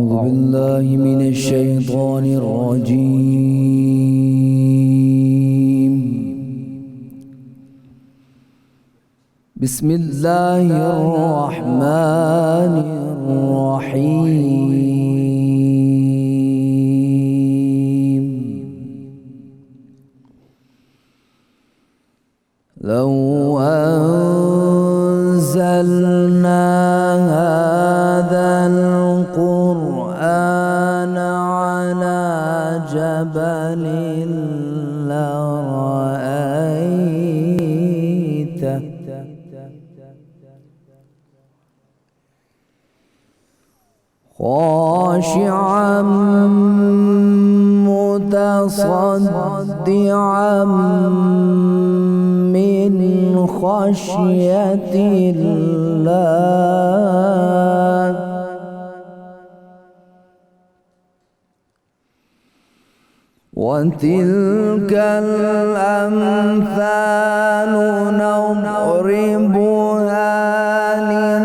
أعوذ بالله من الشيطان الرجيم. بسم الله الرحمن الرحيم. لو أنزلنا هذا القرآن على جبل لرأيته خاشعا متصدعا من خشية الله. وتلك الأمثال نضربها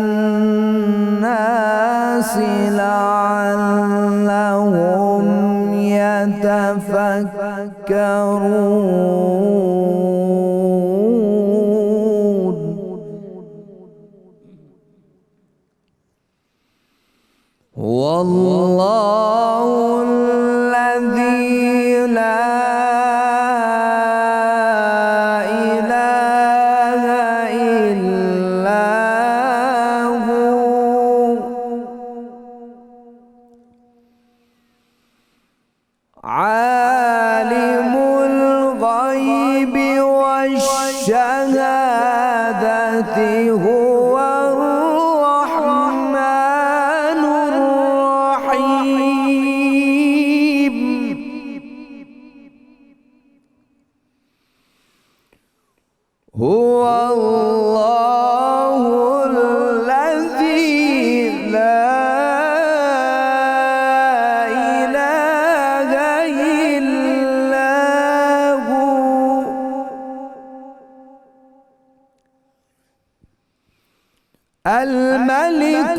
للناس لعلهم يتفكرون. والله الذي لا إله إلا هو عالم الغيب والشهادة هو الرحمن الرحيم. هو الله الذي لا إله إلا هو الملك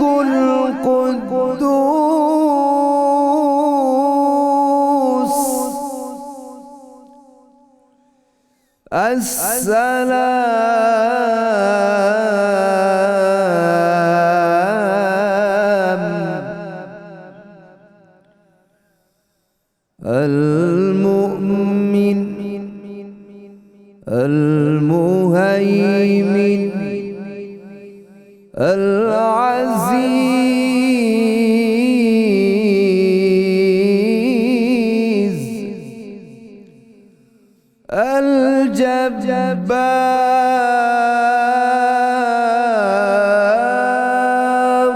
القدوس السلام المؤمن المهيمن العزيز الجبار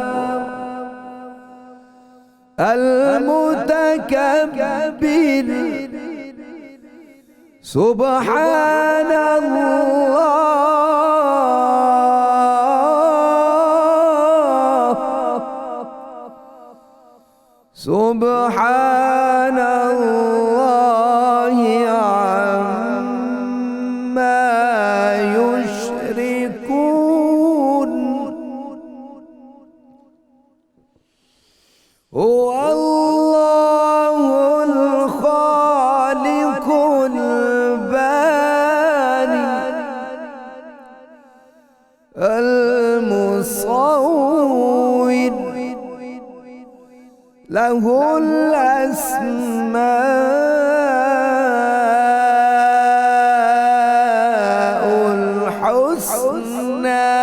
المتكبر. سبحان الله سبحان الله عما يشركون. هو الله الخالق البارئ المصور له الأسماء الحسنى.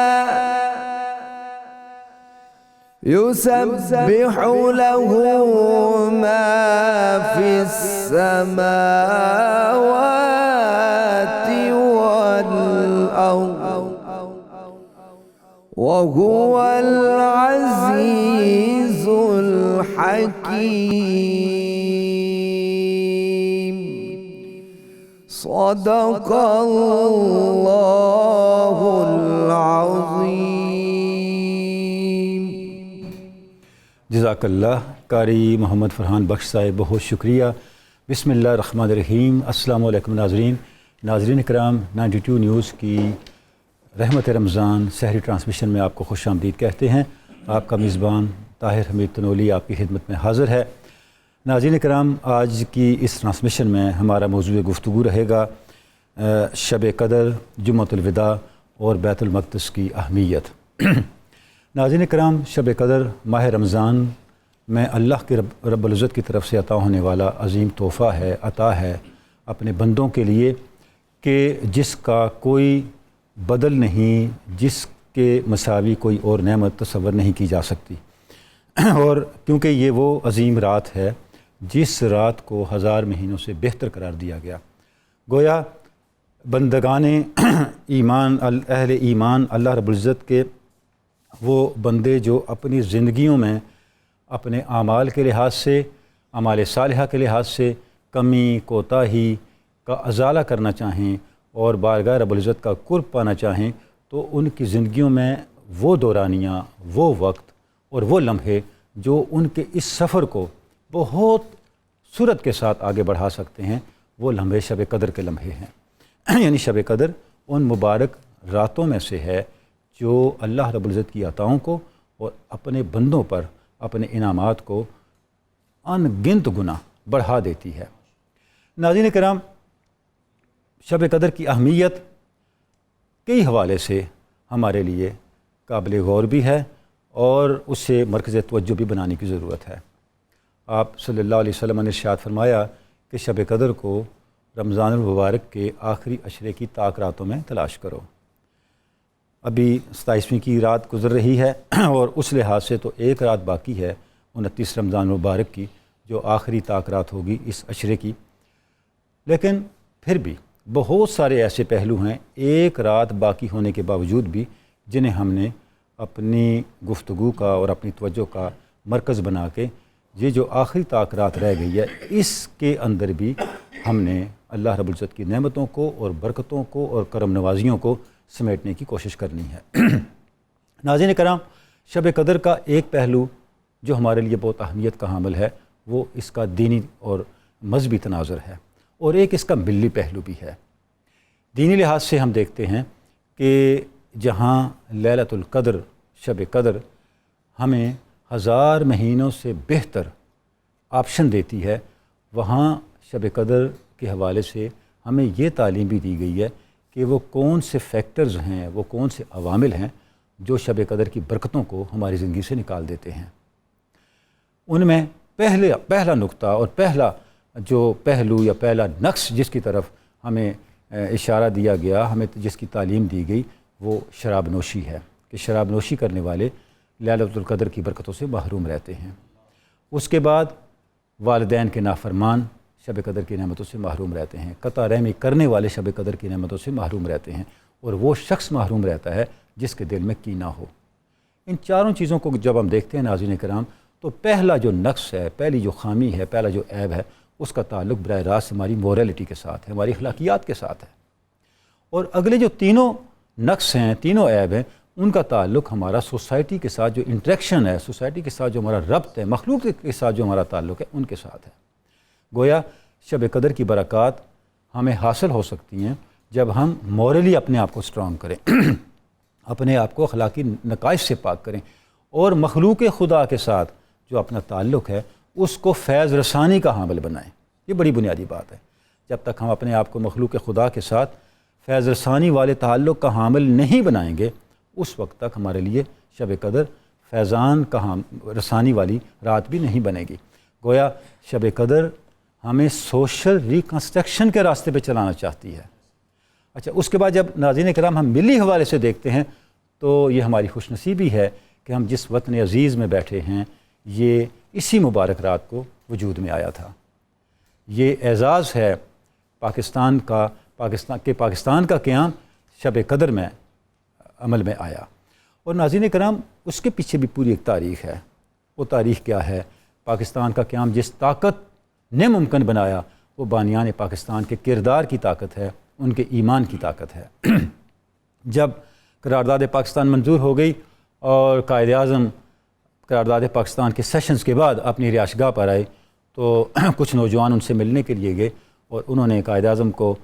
يسبح له ما في السماوات والأرض وهو العزيز الحكيم. صدق الله العظيم. جزاک اللہ قاری محمد فرحان بخش صاحب، بہت شکریہ. بسم اللہ الرحمن الرحیم. السلام علیکم ناظرین اکرام، 92 نیوز کی رحمت رمضان سحری ٹرانسمیشن میں آپ کو خوش آمدید کہتے ہیں. آپ کا میزبان طاہر حمید تنولی آپ کی خدمت میں حاضر ہے۔ ناظرین کرام، آج کی اس ٹرانسمیشن میں ہمارا موضوع گفتگو رہے گا شب قدر، جمعۃ الوداع اور بیت المقدس کی اہمیت۔ ناظرین کرام، شب قدر ماہ رمضان میں اللہ کے رب العزت کی طرف سے عطا ہونے والا عظیم تحفہ ہے، عطا ہے اپنے بندوں کے لیے کہ جس کا کوئی بدل نہیں، جس کے مساوی کوئی اور نعمت تصور نہیں کی جا سکتی۔ اور کیونکہ یہ وہ عظیم رات ہے جس رات کو 1000 مہینوں سے بہتر قرار دیا گیا، گویا بندگان ایمان، اہل ایمان، اللہ رب العزت کے وہ بندے جو اپنی زندگیوں میں اپنے اعمال کے لحاظ سے، اعمال صالحہ کے لحاظ سے کمی کوتاہی کا ازالہ کرنا چاہیں اور بارگاہ رب العزت کا قرب پانا چاہیں، تو ان کی زندگیوں میں وہ دورانیاں، وہ وقت اور وہ لمحے جو ان کے اس سفر کو بہت سرعت کے ساتھ آگے بڑھا سکتے ہیں، وہ لمحے شب قدر کے لمحے ہیں۔ یعنی شب قدر ان مبارک راتوں میں سے ہے جو اللہ رب العزت کی عطاؤں کو اور اپنے بندوں پر اپنے انعامات کو ان گنت گنا بڑھا دیتی ہے۔ ناظرین کرام، شب قدر کی اہمیت کئی حوالے سے ہمارے لیے قابل غور بھی ہے اور اس سے مرکز توجہ بھی بنانے کی ضرورت ہے۔ آپ صلی اللہ علیہ وسلم نے ارشاد فرمایا کہ شب قدر کو رمضان المبارک کے آخری عشرے کی طاق راتوں میں تلاش کرو۔ ابھی 27ویں کی رات گزر رہی ہے اور اس لحاظ سے تو ایک رات باقی ہے 29 رمضان المبارک کی، جو آخری طاق رات ہوگی اس عشرے کی۔ لیکن پھر بھی بہت سارے ایسے پہلو ہیں ایک رات باقی ہونے کے باوجود بھی جنہیں ہم نے اپنی گفتگو کا اور اپنی توجہ کا مرکز بنا کے یہ جو آخری طاق رات رہ گئی ہے، اس کے اندر بھی ہم نے اللہ رب العزت کی نعمتوں کو اور برکتوں کو اور کرم نوازیوں کو سمیٹنے کی کوشش کرنی ہے۔ ناظرین کرام، شب قدر کا ایک پہلو جو ہمارے لیے بہت اہمیت کا حامل ہے وہ اس کا دینی اور مذہبی تناظر ہے، اور ایک اس کا ملی پہلو بھی ہے۔ دینی لحاظ سے ہم دیکھتے ہیں کہ جہاں لیلۃ القدر، شب قدر ہمیں 1000 مہینوں سے بہتر آپشن دیتی ہے، وہاں شب قدر کے حوالے سے ہمیں یہ تعلیم بھی دی گئی ہے کہ وہ کون سے فیکٹرز ہیں، وہ کون سے عوامل ہیں جو شب قدر کی برکتوں کو ہماری زندگی سے نکال دیتے ہیں۔ ان میں پہلا نقطہ اور پہلا جو پہلو یا پہلا نقص جس کی طرف ہمیں اشارہ دیا گیا، ہمیں جس کی تعلیم دی گئی، وہ شراب نوشی ہے کہ شراب نوشی کرنے والے لیلۃ القدر کی برکتوں سے محروم رہتے ہیں۔ اس کے بعد والدین کے نافرمان شب قدر کی نعمتوں سے محروم رہتے ہیں، قطع رحمی کرنے والے شب قدر کی نعمتوں سے محروم رہتے ہیں، اور وہ شخص محروم رہتا ہے جس کے دل میں کینہ ہو۔ ان چاروں چیزوں کو جب ہم دیکھتے ہیں ناظرین کرام، تو پہلا جو نقص ہے، پہلی جو خامی ہے، پہلا جو عیب ہے، اس کا تعلق براہ راست ہماری موریلٹی کے ساتھ ہے، ہماری اخلاقیات کے ساتھ ہے۔ اور اگلے جو تینوں نقص ہیں، تینوں عیب ہیں، ان کا تعلق ہمارا سوسائٹی کے ساتھ جو انٹریکشن ہے، سوسائٹی کے ساتھ جو ہمارا ربط ہے، مخلوق کے ساتھ جو ہمارا تعلق ہے، ان کے ساتھ ہے۔ گویا شب قدر کی برکات ہمیں حاصل ہو سکتی ہیں جب ہم مورلی اپنے آپ کو سٹرونگ کریں، اپنے آپ کو اخلاقی نقائص سے پاک کریں، اور مخلوق خدا کے ساتھ جو اپنا تعلق ہے اس کو فیض رسانی کا حامل بنائیں۔ یہ بڑی بنیادی بات ہے۔ جب تک ہم اپنے آپ کو مخلوق خدا کے ساتھ فیض رسانی والے تعلق کا حامل نہیں بنائیں گے، اس وقت تک ہمارے لیے شب قدر فیضان کا رسانی والی رات بھی نہیں بنے گی۔ گویا شب قدر ہمیں سوشل ریکنسٹرکشن کے راستے پہ چلانا چاہتی ہے۔ اچھا، اس کے بعد جب ناظرین کرام ہم ملی حوالے سے دیکھتے ہیں تو یہ ہماری خوش نصیبی ہے کہ ہم جس وطن عزیز میں بیٹھے ہیں، یہ اسی مبارک رات کو وجود میں آیا تھا۔ یہ اعزاز ہے پاکستان کا قیام شب قدر میں عمل میں آیا۔ اور ناظرین کرام، اس کے پیچھے بھی پوری ایک تاریخ ہے۔ وہ تاریخ کیا ہے؟ پاکستان کا قیام جس طاقت نے ممکن بنایا، وہ بانیان پاکستان کے کردار کی طاقت ہے، ان کے ایمان کی طاقت ہے۔ جب قرارداد پاکستان منظور ہو گئی اور قائد اعظم قرارداد پاکستان کے سیشنز کے بعد اپنی رہائش گاہ پر آئے، تو کچھ نوجوان ان سے ملنے کے لیے گئے اور انہوں نے قائد اعظم کو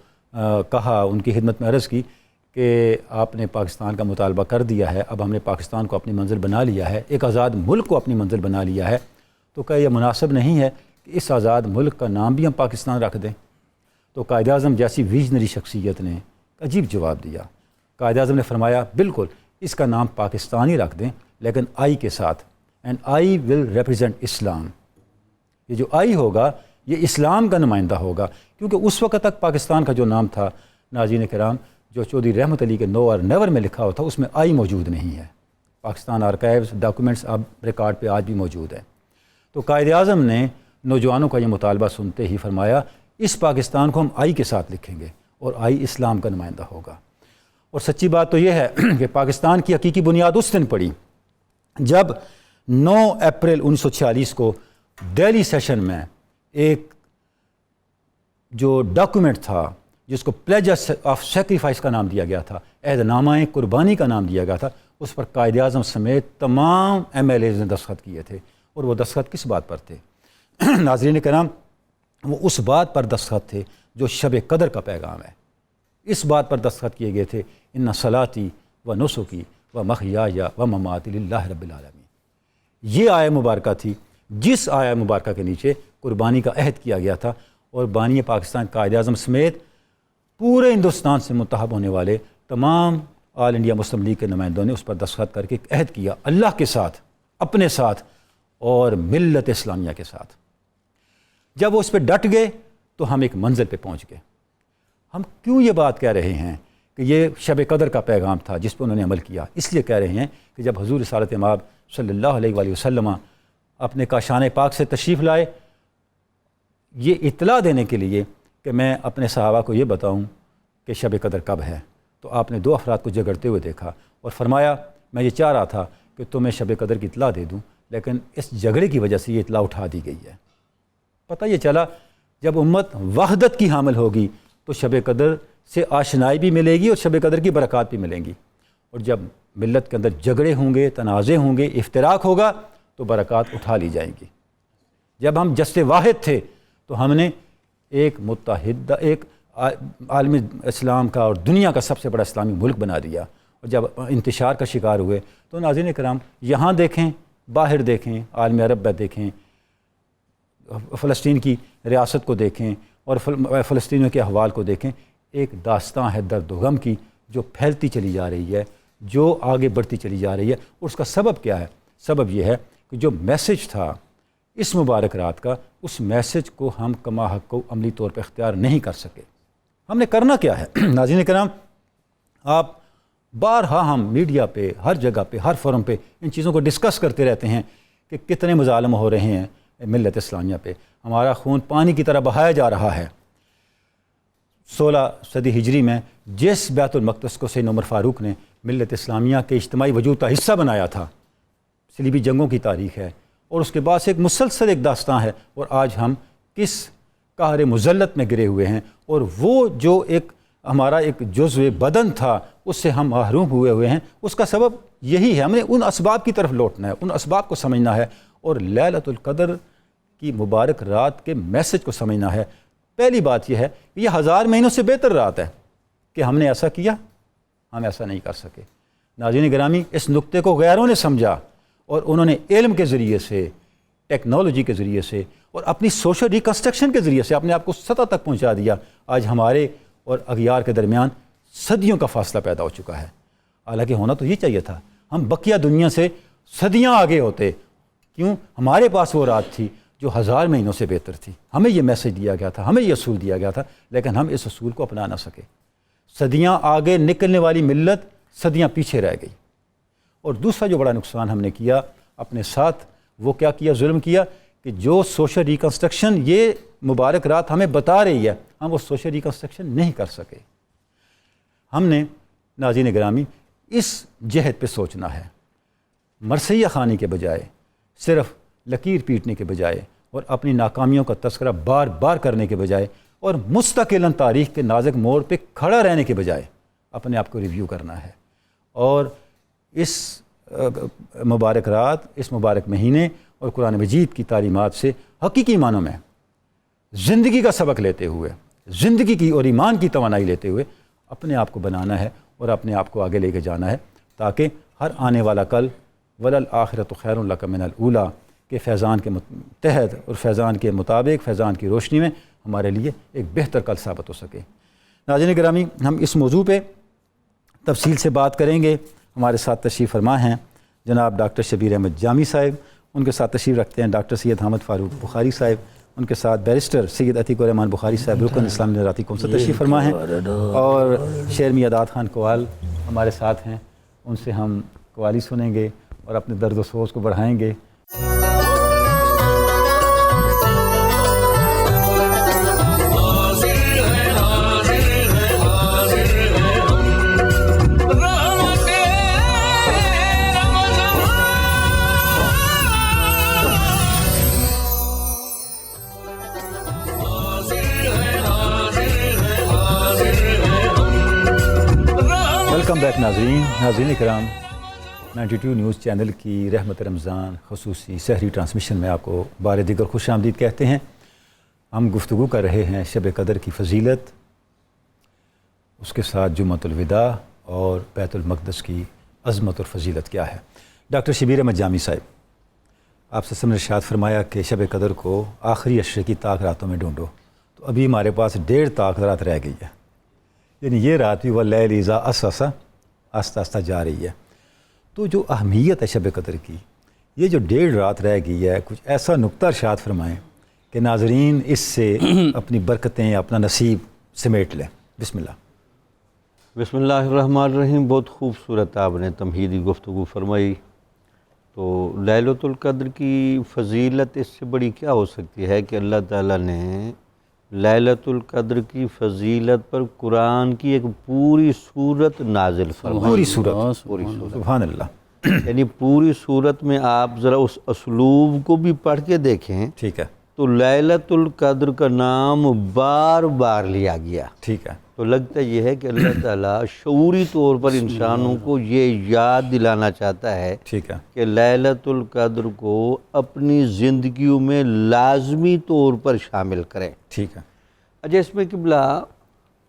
کہا، ان کی خدمت میں عرض کی کہ آپ نے پاکستان کا مطالبہ کر دیا ہے، اب ہم نے پاکستان کو اپنی منزل بنا لیا ہے، ایک آزاد ملک کو اپنی منزل بنا لیا ہے، تو کیا یہ مناسب نہیں ہے کہ اس آزاد ملک کا نام بھی ہم پاکستان رکھ دیں؟ تو قائد اعظم جیسی ویژنری شخصیت نے عجیب جواب دیا۔ قائد اعظم نے فرمایا بالکل اس کا نام پاکستان ہی رکھ دیں، لیکن آئی کے ساتھ، اینڈ آئی ول ریپرزینٹ اسلام۔ یہ جو آئی ہوگا یہ اسلام کا نمائندہ ہوگا، کیونکہ اس وقت تک پاکستان کا جو نام تھا ناظرین کرام، جو چودھری رحمت علی کے نو اور نیور میں لکھا ہوا تھا، اس میں آئی موجود نہیں ہے۔ پاکستان آرکائیوز ڈاکومنٹس اب ریکارڈ پہ آج بھی موجود ہے۔ تو قائد اعظم نے نوجوانوں کا یہ مطالبہ سنتے ہی فرمایا اس پاکستان کو ہم آئی کے ساتھ لکھیں گے اور آئی اسلام کا نمائندہ ہوگا۔ اور سچی بات تو یہ ہے کہ پاکستان کی حقیقی بنیاد اس دن پڑی جب 9 اپریل 1946 کو دہلی سیشن میں ایک جو ڈاکومنٹ تھا جس کو پلیج آف سیکریفائس کا نام دیا گیا تھا، عہد نامہ قربانی کا نام دیا گیا تھا، اس پر قائد اعظم سمیت تمام MLAs نے دستخط کیے تھے۔ اور وہ دستخط کس بات پر تھے؟ ناظرین کرام، وہ اس بات پر دستخط تھے جو شب قدر کا پیغام ہے۔ اس بات پر دستخط کیے گئے تھے ان صلاتی و نسکی و محیای و مماتی للہ رب العالمین۔ یہ آیہ مبارکہ تھی جس آیہ مبارکہ کے نیچے قربانی کا عہد کیا گیا تھا، اور بانی پاکستان قائد اعظم سمیت پورے ہندوستان سے منتخب ہونے والے تمام آل انڈیا مسلم لیگ کے نمائندوں نے اس پر دستخط کر کے ایک عہد کیا اللہ کے ساتھ، اپنے ساتھ اور ملت اسلامیہ کے ساتھ۔ جب وہ اس پہ ڈٹ گئے تو ہم ایک منزل پہ پہنچ گئے۔ ہم کیوں یہ بات کہہ رہے ہیں کہ یہ شب قدر کا پیغام تھا جس پہ انہوں نے عمل کیا؟ اس لیے کہہ رہے ہیں کہ جب حضور رسالت مآب صلی اللہ علیہ وآلہ وسلم اپنے کاشان پاک سے تشریف لائے، یہ اطلاع دینے کے لیے کہ میں اپنے صحابہ کو یہ بتاؤں کہ شب قدر کب ہے، تو آپ نے 2 افراد کو جھگڑتے ہوئے دیکھا اور فرمایا میں یہ چاہ رہا تھا کہ تمہیں شب قدر کی اطلاع دے دوں، لیکن اس جھگڑے کی وجہ سے یہ اطلاع اٹھا دی گئی ہے۔ پتہ یہ چلا جب امت وحدت کی حامل ہوگی تو شب قدر سے آشنائی بھی ملے گی اور شب قدر کی برکات بھی ملیں گی، اور جب ملت کے اندر جھگڑے ہوں گے، تنازع ہوں گے، افتراق ہوگا تو برکات اٹھا لی جائیں گی۔ جب ہم جسد واحد تھے تو ہم نے ایک متحدہ، ایک عالم اسلام کا اور دنیا کا سب سے بڑا اسلامی ملک بنا دیا، اور جب انتشار کا شکار ہوئے تو ناظرین کرام یہاں دیکھیں، باہر دیکھیں، عالم عرب میں دیکھیں، فلسطین کی ریاست کو دیکھیں اور فلسطینیوں کے احوال کو دیکھیں، ایک داستان ہے درد و غم کی جو پھیلتی چلی جا رہی ہے، جو آگے بڑھتی چلی جا رہی ہے۔ اور اس کا سبب کیا ہے؟ سبب یہ ہے کہ جو میسج تھا اس مبارک رات کا، اس میسج کو ہم کما حق کو عملی طور پہ اختیار نہیں کر سکے۔ ہم نے کرنا کیا ہے؟ ناظرین کرام، آپ بارہا ہم میڈیا پہ، ہر جگہ پہ، ہر فورم پہ ان چیزوں کو ڈسکس کرتے رہتے ہیں کہ کتنے مظالم ہو رہے ہیں ملت اسلامیہ پہ، ہمارا خون پانی کی طرح بہایا جا رہا ہے۔ 16 صدی ہجری میں جس بیت المقدس کو سیدنا عمر فاروق نے ملت اسلامیہ کے اجتماعی وجود کا حصہ بنایا تھا، صلیبی جنگوں کی تاریخ ہے، اور اس کے بعد سے ایک مسلسل ایک داستان ہے، اور آج ہم کس قہر مذلت میں گرے ہوئے ہیں، اور وہ جو ایک ہمارا ایک جزو بدن تھا اس سے ہم محروم ہوئے ہیں۔ اس کا سبب یہی ہے، ہم نے ان اسباب کی طرف لوٹنا ہے، ان اسباب کو سمجھنا ہے، اور لیلۃ القدر کی مبارک رات کے میسج کو سمجھنا ہے۔ پہلی بات یہ ہے کہ یہ 1000 مہینوں سے بہتر رات ہے کہ ہم نے ایسا کیا، ہم ایسا نہیں کر سکے۔ ناظرین گرامی، اس نقطے کو غیروں نے سمجھا اور انہوں نے علم کے ذریعے سے، ٹیکنالوجی کے ذریعے سے اور اپنی سوشل ریکنسٹرکشن کے ذریعے سے اپنے آپ کو سطح تک پہنچا دیا۔ آج ہمارے اور اغیار کے درمیان صدیوں کا فاصلہ پیدا ہو چکا ہے، حالانکہ ہونا تو یہ چاہیے تھا، ہم بقیہ دنیا سے صدیاں آگے ہوتے۔ کیوں؟ ہمارے پاس وہ رات تھی جو 1000 مہینوں سے بہتر تھی، ہمیں یہ میسج دیا گیا تھا، ہمیں یہ اصول دیا گیا تھا، لیکن ہم اس اصول کو اپنا نہ سکے۔ صدیاں آگے نکلنے والی ملت صدیاں پیچھے رہ گئی۔ اور دوسرا جو بڑا نقصان ہم نے کیا اپنے ساتھ، وہ کیا کیا؟ ظلم کیا کہ جو سوشل ریکنسٹرکشن یہ مبارک رات ہمیں بتا رہی ہے، ہم وہ سوشل ریکنسٹرکشن نہیں کر سکے۔ ہم نے ناظرین گرامی اس جہد پہ سوچنا ہے، مرثیہ خوانی کے بجائے، صرف لکیر پیٹنے کے بجائے اور اپنی ناکامیوں کا تذکرہ بار بار کرنے کے بجائے اور مستقلاً تاریخ کے نازک موڑ پہ کھڑا رہنے کے بجائے اپنے آپ کو ریویو کرنا ہے، اور اس مبارک رات، اس مبارک مہینے اور قرآن مجید کی تعلیمات سے حقیقی معنوں میں زندگی کا سبق لیتے ہوئے، زندگی کی اور ایمان کی توانائی لیتے ہوئے اپنے آپ کو بنانا ہے اور اپنے آپ کو آگے لے کے جانا ہے، تاکہ ہر آنے والا کل وَلَلْآخِرَةُ خَيْرٌ لَكَ مِنَ الْأُولَىٰ کے فیضان کے تحت اور فیضان کے مطابق، فیضان کی روشنی میں ہمارے لیے ایک بہتر کل ثابت ہو سکے۔ ناظرین گرامی، ہم اس موضوع پہ تفصیل سے بات کریں گے۔ ہمارے ساتھ تشریف فرما ہیں جناب ڈاکٹر شبیر احمد جامی صاحب، ان کے ساتھ تشریف رکھتے ہیں ڈاکٹر سید حامد فاروق بخاری صاحب، ان کے ساتھ بیرسٹر سید عتیق الرحمان بخاری صاحب رکن اسلامی نظراتی کونسل تشریف فرما ہیں، اور شیر میاں داد خان قوال ہمارے ساتھ ہیں، ان سے ہم قوالی سنیں گے اور اپنے درد و سوز کو بڑھائیں گے۔ ویلکم بیک ناظرین کرام، 92 نیوز چینل کی رحمت رمضان خصوصی سحری ٹرانسمیشن میں آپ کو بار دیگر خوش آمدید کہتے ہیں۔ ہم گفتگو کر رہے ہیں شب قدر کی فضیلت، اس کے ساتھ جمعۃ الوداع اور بیت المقدس کی عظمت اور فضیلت کیا ہے۔ ڈاکٹر شبیر احمد جامی صاحب، آپ سے نے ارشاد فرمایا کہ شب قدر کو آخری عشرے کی طاق راتوں میں ڈھونڈو، تو ابھی ہمارے پاس 1.5 طاق رات رہ گئی ہے، یعنی یہ رات بھی واللیل اذا عسعس آہستہ آہستہ جا رہی ہے۔ تو جو اہمیت ہے شب قدر کی، یہ جو 1.5 رات رہ گئی ہے، کچھ ایسا نقطہ ارشاد فرمائیں کہ ناظرین اس سے اپنی برکتیں، اپنا نصیب سمیٹ لیں۔ بسم اللہ۔ بسم اللہ الرحمن الرحیم۔ بہت خوبصورت آپ نے تمہیدی گفتگو فرمائی۔ تو لیلۃ القدر کی فضیلت اس سے بڑی کیا ہو سکتی ہے کہ اللہ تعالیٰ نے لیلۃ القدر کی فضیلت پر قرآن کی ایک پوری سورت نازل فرمائی۔ پوری سورت، سبحان اللہ، یعنی پوری سورت میں آپ ذرا اس اسلوب کو بھی پڑھ کے دیکھیں، ٹھیک ہے، تو لیلۃ القدر کا نام بار بار لیا گیا۔ ٹھیک ہے، تو لگتا یہ ہے کہ اللہ تعالیٰ شعوری طور پر انسانوں کو یہ یاد دلانا چاہتا ہے ٹھیک ہے، کہ لیلۃ القدر کو اپنی زندگیوں میں لازمی طور پر شامل کریں۔ ٹھیک ہے، اچھا، اس میں قبلہ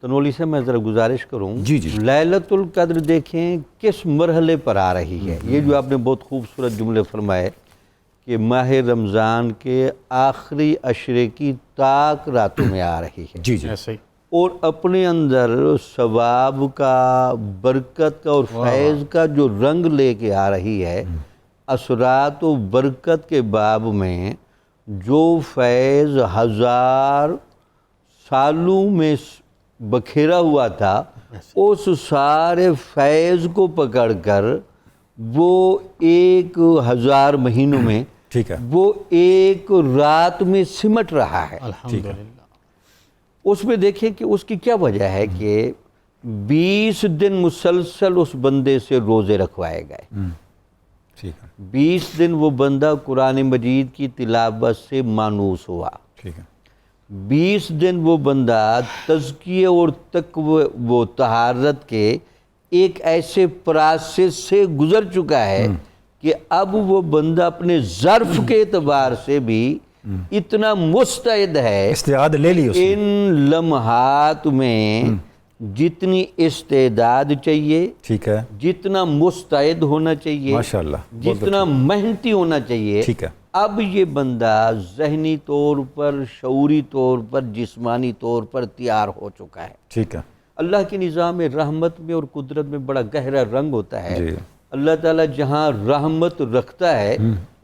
تنولی سے میں ذرا گزارش کروں، جی جی، لیلۃ القدر دیکھیں کس مرحلے پر آ رہی ہے۔ یہ جو آپ نے بہت خوبصورت جملے فرمائے کہ ماہ رمضان کے آخری عشرے کی طاق راتوں میں آ رہی ہے، جی جی، اور اپنے اندر ثواب کا، برکت کا اور فیض کا جو رنگ لے کے آ رہی ہے۔ اثرات و برکت کے باب میں جو فیض 1000 سالوں میں بکھیرا ہوا تھا، اس سارے فیض کو پکڑ کر وہ 1000 مہینوں میں، ٹھیک ہے، وہ ایک رات میں سمٹ رہا ہے۔ الحمدللہ۔ اس میں دیکھیں کہ اس کی کیا وجہ ہے کہ 20 دن مسلسل اس بندے سے روزے رکھوائے گئے۔ ٹھیک ہے، 20 دن وہ بندہ قرآن مجید کی تلاوت سے مانوس ہوا۔ ٹھیک ہے، 20 دن وہ بندہ تزکیے اور تقوی و طہارت کے ایک ایسے پروسیس سے گزر چکا ہے کہ اب وہ بندہ اپنے ظرف کے اعتبار سے بھی اتنا مستعد ہے، استعداد لے لی اس نے۔ ان لمحات میں جتنی استعداد چاہیے، ٹھیک ہے، جتنا مستعد ہونا چاہیے، ماشاءاللہ، جتنا محنتی ہونا چاہیے، ٹھیک ہے، اب یہ بندہ ذہنی طور پر، شعوری طور پر، جسمانی طور پر تیار ہو چکا ہے۔ ٹھیک ہے، اللہ کے نظام رحمت میں اور قدرت میں بڑا گہرا رنگ ہوتا ہے۔ جی، اللہ تعالیٰ جہاں رحمت رکھتا ہے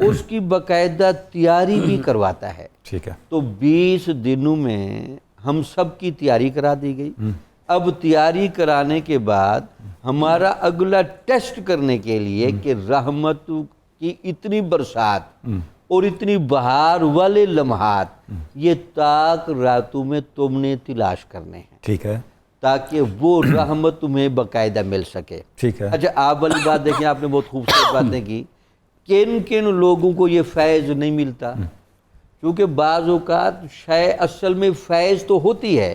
اس کی باقاعدہ تیاری بھی کرواتا ہے۔ ٹھیک ہے، تو 20 دنوں میں ہم سب کی تیاری کرا دی گئی۔ اب تیاری کرانے کے بعد ہمارا اگلا ٹیسٹ کرنے کے لیے کہ رحمت کی اتنی برسات اور اتنی بہار والے لمحات یہ طاق راتوں میں تم نے تلاش کرنے ہیں، ٹھیک ہے، تاکہ وہ رحمت تمہیں باقاعدہ مل سکے۔ ٹھیک ہے، اچھا، آپ والی بات دیکھیں، آپ نے بہت خوبصورت باتیں کی۔ کن کن لوگوں کو یہ فیض نہیں ملتا؟ کیونکہ بعض اوقات شے اصل میں فیض تو ہوتی ہے،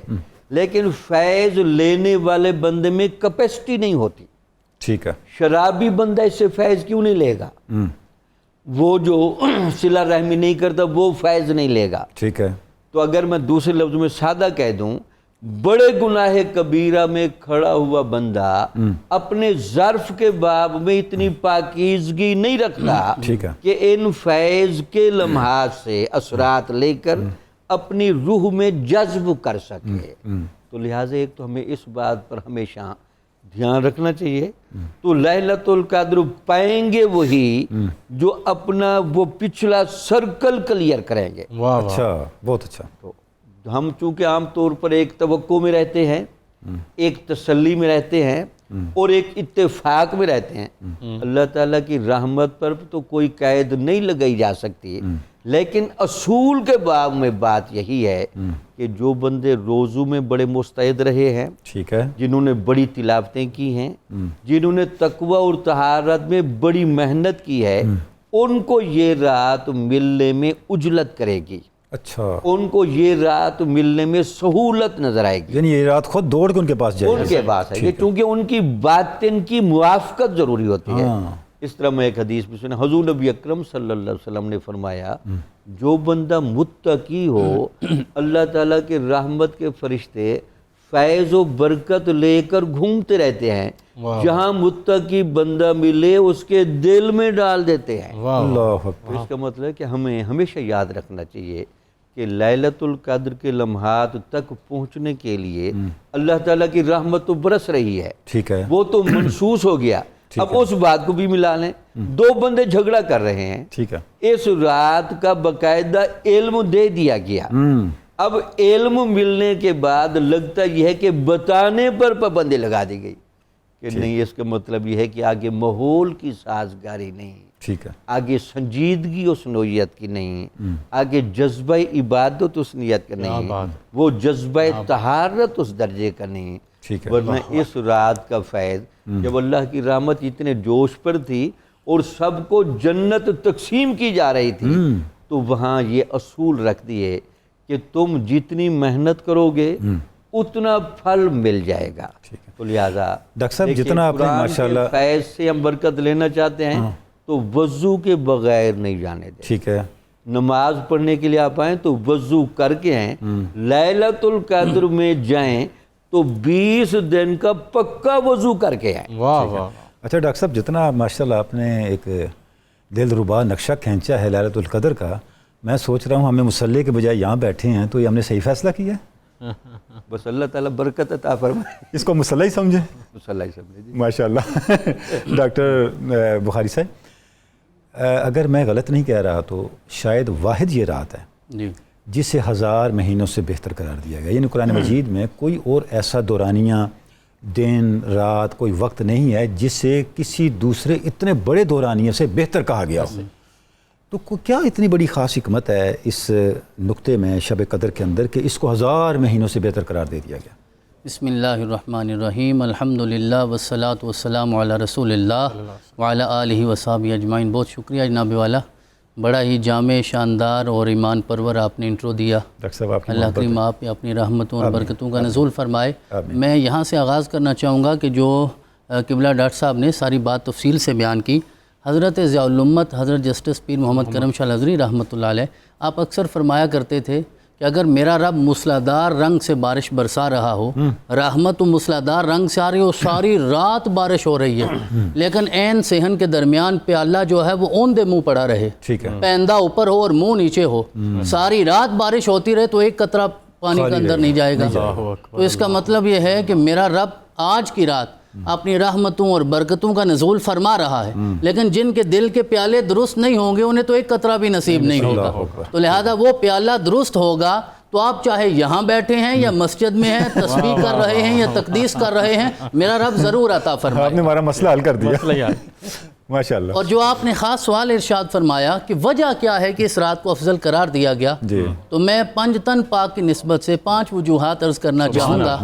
لیکن فیض لینے والے بندے میں کیپیسٹی نہیں ہوتی۔ ٹھیک ہے، شرابی بندہ اس سے فیض کیوں نہیں لے گا؟ وہ جو صلہ رحمی نہیں کرتا وہ فیض نہیں لے گا۔ ٹھیک ہے، تو اگر میں دوسرے لفظ میں سادہ کہہ دوں بڑے گناہ کبیرہ میں کھڑا ہوا بندہ اپنے ظرف کے باب میں اتنی پاکیزگی نہیں رکھتا کہ ان فیض کے لمحات سے اثرات لے کر اپنی روح میں جذب کر سکے. تو لہٰذا ایک تو ہمیں اس بات پر ہمیشہ دھیان رکھنا چاہیے. تو لیلۃ القدر پائیں گے وہی جو اپنا وہ پچھلا سرکل کلیئر کریں گے. اچھا، بہت اچھا. تو ہم چونکہ عام طور پر ایک توقع میں رہتے ہیں، ایک تسلی میں رہتے ہیں اور ایک اتفاق میں رہتے ہیں. اللہ تعالیٰ کی رحمت پر تو کوئی قید نہیں لگائی جا سکتی، لیکن اصول کے باب میں بات یہی ہے کہ جو بندے روزوں میں بڑے مستعد رہے ہیں، ٹھیک ہے، جنہوں نے بڑی تلاوتیں کی ہیں، جنہوں نے تقوی اور طہارت میں بڑی محنت کی ہے، ان کو یہ رات ملنے میں عجلت کرے گی. اچھا، ان کو یہ رات ملنے میں سہولت نظر آئے گی. یعنی یہ رات خود دوڑ کے ان کے پاس جائے گی. ان کے پاس ہے کیونکہ ان کی باطن کی موافقت ضروری ہوتی ہے. اس طرح میں ایک حدیث بھی سنا، حضور نبی اکرم صلی اللہ علیہ وسلم نے فرمایا جو بندہ متقی ہو، اللہ تعالیٰ کے رحمت کے فرشتے فیض و برکت لے کر گھومتے رہتے ہیں، جہاں متقی بندہ ملے اس کے دل میں ڈال دیتے ہیں. اللہ اکبر. اس کا مطلب ہے کہ ہمیں ہمیشہ یاد رکھنا چاہیے کہ لیلۃ القدر کے لمحات تک پہنچنے کے لیے اللہ تعالیٰ کی رحمت تو برس رہی ہے، ٹھیک ہے، وہ تو محسوس ہو گیا. اب اس بات کو بھی ملا لیں، دو بندے جھگڑا کر رہے ہیں، ٹھیک ہے، اس رات کا باقاعدہ علم دے دیا گیا. اب علم ملنے کے بعد لگتا یہ ہے کہ بتانے پر پابندی لگا دی گئی کہ نہیں، اس کا مطلب یہ ہے کہ آگے ماحول کی سازگاری نہیں، ٹھیک ہے، آگے سنجیدگی اس نوعیت کی نہیں، آگے جذبہ عبادت اس نیت کا نہیں، وہ جذبہ طہارت اس درجے کا نہیں. ٹھیک ہے، ورنہ اس رات کا فیض جب اللہ کی رحمت اتنے جوش پر تھی اور سب کو جنت تقسیم کی جا رہی تھی، تو وہاں یہ اصول رکھ دیے کہ تم جتنی محنت کرو گے اتنا پھل مل جائے گا. تو لہٰذا ڈاکٹر صاحب جتنا آپ نے ماشاءاللہ فیض سے ہم برکت لینا چاہتے ہیں تو وضو کے بغیر نہیں جانے دیں. ٹھیک ہے، نماز پڑھنے کے لیے آپ آئیں تو وضو کر کے ہیں، لیلۃ القدر میں جائیں تو 20 دن کا پکا وضو کر کے آئیں. اچھا ڈاکٹر صاحب جتنا ماشاءاللہ آپ نے ایک دل ربا نقشہ کھینچا ہے لیلۃ القدر کا، میں سوچ رہا ہوں ہمیں مصلی کے بجائے یہاں بیٹھے ہیں تو یہ ہم نے صحیح فیصلہ کیا ہے. بس اللہ تعالیٰ برکت عطا فرمائے. اس کو مصلی ہی سمجھیں. مصلی ہی سمجھیں جی. ماشاءاللہ. ڈاکٹر بخاری صاحب، اگر میں غلط نہیں کہہ رہا تو شاید واحد یہ رات ہے جسے 1000 مہینوں سے بہتر قرار دیا گیا. یعنی قرآن مجید میں کوئی اور ایسا دورانیہ دن رات کوئی وقت نہیں ہے جسے کسی دوسرے اتنے بڑے دورانیے سے بہتر کہا گیا ہو. تو کیا اتنی بڑی خاص حکمت ہے اس نقطے میں شب قدر کے اندر کہ اس کو 1000 مہینوں سے بہتر قرار دے دیا گیا؟ بسم اللہ الرحمن الرحیم، الحمدللہ والصلاة والسلام علی رسول اللہ وعلی آلہ وصحبہ اجمعین. بہت شکریہ جناب والا، بڑا ہی جامع، شاندار اور ایمان پرور آپ نے انٹرو دیا. اللہ کریم آپ اپنی رحمتوں اور برکتوں کا نزول فرمائے. میں یہاں سے آغاز کرنا چاہوں گا کہ جو قبلہ ڈاکٹر صاحب نے ساری بات تفصیل سے بیان کی. حضرت ضیاء الامت حضرت جسٹس پیر محمد کرم شاہ الازہری رحمۃ اللہ علیہ آپ اکثر فرمایا کرتے تھے کہ اگر میرا رب موسلادھار رنگ سے بارش برسا رہا ہو، رحمت و موسلادھار رنگ سے آ رہی ہو، ساری رات بارش ہو رہی ہے، لیکن عین صحن کے درمیان پیالہ جو ہے وہ اوندے منہ پڑا رہے، پیندہ اوپر ہو اور منہ نیچے ہو، ساری رات بارش ہوتی رہے تو ایک قطرہ پانی کے اندر نہیں جائے گا. تو اس کا مطلب یہ ہے کہ میرا رب آج کی رات اپنی رحمتوں اور برکتوں کا نزول فرما رہا ہے، لیکن جن کے دل کے پیالے درست نہیں ہوں گے انہیں تو ایک قطرہ بھی نصیب نہیں ہوگا. تو لہذا وہ پیالہ درست ہوگا تو آپ چاہے یہاں بیٹھے ہیں یا مسجد میں ہیں، تسبیح کر رہے ہیں یا تقدیس کر رہے ہیں، میرا رب ضرور عطا فرمائے. آپ نے ہمارا مسئلہ حل کر دیا ماشاءاللہ. اور جو آپ نے خاص سوال ارشاد فرمایا کہ وجہ کیا ہے کہ اس رات کو افضل قرار دیا گیا، تو میں پنجتن پاک کی نسبت سے 5 وجوہات عرض کرنا چاہوں گا،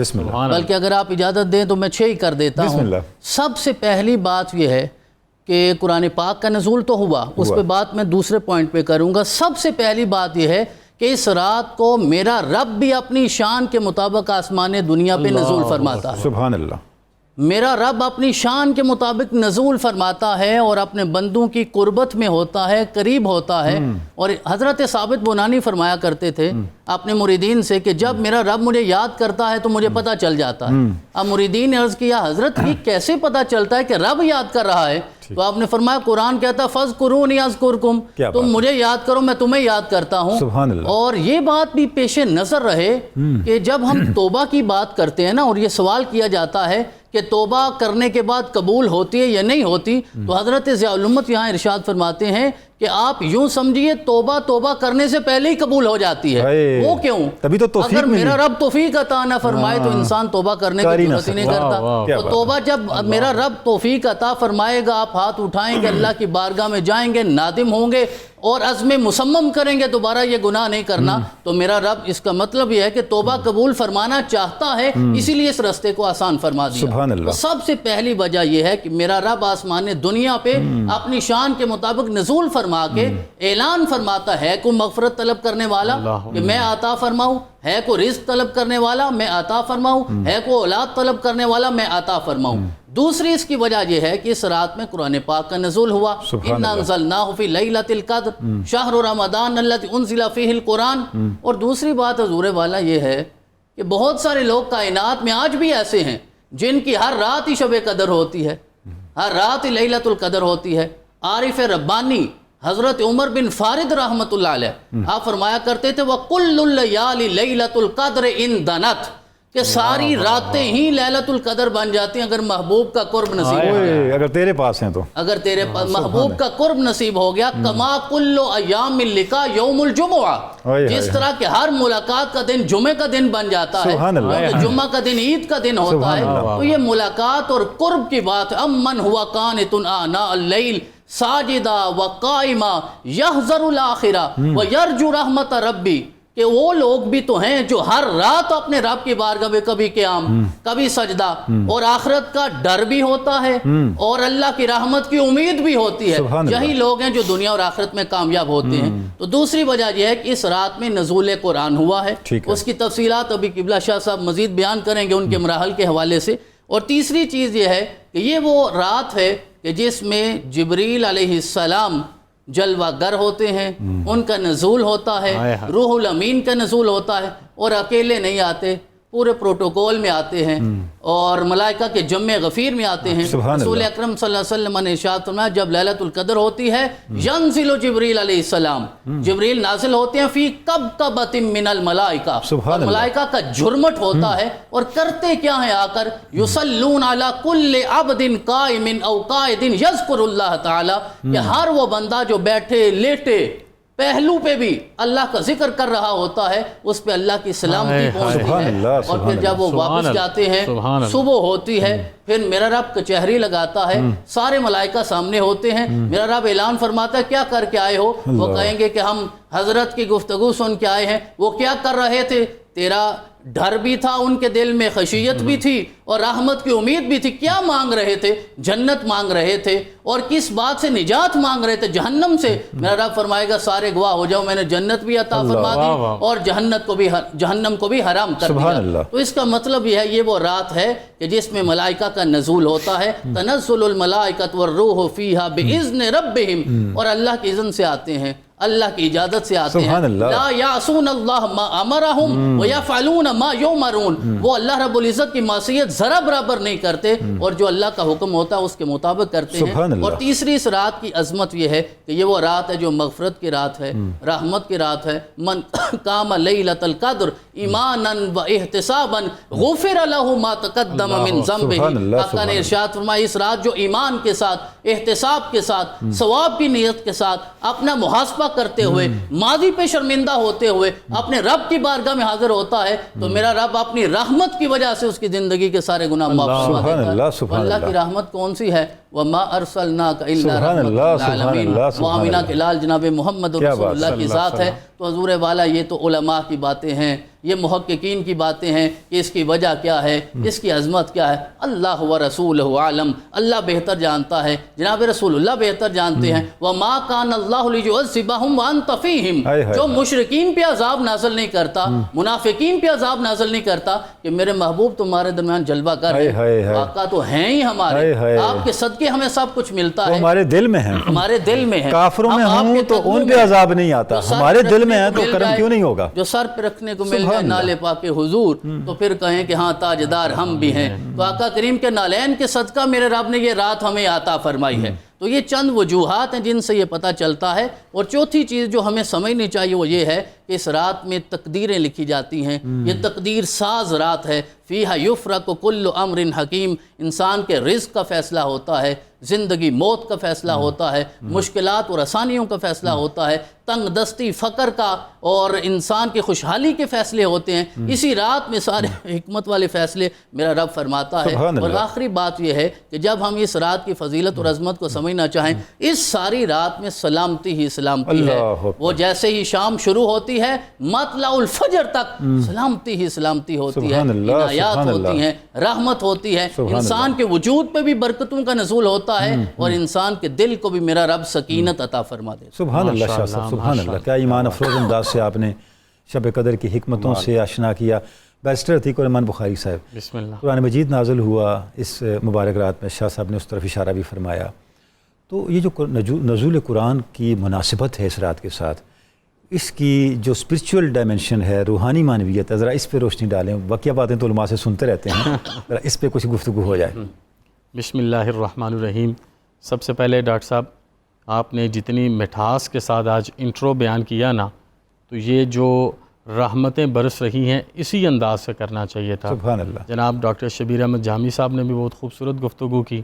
بلکہ اگر آپ اجازت دیں تو میں 6 ہی کر دیتا ہوں. سب سے پہلی بات یہ ہے کہ قرآن پاک کا نزول تو ہوا، اس پہ بات میں دوسرے پوائنٹ پہ کروں گا. سب سے پہلی بات یہ ہے کہ اس رات کو میرا رب بھی اپنی شان کے مطابق آسمان دنیا پہ نزول فرماتا ہے. سبحان اللہ. میرا رب اپنی شان کے مطابق نزول فرماتا ہے اور اپنے بندوں کی قربت میں ہوتا ہے، قریب ہوتا ہے۔ اور حضرت ثابت بنانی فرمایا کرتے تھے اپنے مریدین سے کہ جب میرا رب مجھے یاد کرتا ہے تو مجھے پتہ چل جاتا ہے۔ اب مریدین نے عرض کیا حضرت یہ کیسے پتہ چلتا ہے کہ رب یاد کر رہا ہے؟ تو آپ نے فرمایا قرآن کہتا ہے فَاذْكُرُونِي أَذْكُرْكُمْ، تم مجھے یاد کرو میں تمہیں یاد کرتا ہوں۔ سبحان اللہ۔ اور یہ بات بھی پیش نظر رہے کہ جب ہم توبہ کی بات کرتے ہیں نا، اور یہ سوال کیا جاتا ہے کہ توبہ کرنے کے بعد قبول ہوتی ہے یا نہیں ہوتی، تو حضرت ضیاء الامت یہاں ارشاد فرماتے ہیں کہ آپ یوں سمجھیے توبہ کرنے سے پہلے ہی قبول ہو جاتی ہے۔ وہ کیوں؟ تبھی تو توفیق اگر میرا رب توفیق عطا نہ فرمائے تو انسان توبہ کرنے کی ضرورت ہی نہیں کرتا۔ تو توبہ جب میرا رب توفیق عطا فرمائے گا، آپ ہاتھ اٹھائیں گے، اللہ کی بارگاہ میں جائیں گے، نادم ہوں گے اور عزم مصمم کریں گے دوبارہ یہ گناہ نہیں کرنا، تو میرا رب اس کا مطلب یہ ہے کہ توبہ قبول فرمانا چاہتا ہے، اسی لیے اس رستے کو آسان فرما دیا۔ سبحان اللہ۔ تو سب سے پہلی وجہ یہ ہے کہ میرا رب آسمان دنیا پہ اپنی شان کے مطابق نزول فرما کے اعلان فرماتا ہے کو مغفرت طلب کرنے والا کہ میں عطا فرماؤں، ہے کو رزق طلب کرنے والا میں عطا فرماؤں، ہے کو اولاد طلب کرنے والا میں عطا فرماؤں۔ دوسری اس کی وجہ یہ ہے کہ اس رات میں قرآن پاک کا نزول ہوا، اِنَّا أَنزَلْنَاهُ فِي لَيْلَةِ الْقَدْرِ شَهْرُ رَمَضَانَ الَّذِي أُنزِلَ فِيهِ الْقُرْآنُ۔ اور دوسری بات حضور والا یہ ہے کہ بہت سارے لوگ کائنات میں آج بھی ایسے ہیں جن کی ہر رات ہی شب قدر ہوتی ہے، ہر رات ہی لیلۃ القدر ہوتی ہے۔ عارف ربانی حضرت عمر بن فارد رحمۃ اللہ علیہ آپ فرمایا کرتے تھے وَكُلُّ اللَّيَالِ لَيْلَةُ الْقَدْرِ إِن دَنَتْ، کہ ساری راتیں ہی لیلۃ القدر بن جاتی ہیں اگر محبوب کا قرب نصیب ہو گیا، اگر تیرے پاس ہیں تو، اگر تیرے محبوب کا قرب نصیب ہو گیا۔ کما کل ایام اللقاء یوم الجمعہ، جس طرح کہ ہر ملاقات کا دن جمعہ کا دن بن جاتا ہے، کیونکہ جمعہ کا دن عید کا دن ہوتا ہے، تو یہ ملاقات اور قرب کی بات ہے۔ امن ہوا قانت آناء اللیل ساجدا وقائما یحذر الآخرہ ویرجو رحمت ربی، کہ وہ لوگ بھی تو ہیں جو ہر رات اپنے رب کی بارگاہ میں کبھی قیام کبھی سجدہ اور آخرت کا ڈر بھی ہوتا ہے اور اللہ کی رحمت کی امید بھی ہوتی ہے۔ یہی لوگ ہیں جو دنیا اور آخرت میں کامیاب ہوتے ہیں۔ تو دوسری وجہ یہ ہے کہ اس رات میں نزول قرآن ہوا ہے، اس کی تفصیلات ابھی قبلہ شاہ صاحب مزید بیان کریں گے ان کے مراحل کے حوالے سے۔ اور تیسری چیز یہ ہے کہ یہ وہ رات ہے کہ جس میں جبریل علیہ السلام جلوہ گر ہوتے ہیں، ان کا نزول ہوتا ہے، روح الامین کا نزول ہوتا ہے، اور اکیلے نہیں آتے، پورے پروٹوکول میں آتے ہیں اور ملائکہ کے جمع غفیر میں آتے ہیں۔ رسول اکرم صلی اللہ علیہ وسلم نے ارشاد فرمایا جب لیلۃ القدر ہوتی ہے ینزل جبریل علیہ السلام، جبریل نازل ہوتے ہیں فی کبکبۃ من الملائکہ، اور ملائکہ کا جھرمٹ ہوتا ہے، اور کرتے کیا ہیں آ کر یصلون علی کل عبد قائم او قاعد یذکر اللہ تعالی، کہ ہر وہ بندہ جو بیٹھے لیٹے پہلو پہ بھی اللہ کا ذکر کر رہا ہوتا ہے، اس پہ اللہ کی سلامتی پہنچتی ہے۔ اور پھر جب وہ واپس جاتے ہیں صبح ہوتی ہے، پھر میرا رب کچہری لگاتا ہے، سارے ملائکہ سامنے ہوتے ہیں، میرا رب اعلان فرماتا ہے کیا کر کے آئے ہو؟ وہ کہیں گے کہ ہم حضرت کی گفتگو سن کے آئے ہیں۔ وہ کیا کر رہے تھے؟ تیرا ڈر بھی تھا ان کے دل میں، خشیت بھی تھی اور رحمت کی امید بھی تھی۔ کیا مانگ رہے تھے؟ جنت مانگ رہے تھے۔ اور کس بات سے نجات مانگ رہے تھے؟ جہنم سے۔ میرا رب فرمائے گا سارے گواہ ہو جاؤ میں نے جنت بھی عطا فرما دی اور جہنم کو بھی حرام کر دیا۔ تو اس کا مطلب یہ ہے یہ وہ رات ہے کہ جس میں ملائکہ کا نزول ہوتا ہے، تنزل الملائکۃ والروح فیہا باذن ربہم، اور اللہ کی اذن سے آتے ہیں، اللہ کی اجازت سے آتے ہیں۔ لا یعصون اللہ ما امرہم ویفعلون ما یؤمرون، وہ اللہ رب العزت کی معصیت ذرا برابر نہیں کرتے اور جو اللہ کا حکم ہوتا ہے اس کے مطابق کرتے ہیں۔ اور تیسری اس رات کی عظمت یہ ہے کہ یہ وہ رات ہے جو مغفرت کی رات ہے، رحمت کی رات ہے۔ من قام لیلۃ القدر ایمانا و احتسابا غفر له ما تقدم من ذنبہ۔ آقا نے ارشاد فرمایا اس رات جو ایمان کے ساتھ، احتساب کے ساتھ، ثواب کی نیت کے ساتھ، اپنا محاسبہ کرتے ہوئے، ماضی پہ شرمندہ ہوتے ہوئے اپنے رب کی بارگاہ میں حاضر ہوتا ہے، تو میرا رب اپنی رحمت کی وجہ سے اس کی زندگی کے سارے گناہ معاف فرما دیتا ہے۔ اللہ کی رحمت کون سی ہے؟ وَمَا أَرْسَلْنَاكَ إِلَّا رَحْمَةً لِلْعَالَمِينَ۔ وہ آمینہ کے لال جناب محمد رسول اللہ کی ذات ہے۔ تو حضور والا یہ تو علماء کی باتیں ہیں، یہ محققین کی باتیں ہیں کہ اس کی وجہ کیا ہے، اس کی عظمت کیا ہے، اللہ و رسولہ عالم، اللہ بہتر جانتا ہے، جناب رسول اللہ بہتر جانتے ہیں۔ وَمَا كَانَ اللَّهُ لِيُعَذِّبَهُمْ وَأَنْتَ فِيهِمْ، جو مشرکین پہ عذاب نازل نہیں کرتا، منافقین پہ عذاب نازل نہیں کرتا کہ میرے محبوب تمہارے درمیان جلوہ کر ہیں، آقا تو ہیں ہی ہمارے، آپ کے صدقے ہمیں سب کچھ ملتا ہے، ہمارے دل میں ہیں، ہمارے دل میں ہے، کافروں میں ہوں تو ان پہ عذاب نہیں آتا، ہمارے دل میں ہے تو کرم کیوں نہیں ہوگا؟ جو سر پہ رکھنے کو مل جائے نالے پاک حضور تو پھر کہیں کہ ہاں تاجدار ہم بھی ہیں۔ تو آقا کریم کے نالین کے صدقہ میرے رب نے یہ رات ہمیں عطا فرمائی ہے۔ تو یہ چند وجوہات ہیں جن سے یہ پتہ چلتا ہے۔ اور چوتھی چیز جو ہمیں سمجھنی چاہیے وہ یہ ہے کہ اس رات میں تقدیریں لکھی جاتی ہیں، یہ تقدیر ساز رات ہے۔ فیہا یفرق کل امر حکیم، انسان کے رزق کا فیصلہ ہوتا ہے، زندگی موت کا فیصلہ ہوتا ہے، مشکلات اور آسانیوں کا فیصلہ ہوتا ہے، تنگ دستی فقر کا اور انسان کی خوشحالی کے فیصلے ہوتے ہیں۔ اسی رات میں سارے حکمت والے فیصلے میرا رب فرماتا ہے۔ اور آخری بات یہ ہے کہ جب ہم اس رات کی فضیلت اور عظمت کو سمجھنا چاہیں، اس ساری رات میں سلامتی ہی سلامتی ہے۔ وہ جیسے ہی شام شروع ہوتی ہے مطلع الفجر تک سلامتی ہی سلامتی ہوتی ہے، عنایات ہوتی ہیں، رحمت ہوتی ہے، انسان کے وجود پہ بھی برکتوں کا نزول ہوتا ہے اور انسان کے دل کو بھی میرا رب سکینت عطا فرما دیتا ہے۔ سبحان اللہ شاہ صاحب، سبحان اللہ، کیا ایمان افروز انداز سے آپ نے شب قدر کی حکمتوں سے آشنا کیا۔ بیرسٹر عتیق الرحمن بخاری صاحب، بسم اللہ، قرآن مجید نازل ہوا اس مبارک رات میں، شاہ صاحب نے اس طرف اشارہ بھی فرمایا۔ تو یہ جو نزول قرآن کی مناسبت ہے اس رات کے ساتھ، اس کی جو اسپرچول ڈائمنشن ہے، روحانی معنویت ہے، ذرا اس پہ روشنی ڈالیں۔ واقعہ باتیں تو علماء سے سنتے رہتے ہیں، ذرا اس پہ کچھ گفتگو ہو جائے۔ بسم اللہ الرحمن الرحیم۔ سب سے پہلے ڈاکٹر صاحب، آپ نے جتنی مٹھاس کے ساتھ آج انٹرو بیان کیا نا، تو یہ جو رحمتیں برس رہی ہیں اسی انداز سے کرنا چاہیے تھا۔ سبحان اللہ۔ جناب ڈاکٹر شبیر احمد جامی صاحب نے بھی بہت خوبصورت گفتگو کی،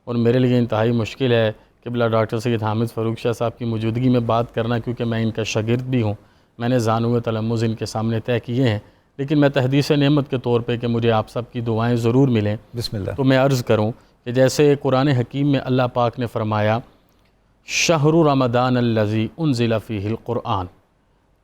اور میرے لیے انتہائی مشکل ہے قبلہ ڈاکٹر سید حامد فاروق شاہ صاحب کی موجودگی میں بات کرنا، کیونکہ میں ان کا شاگرد بھی ہوں، میں نے زانو تلمذ ان کے سامنے طے کیے ہیں، لیکن میں تحدیث نعمت کے طور پہ کہ مجھے آپ سب کی دعائیں ضرور ملیں، بسم اللہ۔ تو میں عرض کروں کہ جیسے قرآن حکیم میں اللہ پاک نے فرمایا شہر رمضان الذی انزل فیہ القرآن،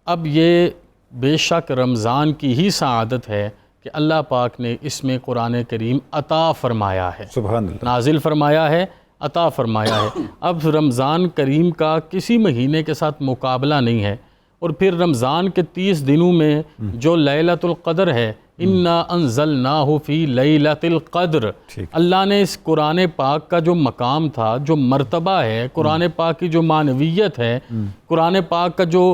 اب یہ بے شک رمضان کی ہی سعادت ہے کہ اللہ پاک نے اس میں قرآن کریم عطا فرمایا ہے، سبحان اللہ، نازل فرمایا ہے، عطا فرمایا ہے۔ اب رمضان کریم کا کسی مہینے کے ساتھ مقابلہ نہیں ہے، اور پھر رمضان کے 30 دنوں میں جو لیلۃ القدر ہے، انا انزلناہ فی لیلۃ القدر، اللہ نے اس قرآن پاک کا جو مقام تھا، جو مرتبہ ہے، قرآن پاک کی جو معنویت ہے، قرآن پاک کا جو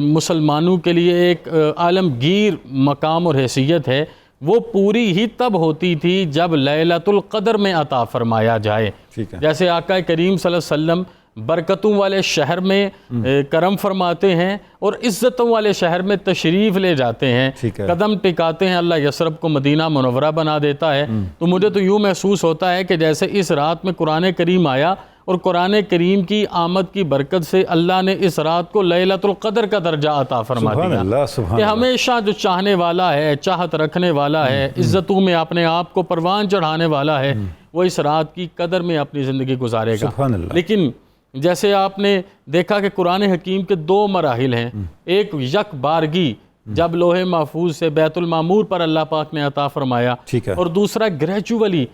مسلمانوں کے لیے ایک عالمگیر مقام اور حیثیت ہے، وہ پوری ہی تب ہوتی تھی جب لیلۃ القدر میں عطا فرمایا جائے۔ جیسے آقا کریم صلی اللہ علیہ وسلم برکتوں والے شہر میں کرم فرماتے ہیں اور عزتوں والے شہر میں تشریف لے جاتے ہیں، قدم ٹکاتے ہیں، اللہ یثرب کو مدینہ منورہ بنا دیتا ہے۔ تو مجھے تو یوں محسوس ہوتا ہے کہ جیسے اس رات میں قرآن کریم آیا، اور قرآن کریم کی آمد کی برکت سے اللہ نے اس رات کو لیلۃ القدر کا درجہ عطا فرما دیا کہ ہمیشہ جو چاہنے والا ہے، چاہت رکھنے والا ہے، عزتوں میں اپنے آپ کو پروان چڑھانے والا ہے، وہ اس رات کی قدر میں اپنی زندگی گزارے گا۔ لیکن جیسے آپ نے دیکھا کہ قرآن حکیم کے 2 مراحل ہیں، ایک یک بارگی جب لوح محفوظ سے بیت المعمور پر اللہ پاک نے عطا فرمایا، اور دوسرا گریجولی۔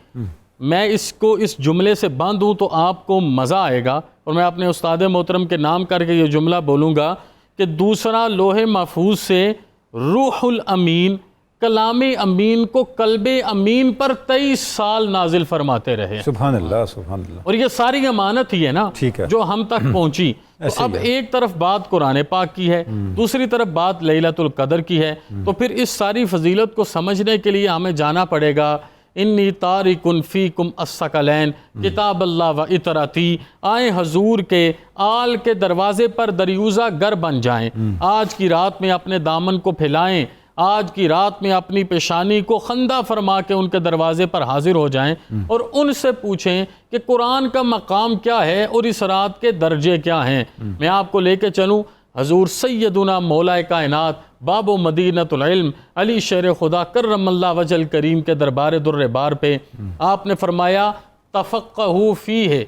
میں اس کو اس جملے سے باندھ ہوں تو آپ کو مزہ آئے گا، اور میں اپنے استاد محترم کے نام کر کے یہ جملہ بولوں گا کہ دوسرا لوح محفوظ سے روح الامین، کلام امین کو قلب امین پر 23 سال نازل فرماتے رہے۔ سبحان اللہ، سبحان اللہ۔ اور یہ ساری امانت ہی ہے نا جو ہم تک پہنچی۔ تو اب ایک طرف بات قرآن پاک کی ہے، دوسری طرف بات لیلۃ القدر کی ہے، تو پھر اس ساری فضیلت کو سمجھنے کے لیے ہمیں جانا پڑے گا۔ انی تارک فیکم الثقلین کتاب اللہ و اطراتی، آئیں حضور کے آل کے دروازے پر دریوزہ گر بن جائیں، آج کی رات میں اپنے دامن کو پھیلائیں، آج کی رات میں اپنی پیشانی کو خندہ فرما کے ان کے دروازے پر حاضر ہو جائیں، اور ان سے پوچھیں کہ قرآن کا مقام کیا ہے اور اس رات کے درجے کیا ہیں۔ میں آپ کو لے کے چلوں حضور سیدنا مولا کائنات باب و مدینۃ العلم علی شیر خدا کرم اللہ وجہ الکریم کے دربار در بار پہ آپ نے فرمایا تفقہوا فیہ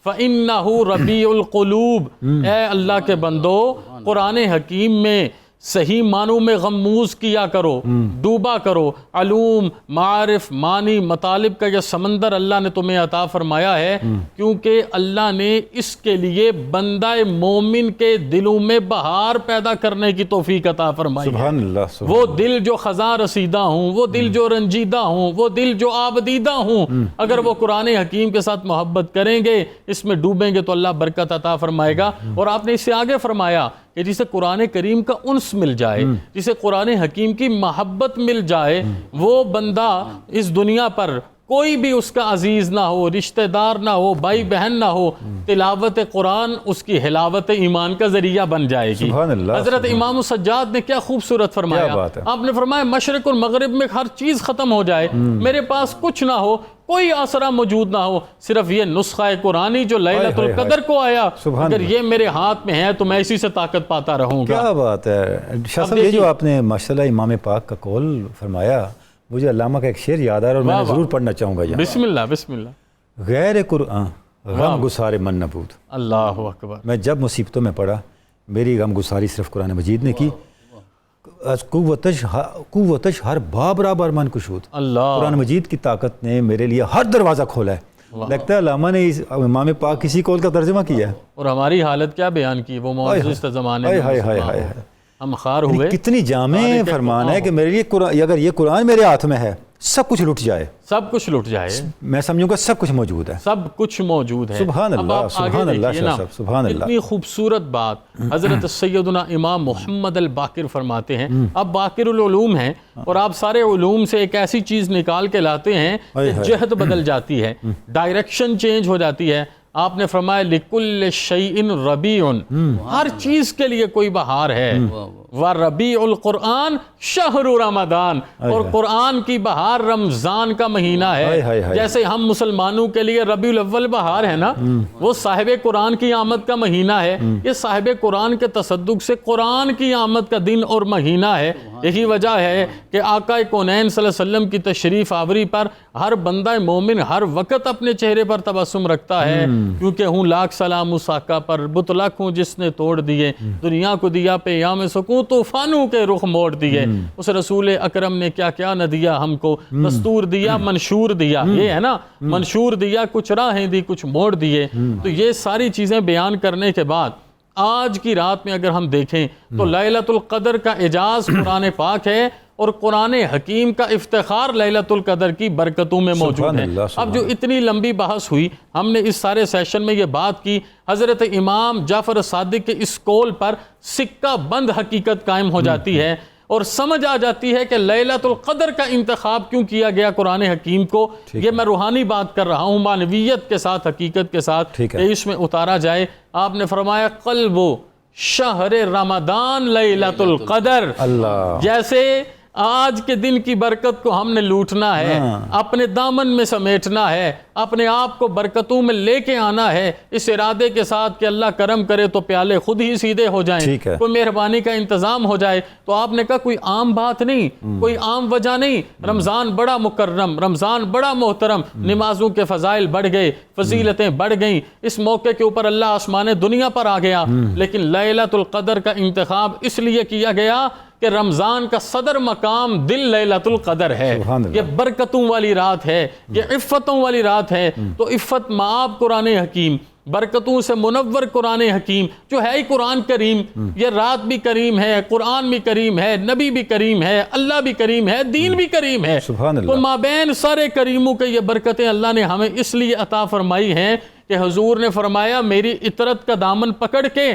فإنہ ربیع القلوب، اے اللہ کے بندو قرآن حکیم میں صحیح معنوں میں غموز کیا کرو، ڈوبا کرو۔ علوم، معارف، معنی، مطالب کا یہ سمندر اللہ نے تمہیں عطا فرمایا ہے کیونکہ اللہ نے اس کے لیے بندہ مومن کے دلوں میں بہار پیدا کرنے کی توفیق عطا فرمائی ہے۔ سبحان اللہ، وہ دل جو خزاں رسیدہ ہوں، وہ دل جو رنجیدہ ہوں، وہ دل جو آبدیدہ ہوں، اگر وہ قرآن حکیم کے ساتھ محبت کریں گے، اس میں ڈوبیں گے تو اللہ برکت عطا فرمائے گا۔ اور آپ نے اس سے آگے فرمایا کہ جسے قرآن کریم کا انس مل جائے، جسے قرآن حکیم کی محبت مل جائے، وہ بندہ اس دنیا پر کوئی بھی اس کا عزیز نہ ہو، رشتہ دار نہ ہو، بھائی بہن نہ ہو، تلاوت قرآن اس کی حلاوت ایمان کا ذریعہ بن جائے گی۔ سبحان اللہ، حضرت امام السجاد نے کیا خوبصورت فرمایا، کیا بات ہے۔ آپ نے فرمایا مشرق اور مغرب میں ہر چیز ختم ہو جائے، میرے پاس کچھ نہ ہو، کوئی آسرا موجود نہ ہو، صرف یہ نسخہ قرآنی جو لیلۃ القدر کو آیا، اگر یہ میرے ہاتھ میں ہے تو میں اسی سے طاقت پاتا رہوں گا۔ کیا بات ہے شاہ صاحب، یہ جو آپ نے ماشاءاللہ امام پاک کا قول فرمایا، مجھے علامہ کا ایک شعر یاد آ رہا ہے اور میں ضرور پڑھنا چاہوں گا یہاں۔ بسم اللہ بسم اللہ۔ غیر قرآن غم گسار من نبود۔ اللہ اکبر۔ میں جب مصیبتوں میں پڑا، میری غم گساری صرف قرآن مجید نے کی۔ قوتش ہر باب رابر من کشود۔ اللہ، قرآن مجید کی طاقت نے میرے لیے ہر دروازہ کھولا ہے۔ لگتا ہے علامہ نے امام پاک کسی قول کا ترجمہ کیا ہے۔ اور ہماری حالت کیا بیان کی وہ معزز زمانے میں، ہم خار ہوئے۔ کتنی جامع فرمان ہے کہ میرے لیے اگر یہ قرآن میرے ہاتھ میں ہے، سب کچھ لٹ جائے، سب کچھ لٹ جائے، میں سمجھوں گا سب کچھ موجود ہے۔ سب کچھ موجود ہے۔ سبحان اب اللہ، آپ آگے سبحان اللہ دیکھیے شاہ نا، صاحب، سبحان اللہ۔ اتنی خوبصورت بات حضرت سیدنا امام محمد الباقر فرماتے ہیں۔ اب باقر العلوم ہیں اور آپ سارے علوم سے ایک ایسی چیز نکال کے لاتے ہیں کہ جہت بدل جاتی ہے، ڈائریکشن چینج ہو جاتی ہے۔ آپ نے فرمایا لِكُلِّ شَيْءٍ رَبِيعٌ، ہر چیز کے لیے کوئی بہار ہے۔ وَرَبِيعُ الْقُرْآنِ شَهْرُ رمضان، اور قرآن کی بہار رمضان کا مہینہ ہے۔ جیسے ہم مسلمانوں کے لیے ربیع الاول بہار ہے نا، وہ صاحب قرآن کی آمد کا مہینہ ہے۔ یہ صاحب قرآن کے تصدق سے قرآن کی آمد کا دن اور مہینہ ہے۔ یہی وجہ ہے کہ آقا کونین صلی اللہ علیہ وسلم کی تشریف آوری پر ہر بندہ مومن ہر وقت اپنے چہرے پر تبسم رکھتا ہے، کیونکہ ہوں لاکھ سلام اس آقا پر، بت لاکھ ہوں جس نے توڑ دیے، دنیا کو دیا پیام سکون طوفانوں کے رخ موڑ دیے۔ اس رسول اکرم نے کیا کیا نہ دیا ہم کو، دستور دیا منشور دیا، یہ ہے نا، منشور دیا کچھ راہیں دی کچھ موڑ دیے۔ تو یہ ساری چیزیں بیان کرنے کے بعد آج کی رات میں اگر ہم دیکھیں تو لیلۃ القدر کا اعجاز قرآن پاک ہے اور قرآن حکیم کا افتخار لیلۃ القدر کی برکتوں میں موجود ہے۔ اب جو اتنی لمبی بحث ہوئی، ہم نے اس سارے سیشن میں یہ بات کی، حضرت امام جعفر صادق کے اس قول پر سکہ بند حقیقت قائم ہو جاتی ہے اور سمجھ آ جاتی ہے کہ لیلۃ القدر کا انتخاب کیوں کیا گیا قرآن حکیم کو۔ یہ میں روحانی بات کر رہا ہوں، معنویت کے ساتھ، حقیقت کے ساتھ کہ اس میں اتارا جائے۔ آپ نے فرمایا قلب شہر رمضان لیلۃ القدر، جیسے آج کے دن کی برکت کو ہم نے لوٹنا ہے، اپنے دامن میں سمیٹنا ہے، اپنے آپ کو برکتوں میں لے کے آنا ہے، اس ارادے کے ساتھ کہ اللہ کرم کرے تو پیالے خود ہی سیدھے ہو جائیں، کوئی مہربانی کا انتظام ہو جائے۔ تو آپ نے کہا کوئی عام بات نہیں، کوئی عام وجہ نہیں، رمضان بڑا مکرم، رمضان بڑا محترم، نمازوں کے فضائل بڑھ گئے، فضیلتیں بڑھ گئیں، اس موقع کے اوپر اللہ آسمان دنیا پر آ گیا۔ لیکن لیلۃ القدر کا انتخاب اس لیے کیا گیا کہ رمضان کا صدر مقام دل لیلۃ القدر ہے، یہ برکتوں والی رات ہے، یہ عفتوں والی رات ہے۔ تو عفت مآب قرآن حکیم، برکتوں سے منور قرآن حکیم جو ہے ہی قرآن کریم، یہ رات بھی کریم ہے، قرآن بھی کریم ہے، نبی بھی کریم ہے، اللہ بھی کریم ہے، دین بھی کریم ہے۔ تو مابین سارے کریموں کے یہ برکتیں اللہ نے ہمیں اس لیے عطا فرمائی ہیں کہ حضور نے فرمایا میری اطرت کا دامن پکڑ کے،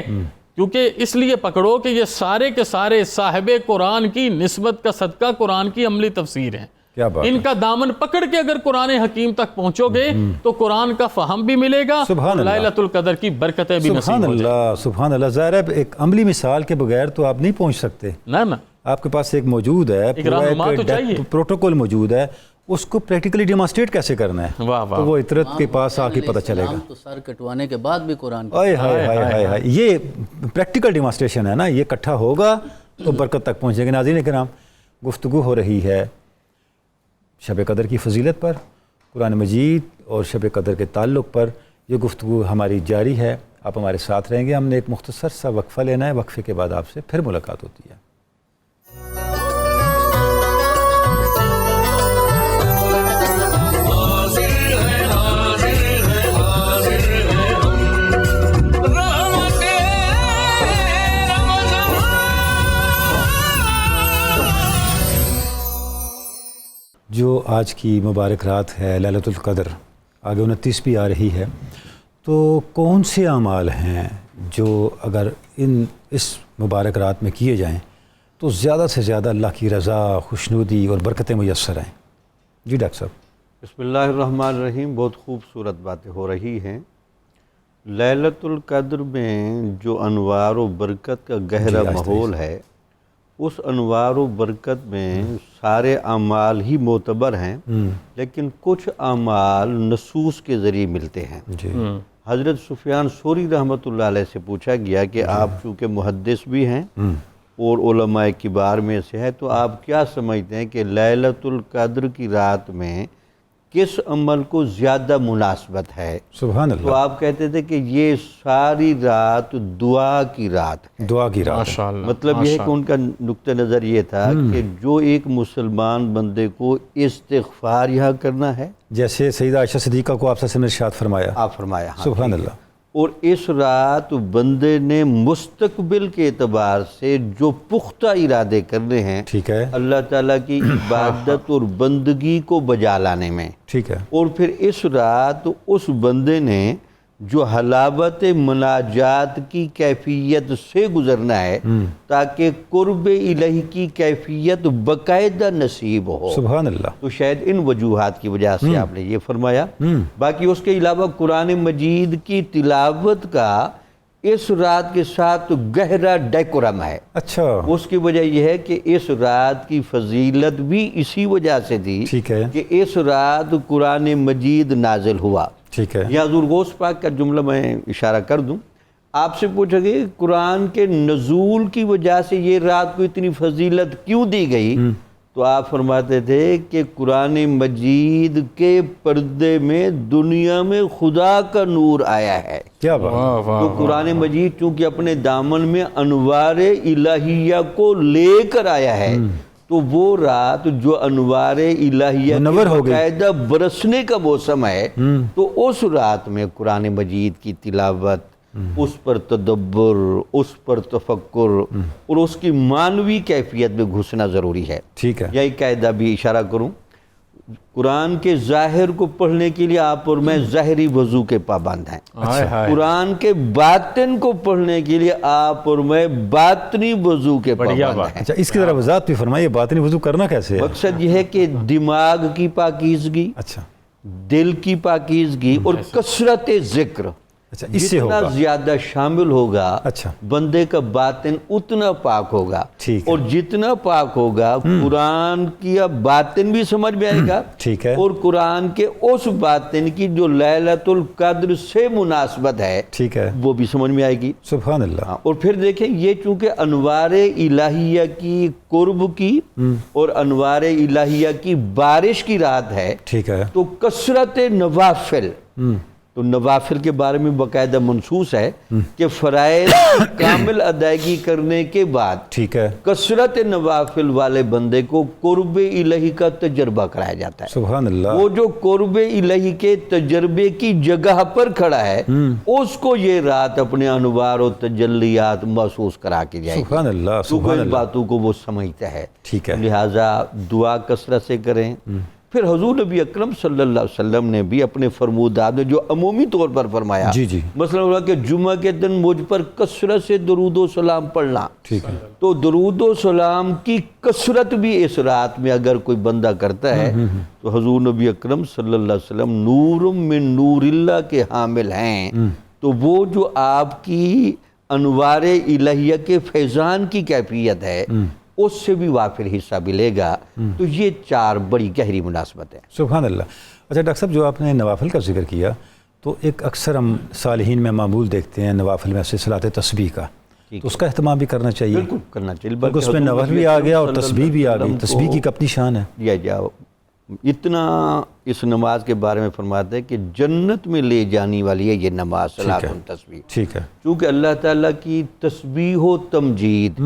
کیونکہ اس لیے پکڑو کہ یہ سارے کے سارے صاحب قرآن کی نسبت کا صدقہ قرآن کی عملی تفسیر ہے۔ ان کا دامن پکڑ کے اگر قرآن حکیم تک پہنچو گے تو قرآن کا فہم بھی ملے گا، لیلۃ القدر کی برکتیں بھی نصیب ہو جائیں۔ سبحان اللہ، ظاہر ہے ایک عملی مثال کے بغیر تو آپ نہیں پہنچ سکتے، نا آپ کے پاس ایک موجود ہے، پروٹوکول موجود ہے، اس کو پریکٹیکلی ڈیمانسٹریٹ کیسے کرنا ہے، تو وہ اطرت کے پاس آ کے پتہ چلے گا۔ تو سر کٹوانے کے بعد بھی قرآن یہ پریکٹیکل ڈیمانسٹریشن ہے نا، یہ اکٹھا ہوگا تو برکت تک پہنچے گا۔ ناظرین کرام، گفتگو ہو رہی ہے شب قدر کی فضیلت پر، قرآن مجید اور شب قدر کے تعلق پر۔ یہ گفتگو ہماری جاری ہے، آپ ہمارے ساتھ رہیں گے۔ ہم نے ایک مختصر سا وقفہ لینا ہے، وقفے کے بعد آپ سے پھر ملاقات ہوتی ہے۔ آج کی مبارک رات ہے لیلۃ القدر، آگے 29 بھی آ رہی ہے، تو کون سے اعمال ہیں جو اگر اس مبارک رات میں کیے جائیں تو زیادہ سے زیادہ اللہ کی رضا، خوشنودی اور برکتیں میسر ہیں؟ جی ڈاکٹر صاحب۔ بسم اللہ الرحمن الرحیم۔ بہت خوبصورت باتیں ہو رہی ہیں۔ لیلۃ القدر میں جو انوار و برکت کا گہرا ماحول ہے، اس انوار و برکت میں سارے اعمال ہی معتبر ہیں، لیکن کچھ اعمال نصوص کے ذریعے ملتے ہیں۔ جی حضرت سفیان ثوری رحمۃ اللہ علیہ سے پوچھا گیا کہ آپ چونکہ محدث بھی ہیں اور علماء کبار میں سے ہے، تو آپ کیا سمجھتے ہیں کہ لیلۃ القدر کی رات میں کس عمل کو زیادہ مناسبت ہے؟ سبحان تو اللہ، آپ کہتے تھے کہ یہ ساری رات دعا کی رات ہے۔ دعا کی رات ہے۔ ماشاءاللہ، مطلب یہ ہے کہ ان کا نقطہ نظر یہ تھا کہ جو ایک مسلمان بندے کو استغفار یہاں کرنا ہے، جیسے سیدہ عائشہ صدیقہ کو آپ صلی اللہ علیہ وسلم نے ارشاد فرمایا، آپ فرمایا، ہاں، سبحان اللہ، اور اس رات بندے نے مستقبل کے اعتبار سے جو پختہ ارادے کرنے ہیں ٹھیک ہے، اللہ تعالیٰ کی عبادت اور بندگی کو بجا لانے میں، ٹھیک ہے، اور پھر اس رات اس بندے نے جو حلاوت مناجات کی کیفیت سے گزرنا ہے تاکہ قرب الہی کی کیفیت باقاعدہ نصیب ہو، سبحان اللہ، تو شاید ان وجوہات کی وجہ سے آپ نے یہ فرمایا۔ باقی اس کے علاوہ قرآن مجید کی تلاوت کا اس رات کے ساتھ گہرا ڈیکورم ہے۔ اچھا، اس کی وجہ یہ ہے کہ اس رات کی فضیلت بھی اسی وجہ سے تھی ٹھیک ہے، کہ اس رات قرآن مجید نازل ہوا۔ ٹھیک ہے، یا حضور غوث پاک کا جملہ میں اشارہ کر دوں، آپ سے پوچھا کہ قرآن کے نزول کی وجہ سے یہ رات کو اتنی فضیلت کیوں دی گئی، تو آپ فرماتے تھے کہ قرآن مجید کے پردے میں دنیا میں خدا کا نور آیا ہے۔ کیا بات، واہ واہ، تو قرآن مجید چونکہ اپنے دامن میں انوار الہیہ کو لے کر آیا ہے، تو وہ رات جو انوار الہیہ منور ہو گئی، باقاعدہ برسنے کا موسم ہے، تو اس رات میں قرآن مجید کی تلاوت، اس پر تدبر، اس پر تفکر اور اس کی معنوی کیفیت میں گھسنا ضروری ہے۔ ٹھیک ہے، یہی قاعدہ بھی اشارہ کروں، قرآن کے ظاہر کو پڑھنے کے لیے آپ اور میں ظاہری وضو کے پابند ہیں، ہائے ہائے، قرآن کے باطن کو پڑھنے کے لیے آپ اور میں باطنی وضو کے بڑھیا پابند بات۔ ہیں۔ اچھا، اس کی ذرا وضاحت بھی فرمائیے، باطنی وضو کرنا کیسے ہے؟ مقصد یہ ہے کہ دماغ کی پاکیزگی، اچھا دل کی پاکیزگی اور کثرت ذکر اچھا، اس سے جتنا ہوگا، زیادہ شامل ہوگا اچھا، بندے کا باطن اتنا پاک ہوگا، ٹھیک ہے، اور جتنا پاک ہوگا قرآن کی باطن بھی سمجھ میں آئے گا، ٹھیک ہے، اور قرآن کے اس باطن کی جو لیلۃ القدر سے مناسبت ہے ٹھیک ہے، وہ بھی سمجھ میں آئے گی۔ سبحان اللہ، اور پھر دیکھیں یہ چونکہ انوار الہیہ کی قرب کی اور انوار الہیہ کی بارش کی رات ہے، ٹھیک ہے، تو کثرت نوافل، تو نوافل کے بارے میں باقاعدہ منصوص ہے کہ فرائض کی کامل ادائیگی کرنے کے بعد ٹھیک ہے، کثرت نوافل والے بندے کو قرب الہی کا تجربہ کرایا جاتا ہے۔ سبحان اللہ، وہ جو قرب الہی کے تجربے کی جگہ پر کھڑا ہے، اس کو یہ رات اپنے انوار و تجلیات محسوس کرا کے جائے گی، سبحان اللہ، تو سبحان ان اللہ، باتوں کو وہ سمجھتا ہے۔ ٹھیک ہے، لہٰذا دعا کثرت سے کریں۔ پھر حضور نبی اکرم صلی اللہ علیہ وسلم نے بھی اپنے فرمودات میں جو عمومی طور پر فرمایا، جی جی، مثلا ہوا کہ جمعہ کے دن مجھ پر کثرت سے درود و سلام پڑھنا، ٹھیک ہے، تو درود و سلام کی کثرت بھی اس رات میں اگر کوئی بندہ کرتا ہے تو حضور نبی اکرم صلی اللہ علیہ وسلم نور من نور اللہ کے حامل ہیں، تو وہ جو آپ کی انوار الہیہ کے فیضان کی کیفیت ہے اس سے بھی وافر حصہ ملے گا۔ تو یہ چار بڑی گہری مناسبت ہے۔ سبحان اللہ۔ اچھا ڈاکٹر صاحب، جو آپ نے نوافل کا ذکر کیا، تو ایک اکثر ہم صالحین میں معمول دیکھتے ہیں نوافل میں سے صلاۃ تسبیح کا، تو اس کا اہتمام بھی کرنا چاہیے، بالکل کرنا چاہیے، کیونکہ اس میں نوافل بھی آ گیا اور تسبیح بھی آ گئی، تسبیح کی اپنی شان ہے۔ یا جاؤ اتنا اس نماز کے بارے میں فرماتے ہیں کہ جنت میں لے جانی والی ہے یہ نماز، صلاۃ التسبیح، ٹھیک ہے، چونکہ اللہ تعالیٰ کی تسبیح و تمجید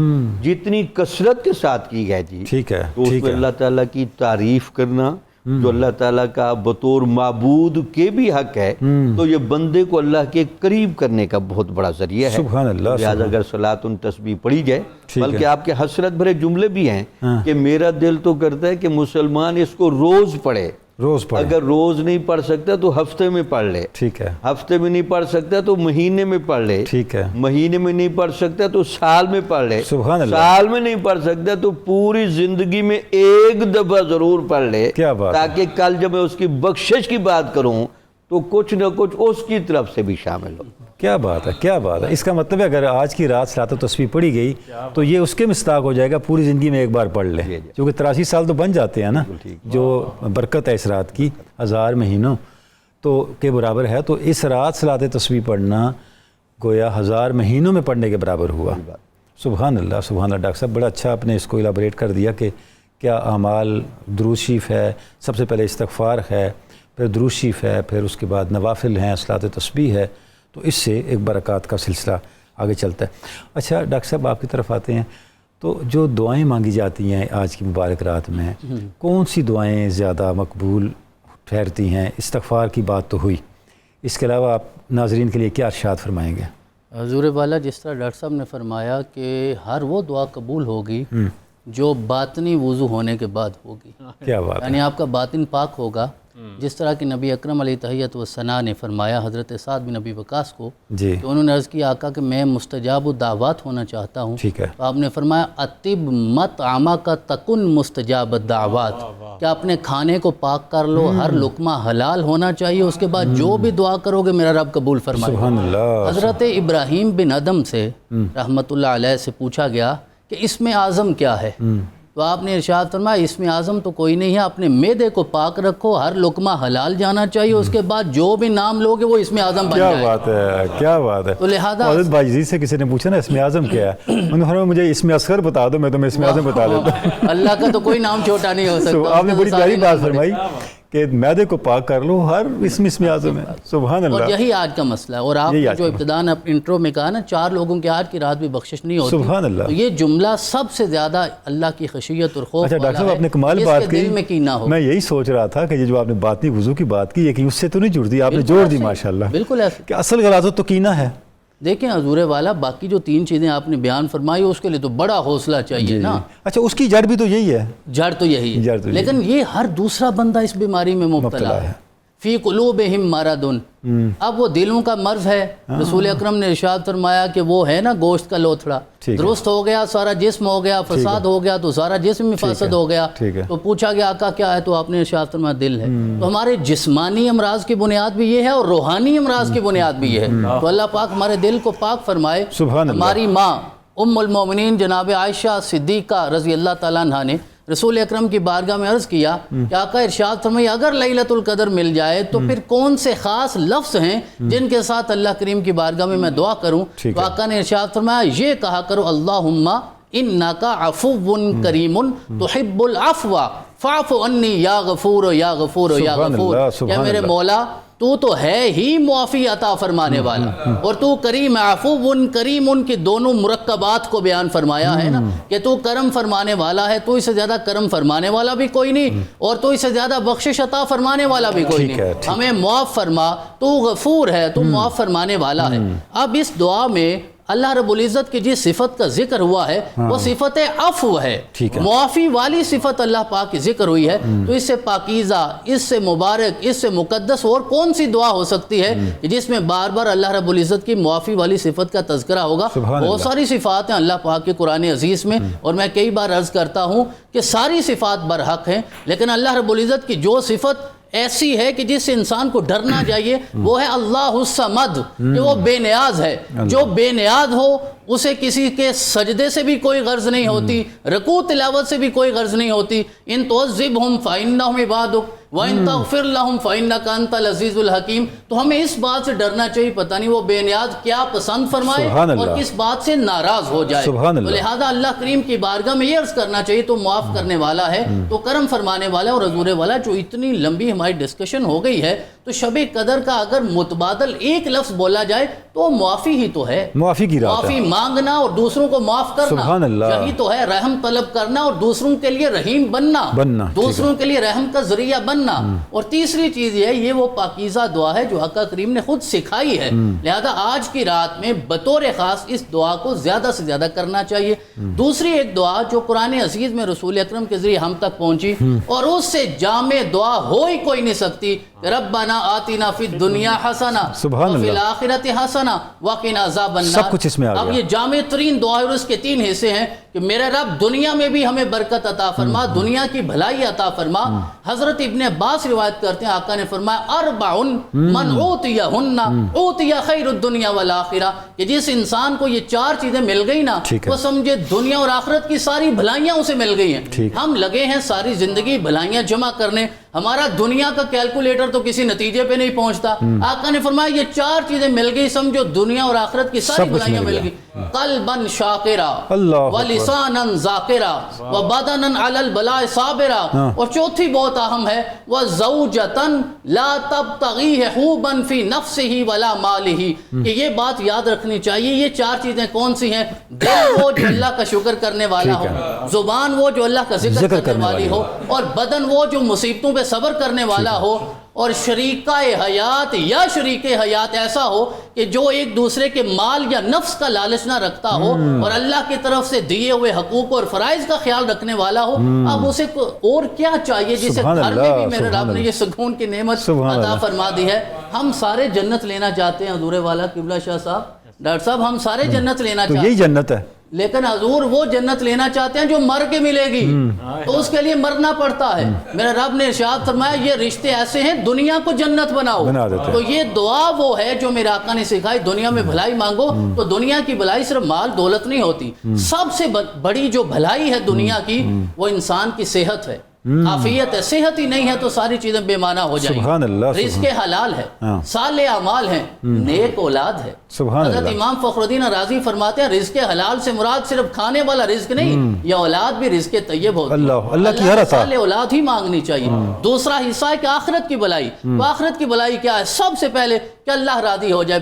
جتنی کثرت کے ساتھ کی گئی تھی، ٹھیک ہے، تو اس ٹھیک میں ہے، اللہ تعالیٰ کی تعریف کرنا جو اللہ تعالیٰ کا بطور معبود کے بھی حق ہے، تو یہ بندے کو اللہ کے قریب کرنے کا بہت بڑا ذریعہ ہے۔ سبحان اللہ، لہٰذا اگر صلاۃ تسبیح پڑھی جائے، بلکہ آپ کے حسرت بھرے جملے بھی ہیں کہ میرا دل تو کرتا ہے کہ مسلمان اس کو روز پڑھے، روز پڑھیں، اگر روز نہیں پڑھ سکتا تو ہفتے میں پڑھ لے، ٹھیک ہے، ہفتے میں نہیں پڑھ سکتا تو مہینے میں پڑھ لے، ٹھیک ہے، مہینے میں نہیں پڑھ سکتا تو سال میں پڑھ لے، سبحان اللہ، سال میں نہیں پڑھ سکتا تو پوری زندگی میں ایک دفعہ ضرور پڑھ لے، کیا بات ہے، تاکہ کل جب میں اس کی بخشش کی بات کروں تو کچھ نہ کچھ اس کی طرف سے بھی شامل ہو۔ کیا بات ہے، کیا بات ہے۔ اس کا مطلب ہے اگر آج کی رات صلاۃ تسبیح پڑھی گئی تو یہ اس کے مصداق ہو جائے گا، پوری زندگی میں ایک بار پڑھ لے، کیونکہ 83 سال تو بن جاتے ہیں نا، جو برکت ہے اس رات کی 1000 مہینوں تو کے برابر ہے، تو اس رات صلاۃ تسبیح پڑھنا گویا 1000 مہینوں میں پڑھنے کے برابر ہوا۔ سبحان اللہ، سبحان اللہ۔ ڈاکٹر صاحب بڑا اچھا آپ نے اس کو ایلابریٹ کر دیا کہ کیا اعمال، درود شریف ہے، سب سے پہلے استغفار ہے، پھر درود شریف ہے، پھر اس کے بعد نوافل ہیں، صلاۃ تسبیح ہے، تو اس سے ایک برکات کا سلسلہ آگے چلتا ہے۔ اچھا ڈاکٹر صاحب آپ کی طرف آتے ہیں، تو جو دعائیں مانگی جاتی ہیں آج کی مبارک رات میں، کون سی دعائیں زیادہ مقبول ٹھہرتی ہیں؟ استغفار کی بات تو ہوئی، اس کے علاوہ آپ ناظرین کے لیے کیا ارشاد فرمائیں گے؟ حضور والا جس طرح ڈاکٹر صاحب نے فرمایا کہ ہر وہ دعا قبول ہوگی جو باطنی وضو ہونے کے بعد ہوگی، کیا بات ہے، یعنی آپ کا باطن پاک ہوگا، جس طرح کہ نبی اکرم علیہ تحیت والثناء نے فرمایا حضرت سعد بن ابی وقاص کو جی کہ انہوں نے عرض کیا آقا کہ میں مستجاب الدعوات ہونا چاہتا ہوں، ٹھیک ہے، تو آپ نے فرمایا اطب مطعمک تکن مستجاب الدعوات، کہ اپنے کھانے کو پاک کر لو، ہر لقمہ حلال ہونا چاہیے، اس کے بعد جو بھی دعا کرو گے میرا رب قبول فرمائے۔ سبحان اللہ۔ حضرت ابراہیم بن ادم سے رحمۃ اللہ علیہ سے پوچھا گیا کہ اسم اعظم کیا ہے، تو آپ نے ارشاد فرمایا اسم اعظم تو کوئی نہیں ہے، اپنے معدے کو پاک رکھو، ہر لقمہ حلال جانا چاہیے، اس کے بعد جو بھی نام لوگے وہ اسم اعظم بن جائے۔ کیا بات ہے، کیا بات ہے۔ تو لہذا حضرت باجزید سے کسی نے پوچھا نا اسم اعظم کیا ہے، انہوں نے فرمایا مجھے اسم اصغر بتا دو، میں تمہیں اسم اعظم بتا دیتا ہوں۔ اللہ کا تو کوئی نام چھوٹا نہیں ہو سکتا۔ آپ نے بڑی پیاری بات فرمائی کہ معدے کو پاک کر لو، ہر اسم اعظم ہے، سبحان اور اللہ۔ یہی آج کا مسئلہ ہے، اور آپ نے جو ابتداءً انٹرو میں کہا نا 4 لوگوں کے آج کی رات بھی بخشش نہیں ہوتی، سبحان اللہ۔ تو یہ جملہ سب سے زیادہ اللہ کی خشیت اور خوف اچھا ڈاکٹر صاحب والا آپ نے ہے، کمال جس بات کے کی، دل میں کینہ ہو۔ میں یہی سوچ رہا تھا کہ یہ جو آپ نے باطنی وضو کی بات کی، یہ کہ اس سے تو نہیں جڑتی، آپ نے جوڑ دی ماشاءاللہ، بالکل ایسے۔ کہ اصل غلاظت تو کینہ ہے۔ دیکھیں حضور والا باقی جو 3 چیزیں آپ نے بیان فرمائی اس کے لیے تو بڑا حوصلہ چاہیے نا، اچھا اس کی جڑ بھی تو یہی ہے، جڑ تو یہی جڑ ہے، تو یہی لیکن یہ ہر دوسرا بندہ اس بیماری میں مبتلا ہے۔ فی قلوبہم مرض، اب وہ دلوں کا مرض ہے، رسول اکرم نے ارشاد فرمایا کہ وہ ہے نا گوشت کا لوتھڑا، درست ہو گیا سارا جسم ہو گیا، فساد ہو گیا تو سارا جسم میں فاسد ہو گیا، تو پوچھا گیا آقا کیا ہے، تو آپ نے ارشاد فرمایا دل ہے۔ تو ہمارے جسمانی امراض کی بنیاد بھی یہ ہے اور روحانی امراض کی بنیاد بھی یہ ہے، تو اللہ پاک ہمارے دل کو پاک فرمائے۔ ہماری ماں ام المومنین جناب عائشہ صدیقہ رضی اللہ تعالیٰ عنہ نے رسول اکرم کی بارگاہ میں عرض کیا کہ آقا ارشاد فرمائے اگر لیلۃ القدر مل جائے تو پھر کون سے خاص لفظ ہیں جن کے ساتھ اللہ کریم کی بارگاہ میں دعا کروں، تو آقا نے ارشاد فرمایا یہ کہا کرو اللہم انکا عفو کریم تحب العفو فاعف عنی یا غفور یا غفور یا غفور، یا میرے مولا تو ہے ہی معافی عطا فرمانے والا، اور تو کریم عفو کریم کی دونوں مرکبات کو بیان فرمایا ہے نا، کہ تو کرم فرمانے والا ہے، تو اس سے زیادہ کرم فرمانے والا بھی کوئی نہیں، اور تو اس سے زیادہ بخشش عطا فرمانے والا بھی کوئی نہیں، ہمیں معاف فرما، تو غفور ہے، تو معاف فرمانے والا ہے۔ اب اس دعا میں اللہ رب العزت کی جس صفت کا ذکر ہوا ہے وہ صفت عفو ہے، معافی والی صفت اللہ پاک کی ذکر ہوئی ہے، تو اس سے پاکیزہ، اس سے مبارک، اس سے مقدس اور کون سی دعا ہو سکتی ہے جس میں بار بار اللہ رب العزت کی معافی والی صفت کا تذکرہ ہوگا۔ بہت ساری صفات ہیں اللہ پاک کے قرآن عزیز میں، اور میں کئی بار عرض کرتا ہوں کہ ساری صفات برحق ہیں، لیکن اللہ رب العزت کی جو صفت ایسی ہے کہ جس سے انسان کو ڈرنا چاہیے وہ ہے اللہ الصمد، کہ وہ بے نیاز ہے، جو بے نیاز ہو اسے کسی کے سجدے سے بھی کوئی غرض نہیں ہوتی، رکوع تلاوت سے بھی کوئی غرض نہیں ہوتی، ان تعذبہم فإنہم عبادک وَإِن تَغْفِرْ لَهُمْ فَإِنَّكَ أَنْتَ الْعَزِيزُ الْحَكِيمُ۔ تو ہمیں اس بات سے ڈرنا چاہیے پتہ نہیں وہ بے نیاز کیا پسند فرمائے اور کس بات سے ناراض ہو جائے، تو لہذا اللہ کریم کی بارگاہ میں یہ عرض کرنا چاہیے تو معاف کرنے والا ہے، تو کرم فرمانے والا ہے۔ اور حضور والا جو اتنی لمبی ہماری ڈسکشن ہو گئی ہے تو شب قدر کا اگر متبادل ایک لفظ بولا جائے تو وہ معافی ہی تو ہے، معافی کی رات معافی ہے. مانگنا اور دوسروں کو معاف کرنا، سبحان اللہ. یہی تو ہے رحم طلب کرنا اور دوسروں کے لیے رحیم بننا، دوسروں کے لیے رحم کا ذریعہ بننا. اور تیسری چیز یہ وہ پاکیزہ دعا ہے جو آقا کریم نے خود سکھائی ہے، لہذا آج کی رات میں بطور خاص اس دعا کو زیادہ سے زیادہ کرنا چاہیے. دوسری ایک دعا جو قرآن عزیز میں رسول اکرم کے ذریعے ہم تک پہنچی اور اس سے جامع دعا ہو ہی کوئی نہیں سکتی، ربنا آتنا فی الدنیا حسنہ وفی الآخرۃ حسنہ وقنا عذاب النار. سب کچھ اس میں آ گیا. اب یہ جامع ترین دعا اور اس کے 3 حصے ہیں کہ میرے رب دنیا میں بھی ہمیں برکت عطا فرما، دنیا کی بھلائی عطا فرما. حضرت ابن عباس روایت کرتے ہیں آقا نے فرمایا 4 من اوتیہن اوتی خیر الدنیا والآخرہ، کہ جس انسان کو یہ 4 چیزیں مل گئی نا وہ سمجھے دنیا اور آخرت کی ساری بھلائیاں اسے مل گئی ہیں. ہم لگے ہیں ساری زندگی بھلائیاں جمع کرنے، ہمارا دنیا کا کیلکولیٹر تو کسی نتیجے پہ نہیں پہنچتا. آقا نے فرمایا یہ 4 چیزیں مل گئی، سمجھو دنیا اور آخرت کی ساری بھلائیاں مل گئی. قلبا شاکرا ولسانا ذاکرا وبدنا علی البلاء صابرا. اور چوتھی بہت اہم ہے وزوجتا لا تبتغیہ حوبا فی نفسہ ولا مالہ، کہ یہ بات یاد رکھنی چاہیے. یہ 4 چیزیں کون سی ہیں؟ دل وہ جو اللہ کا شکر کرنے والا ہو، زبان وہ جو اللہ کا ذکر کرنے والی ہو، اور بدن وہ جو مصیبتوں پہ صبر کرنے والا ہو، اور شریکہ حیات یا شریک حیات ایسا ہو کہ جو ایک دوسرے کے مال یا نفس کا لالچ نہ رکھتا ہو اور اللہ کی طرف سے دیے ہوئے حقوق اور فرائض کا خیال رکھنے والا ہو. اب اسے اور کیا چاہیے جسے گھر میں بھی میرے رب نے یہ سکون کی نعمت عطا فرما دی ہے. ہم سارے جنت لینا چاہتے ہیں حضور والا قبلہ شاہ صاحب، ڈاکٹر صاحب ہم سارے جنت لینا چاہتے ہیں، یہی جنت ہے. لیکن حضور وہ جنت لینا چاہتے ہیں جو مر کے ملے گی، تو اس کے لیے مرنا پڑتا ہے. میرے رب نے ارشاد فرمایا یہ رشتے ایسے ہیں دنیا کو جنت بناؤ. تو یہ دعا وہ ہے جو میرے آقا نے سکھائی، دنیا میں بھلائی مانگو. تو دنیا کی بھلائی صرف مال دولت نہیں ہوتی، سب سے بڑی جو بھلائی ہے دنیا کی وہ انسان کی صحت ہے، عافیت ہے. صحت ہی نہیں ہے تو ساری چیزیں بے معنی ہو جائیں گی. رزق حلال ہے، صالح اعمال ہیں، نیک اولاد ہے. حضرت امام فخر الدین رازی فرماتے ہیں رزق حلال سے مراد صرف کھانے والا رزق نہیں، یہ اولاد بھی رزق طیب ہوتی ہے. اللہ کی ہر صالح اولاد ہی مانگنی چاہیے. دوسرا حصہ ہے کہ آخرت کی بھلائی. تو آخرت کی بھلائی کیا ہے؟ سب سے پہلے کہ اللہ راضی ہو جائے،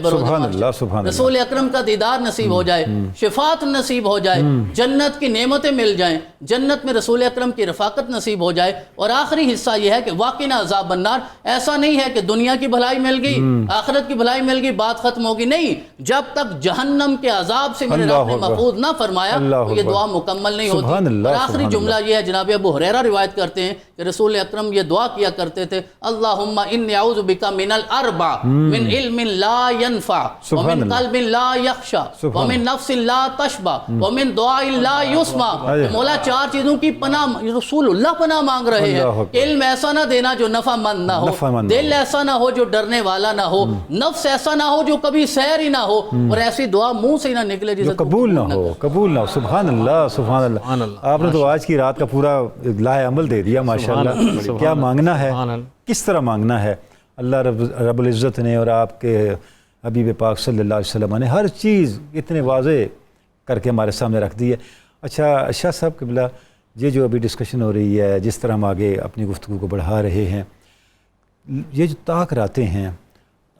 رسول اکرم کا دیدار نصیب ہو جائے، شفاعت نصیب ہو جائے، جنت کی نعمتیں مل جائیں، جنت میں رسول اکرم کی رفاقت نصیب ہو جائے. اور آخری حصہ یہ ہے کہ واقعنا عذاب النار. ایسا نہیں ہے کہ دنیا کی بھلائی مل گئی، آخرت کی بھلائی مل گئی، بات ختم ہوگی. نہیں، جب تک جہنم کے عذاب سے میرے رب نے محفوظ نہ فرمایا تو یہ دعا مکمل نہیں ہوتی. اور آخری جملہ یہ ہے، جناب ابو ہریرہ روایت کرتے ہیں کہ رسول اکرم یہ دعا کیا کرتے تھے، اللہم انی اعوذ بک من الاربع، من علم لا ينفع ومن قلب لا یخشع ومن نفس لا تشبع ومن دعاء لا یسمع. مولا 4 چیزوں کی پناہ رسول اللہ پناہ مانگ رہے ہیں. علم ایسا نہ دینا جو نفع مند نہ ہو، دل ایسا نہ ہو جو ڈرنے والا نہ ہو، نفس ایسا نہ ہو جو کبھی سیر ہی نہ ہو، اور ایسی دعا منہ سے نہ نکلے جسے قبول نہ ہو. قبول نہ ہو. سبحان اللہ سبحان اللہ. آپ نے تو آج کی رات کا پورا لائے عمل دے دیا ماشاءاللہ. کیا مانگنا ہے، کس طرح مانگنا ہے. اللہ رب العزت نے اور آپ کے حبیب پاک صلی اللہ علیہ وسلم نے ہر چیز اتنے واضح کر کے ہمارے سامنے رکھ دی ہے. اچھا شاہ صاحب قبلہ، یہ جو ابھی ڈسکشن ہو رہی ہے، جس طرح ہم آگے اپنی گفتگو کو بڑھا رہے ہیں، یہ جو طاق راتیں ہیں،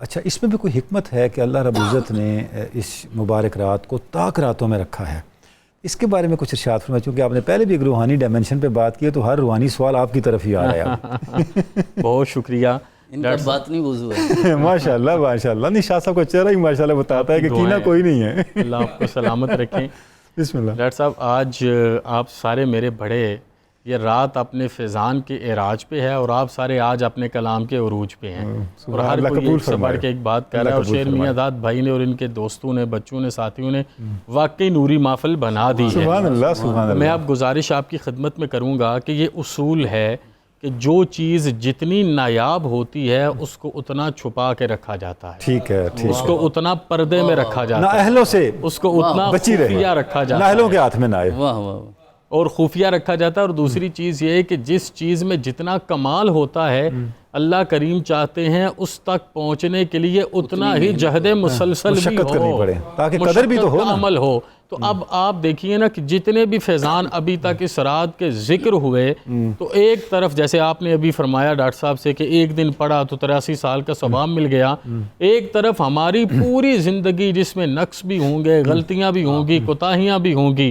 اچھا اس میں بھی کوئی حکمت ہے کہ اللہ رب العزت نے اس مبارک رات کو طاق راتوں میں رکھا ہے؟ اس کے بارے میں کچھ ارشاد فرمائیں، چونکہ آپ نے پہلے بھی ایک روحانی ڈائمنشن پہ بات کی ہے تو ہر روحانی سوال آپ کی طرف ہی آ رہا ہے. بہت شکریہ. ان کا بات نہیں وضو ہے. ماشاءاللہ ماشاءاللہ. نہیں شاہ صاحب کا چہرہ ہی ماشاءاللہ بتاتا ہے کہ کینہ کوئی نہیں ہے. اللہ آپ کو سلامت رکھیں. بسم اللہ. ڈاکٹر صاحب آج آپ سارے میرے بڑے یہ رات اپنے فیضان کے اعراج پہ ہے اور آپ سارے آج اپنے کلام کے عروج پہ ہیں. اور ہر کوئی ایک سے بڑھ کے ایک بات کہہ رہا ہے. اور شیر میاں داد بھائی نے اور ان کے دوستوں نے، بچوں نے، ساتھیوں نے واقعی نوری محفل بنا دی ہے. سبحان اللہ سبحان اللہ. میں اب گزارش آپ کی خدمت میں کروں گا کہ یہ اصول ہے کہ جو چیز جتنی نایاب ہوتی ہے اس کو اتنا چھپا کے رکھا جاتا ہے. ٹھیک ہے. اس کو اتنا پردے میں رکھا جاتا ہے، نااہلوں سے اس کو اتنا خفیہ رکھا جاتا ہے، نااہلوں کے ہاتھ میں نہ آئے، واہ واہ اور خفیہ رکھا جاتا ہے. اور دوسری چیز یہ ہے کہ جس چیز میں جتنا کمال ہوتا ہے اللہ کریم چاہتے ہیں اس تک پہنچنے کے لیے اتنا ہی جہد مسلسل بھی مشقت کرنی ہو، پڑے تاکہ قدر بھی تو ہو مشقت کا نا۔ عمل ہو۔ تو اب آپ دیکھیے نا کہ جتنے بھی فیضان ابھی تک اس رات کے ذکر ہوئے، تو ایک طرف جیسے آپ نے ابھی فرمایا ڈاکٹر صاحب سے کہ ایک دن پڑھا تو 83 سال کا ثواب مل گیا، ایک طرف ہماری پوری زندگی جس میں نقص بھی ہوں گے، غلطیاں بھی ہوں گی، کوتاہیاں بھی ہوں گی،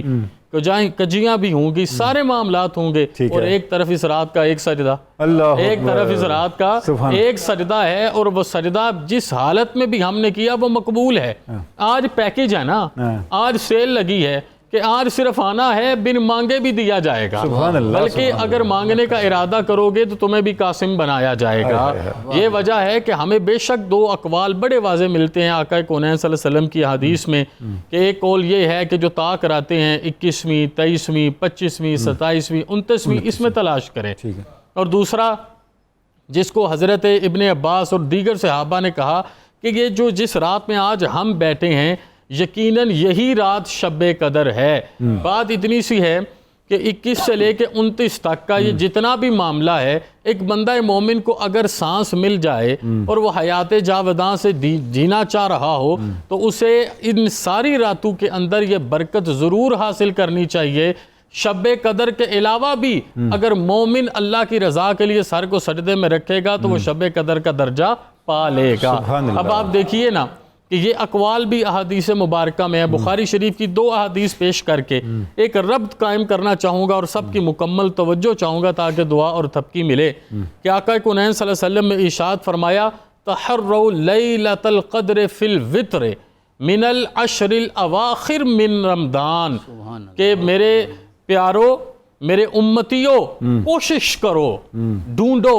کجیاں بھی ہوں گی، سارے معاملات ہوں گے، اور ایک طرف اس رات کا ایک سجدہ، اللہ ایک طرف اس رات کا ایک سجدہ ہے، اور وہ سجدہ جس حالت میں بھی ہم نے کیا وہ مقبول ہے۔ آج پیکیج ہے نا، آج سیل لگی ہے کہ آج صرف آنا ہے، بن مانگے بھی دیا جائے گا، سبحان اللہ، بلکہ اگر مانگنے کا ارادہ کرو گے تو تمہیں بھی قاسم بنایا جائے گا۔ یہ وجہ ہے کہ ہمیں بے شک دو اقوال بڑے واضح ملتے ہیں آقا کونین صلی اللہ علیہ وسلم کی حدیث میں، کہ ایک قول یہ ہے کہ جو طاق کراتے ہیں 21ویں 23ویں 25ویں 27ویں 29ویں اس میں تلاش کریں، اور دوسرا جس کو حضرت ابن عباس اور دیگر صحابہ نے کہا کہ یہ جو جس رات میں آج ہم بیٹھے ہیں یقیناً یہی رات شب قدر ہے۔ بات اتنی سی ہے کہ 21 سے لے کے 29 تک کا یہ جتنا بھی معاملہ ہے، ایک بندہ مومن کو اگر سانس مل جائے اور وہ حیات جاوداں سے جینا چاہ رہا ہو تو اسے ان ساری راتوں کے اندر یہ برکت ضرور حاصل کرنی چاہیے۔ شب قدر کے علاوہ بھی اگر مومن اللہ کی رضا کے لیے سر کو سجدے میں رکھے گا تو وہ شب قدر کا درجہ پا لے گا۔ اب آپ دیکھیے نا کہ یہ اقوال بھی احادیث مبارکہ میں ہے۔ بخاری شریف کی 2 احادیث پیش کر کے ایک ربط قائم کرنا چاہوں گا اور سب کی مکمل توجہ چاہوں گا تاکہ دعا اور تھپکی ملے، کہ آقا کونین صلی اللہ علیہ وسلم نے ارشاد فرمایا تحروا لیلۃ القدر فی الوتر من العشر الاواخر من رمضان، کہ میرے پیارو، میرے امتیوں، کوشش کرو، ڈھونڈو،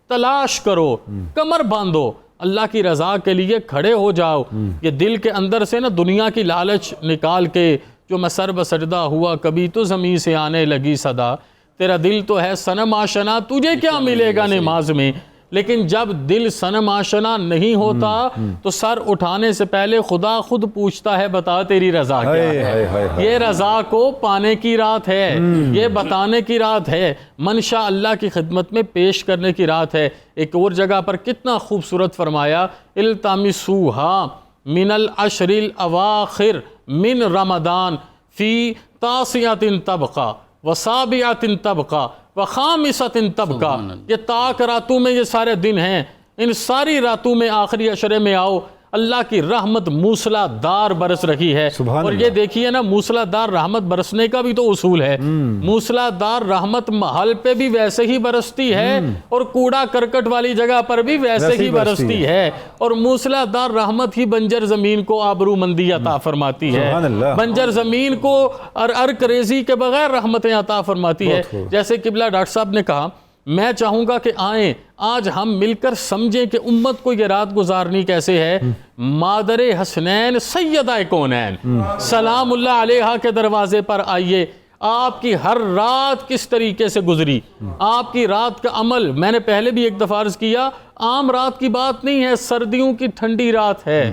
تلاش کرو، کمر باندھو، اللہ کی رضا کے لیے کھڑے ہو جاؤ۔ یہ دل کے اندر سے نا دنیا کی لالچ نکال کے جو میں سر بسجدہ ہوا کبھی تو زمین سے آنے لگی صدا، تیرا دل تو ہے صنم آشنا، تجھے کیا ملے گا نماز میں؟ لیکن جب دل صنم آشنا نہیں ہوتا تو سر اٹھانے سے پہلے خدا خود پوچھتا ہے بتا تیری رضا کیا ہے۔ یہ رضا کو پانے کی رات ہے، یہ بتانے کی رات ہے، منشا اللہ کی خدمت میں پیش کرنے کی رات ہے۔ ایک اور جگہ پر کتنا خوبصورت فرمایا التمسوها من العشر الاواخر من رمضان فی تاسعۃ تبقى وسابعۃ تبقى وخامسۃ تبقى۔ یہ طاق راتوں میں یہ سارے دن ہیں، ان ساری راتوں میں آخری عشرے میں آؤ، اللہ کی رحمت موسلا دار برس رہی ہے۔ اور یہ دیکھیے نا موسلا دار رحمت برسنے کا بھی تو اصول ہے، موسلا دار رحمت محل پہ بھی ویسے ہی برستی ہے اور کوڑا کرکٹ والی جگہ پر بھی ویسے ہی برستی ہے، اور موسلا دار رحمت ہی بنجر زمین کو آبرو مندی عطا فرماتی ہے، بنجر زمین کو ارک ریزی کے بغیر رحمتیں عطا فرماتی ہے۔ جیسے قبلہ ڈاکٹر صاحب نے کہا، میں چاہوں گا کہ آئیں آج ہم مل کر سمجھیں کہ امت کو یہ رات گزارنی کیسے ہے۔ مادر حسنین سیدہ کونین سلام اللہ علیہا کے دروازے پر آئیے، آپ کی ہر رات کس طریقے سے گزری، آپ کی رات کا عمل، میں نے پہلے بھی ایک دفعہ عرض کیا، عام رات کی بات نہیں ہے، سردیوں کی ٹھنڈی رات ہے،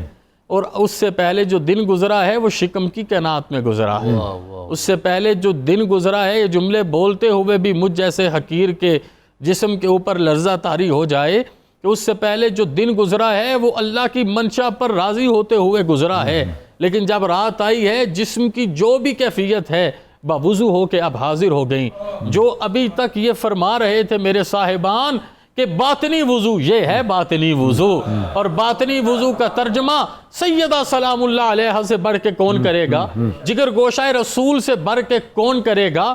اور اس سے پہلے جو دن گزرا ہے وہ شکم کی کائنات میں گزرا ہے۔ اس سے پہلے جو دن گزرا ہے، یہ جملے بولتے ہوئے بھی مجھ جیسے حقیر کے جسم کے اوپر لرزہ طاری ہو جائے کہ اس سے پہلے جو دن گزرا ہے وہ اللہ کی منشا پر راضی ہوتے ہوئے گزرا ہے، لیکن جب رات آئی ہے جسم کی جو بھی کیفیت ہے باوضو ہو کے اب حاضر ہو گئیں۔ جو ابھی تک یہ فرما رہے تھے میرے صاحبان کہ باطنی وضو، یہ ہے باطنی وضو، اور باطنی وضو کا ترجمہ سیدہ سلام اللہ علیہ سے بڑھ کے کون کرے گا، جگر گوشہ رسول سے بڑھ کے کون کرے گا۔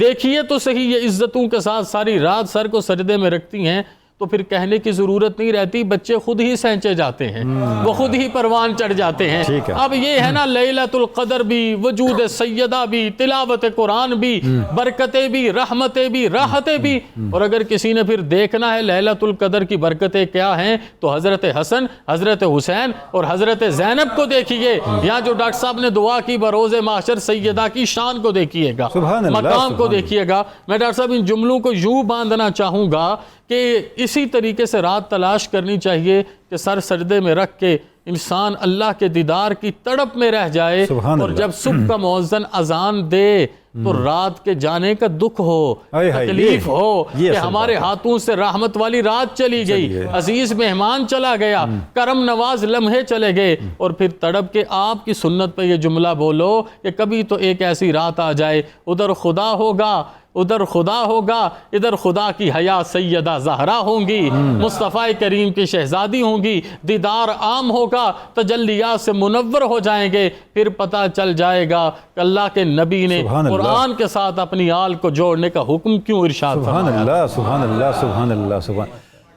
دیکھیے تو صحیح یہ عزتوں کے ساتھ ساری رات سر کو سجدے میں رکھتی ہیں، تو پھر کہنے کی ضرورت نہیں رہتی، بچے خود ہی سینچے جاتے ہیں، وہ خود ہی پروان چڑھ جاتے ہیں۔ اب یہ ہے نا لیلۃ القدر بھی، وجود سیدہ بھی، تلاوت قرآن بھی، برکتیں بھی، رحمتیں بھی، راحتیں بھی۔ اور اگر کسی نے پھر دیکھنا ہے لیلۃ القدر کی برکتیں کیا ہیں تو حضرت حسن، حضرت حسین اور حضرت زینب کو دیکھیے، یا جو ڈاکٹر صاحب نے دعا کی بروز محشر سیدہ کی شان کو دیکھیے گا، مقام کو دیکھیے گا۔ میں ڈاکٹر صاحب ان جملوں کو یوں باندھنا چاہوں گا کہ اسی طریقے سے رات تلاش کرنی چاہیے کہ سر سجدے میں رکھ کے انسان اللہ کے دیدار کی تڑپ میں رہ جائے، سبحان اور اللہ۔ جب صبح کا مؤذن اذان دے تو رات کے جانے کا دکھ ہو، ہائے ہائے، تکلیف ہو یہ کہ اصل ہمارے بات ہے۔ ہاتھوں سے رحمت والی رات چلی گئی، عزیز مہمان چلا گیا، کرم نواز لمحے چلے گئے، اور پھر تڑپ کے آپ کی سنت پہ یہ جملہ بولو کہ کبھی تو ایک ایسی رات آ جائے، ادھر خدا ہوگا، ادھر خدا ہوگا، ادھر خدا کی حیا سیدہ زہرا ہوں گی، مصطفیٰ کریم کی شہزادی ہوں گی، دیدار عام ہوگا، تجلیات سے منور ہو جائیں گے، پھر پتہ چل جائے گا کہ اللہ کے نبی نے سبحان اللہ۔ قرآن کے ساتھ اپنی آل کو جوڑنے کا حکم کیوں ارشاد سبحان فرمایا۔ اللہ، سبحان اللہ، سبحان اللہ، سبحان۔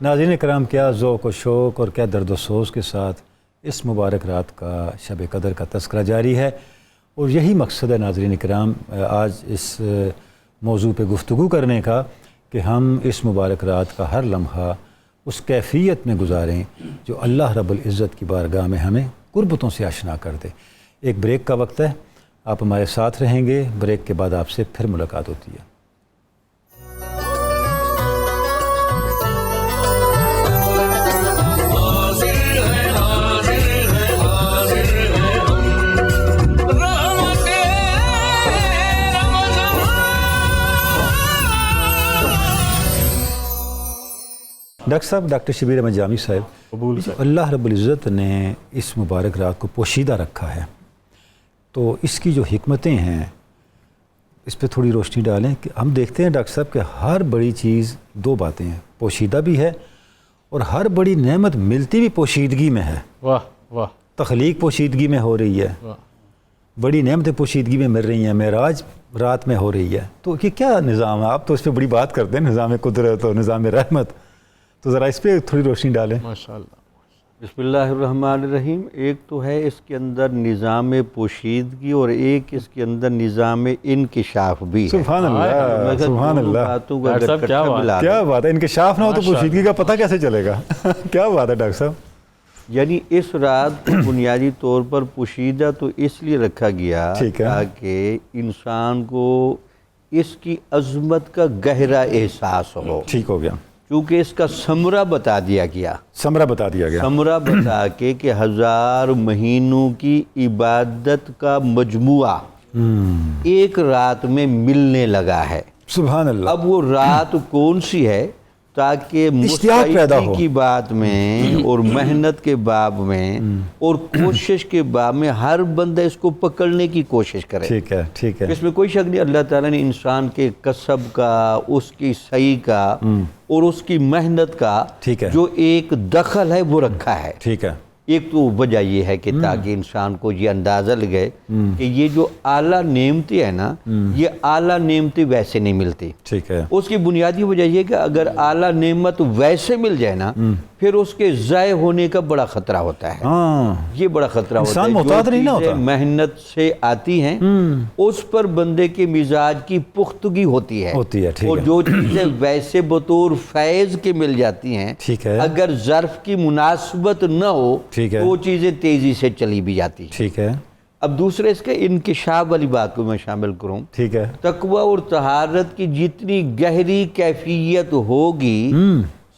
ناظرین کرام، کیا ذوق و شوق اور کیا درد و سوز کے ساتھ اس مبارک رات کا شب قدر کا تذکرہ جاری ہے، اور یہی مقصد ہے ناظرین کرام آج اس موضوع پہ گفتگو کرنے کا، کہ ہم اس مبارک رات کا ہر لمحہ اس کیفیت میں گزاریں جو اللہ رب العزت کی بارگاہ میں ہمیں قربتوں سے آشنا کر دے۔ ایک بریک کا وقت ہے، آپ ہمارے ساتھ رہیں گے، بریک کے بعد آپ سے پھر ملاقات ہوتی ہے۔ ڈاکٹر صاحب، ڈاکٹر شبیر احمد جامی صاحب، اللہ رب العزت نے اس مبارک رات کو پوشیدہ رکھا ہے، تو اس کی جو حکمتیں ہیں اس پہ تھوڑی روشنی ڈالیں۔ کہ ہم دیکھتے ہیں ڈاکٹر صاحب کہ ہر بڑی چیز دو باتیں ہیں، پوشیدہ بھی ہے اور ہر بڑی نعمت ملتی بھی پوشیدگی میں ہے۔ واہ واہ تخلیق پوشیدگی میں ہو رہی ہے، واہ۔ بڑی نعمتیں پوشیدگی میں مل رہی ہیں، معراج رات میں ہو رہی ہے، تو یہ کیا نظام ہے؟ آپ تو اس پہ بڑی بات کرتے ہیں، نظام قدرت اور نظام رحمت، تو ذرا اس پہ تھوڑی روشنی ڈالیں۔ ماشاءاللہ۔ بسم اللہ الرحمن الرحیم۔ ایک تو ہے اس کے اندر نظام پوشیدگی، اور ایک اس کے اندر نظام انکشاف بھی ہے۔ سبحان اللہ، سبحان اللہ، باتوں کو ڈاکٹر اگر صاحب کیا اکٹھا بات ملا کیا بات ہے! انکشاف نہ ہو تو پوشیدگی کا پتہ کیسے چلے گا؟ کیا بات ہے ڈاکٹر صاحب! یعنی اس رات کو بنیادی طور پر پوشیدہ تو اس لیے رکھا گیا ٹھیک ہے۔ تاکہ انسان کو اس کی عظمت کا گہرا احساس ہو، ٹھیک ہو گیا، چونکہ اس کا ثمرہ بتا دیا گیا، ثمرہ بتا دیا گیا۔ ثمرہ بتا کے کہ 1000 مہینوں کی عبادت کا مجموعہ ایک رات میں ملنے لگا ہے۔ سبحان اللہ۔ اب وہ رات کون سی ہے تاکہ اشتیاق پیدا ہو۔ مستعدی کی بات میں اور محنت کے باب میں اور کوشش کے باب میں ہر بندہ اس کو پکڑنے کی کوشش کرے۔ ٹھیک ہے، ٹھیک ہے، اس میں کوئی شک نہیں، اللہ تعالیٰ نے انسان کے کسب کا، اس کی سعی کا اور اس کی محنت کا ٹھیک ہے، جو ایک دخل ہے وہ رکھا ہے۔ ٹھیک ہے، ایک تو وجہ یہ ہے کہ تاکہ انسان کو یہ اندازہ لگے کہ یہ جو اعلیٰ نعمتیں ہیں نا، یہ اعلیٰ نعمتیں ویسے نہیں ملتی۔ ٹھیک ہے، اس کی بنیادی وجہ یہ کہ اگر اعلیٰ نعمت ویسے مل جائے نا، پھر اس کے ضائع ہونے کا بڑا خطرہ ہوتا ہے۔ ہاں، یہ بڑا خطرہ ہوتا انسان ہے، محتاط جو نہیں نہ چیزیں ہوتا۔ محنت سے آتی ہیں اس پر بندے کے مزاج کی پختگی ہوتی ہے، ہوتی ہے، ٹھیک اور ہے، جو چیزیں ویسے بطور فیض کے مل جاتی ہیں، ٹھیک ہے، اگر ظرف کی مناسبت نہ ہو ٹھیک ہے، تو وہ چیزیں تیزی سے چلی بھی جاتی ہیں۔ ٹھیک ہے، اب دوسرے اس کے انکشاف والی بات کو میں شامل کروں، ٹھیک ہے، تقوی اور طہارت کی جتنی گہری کیفیت ہوگی،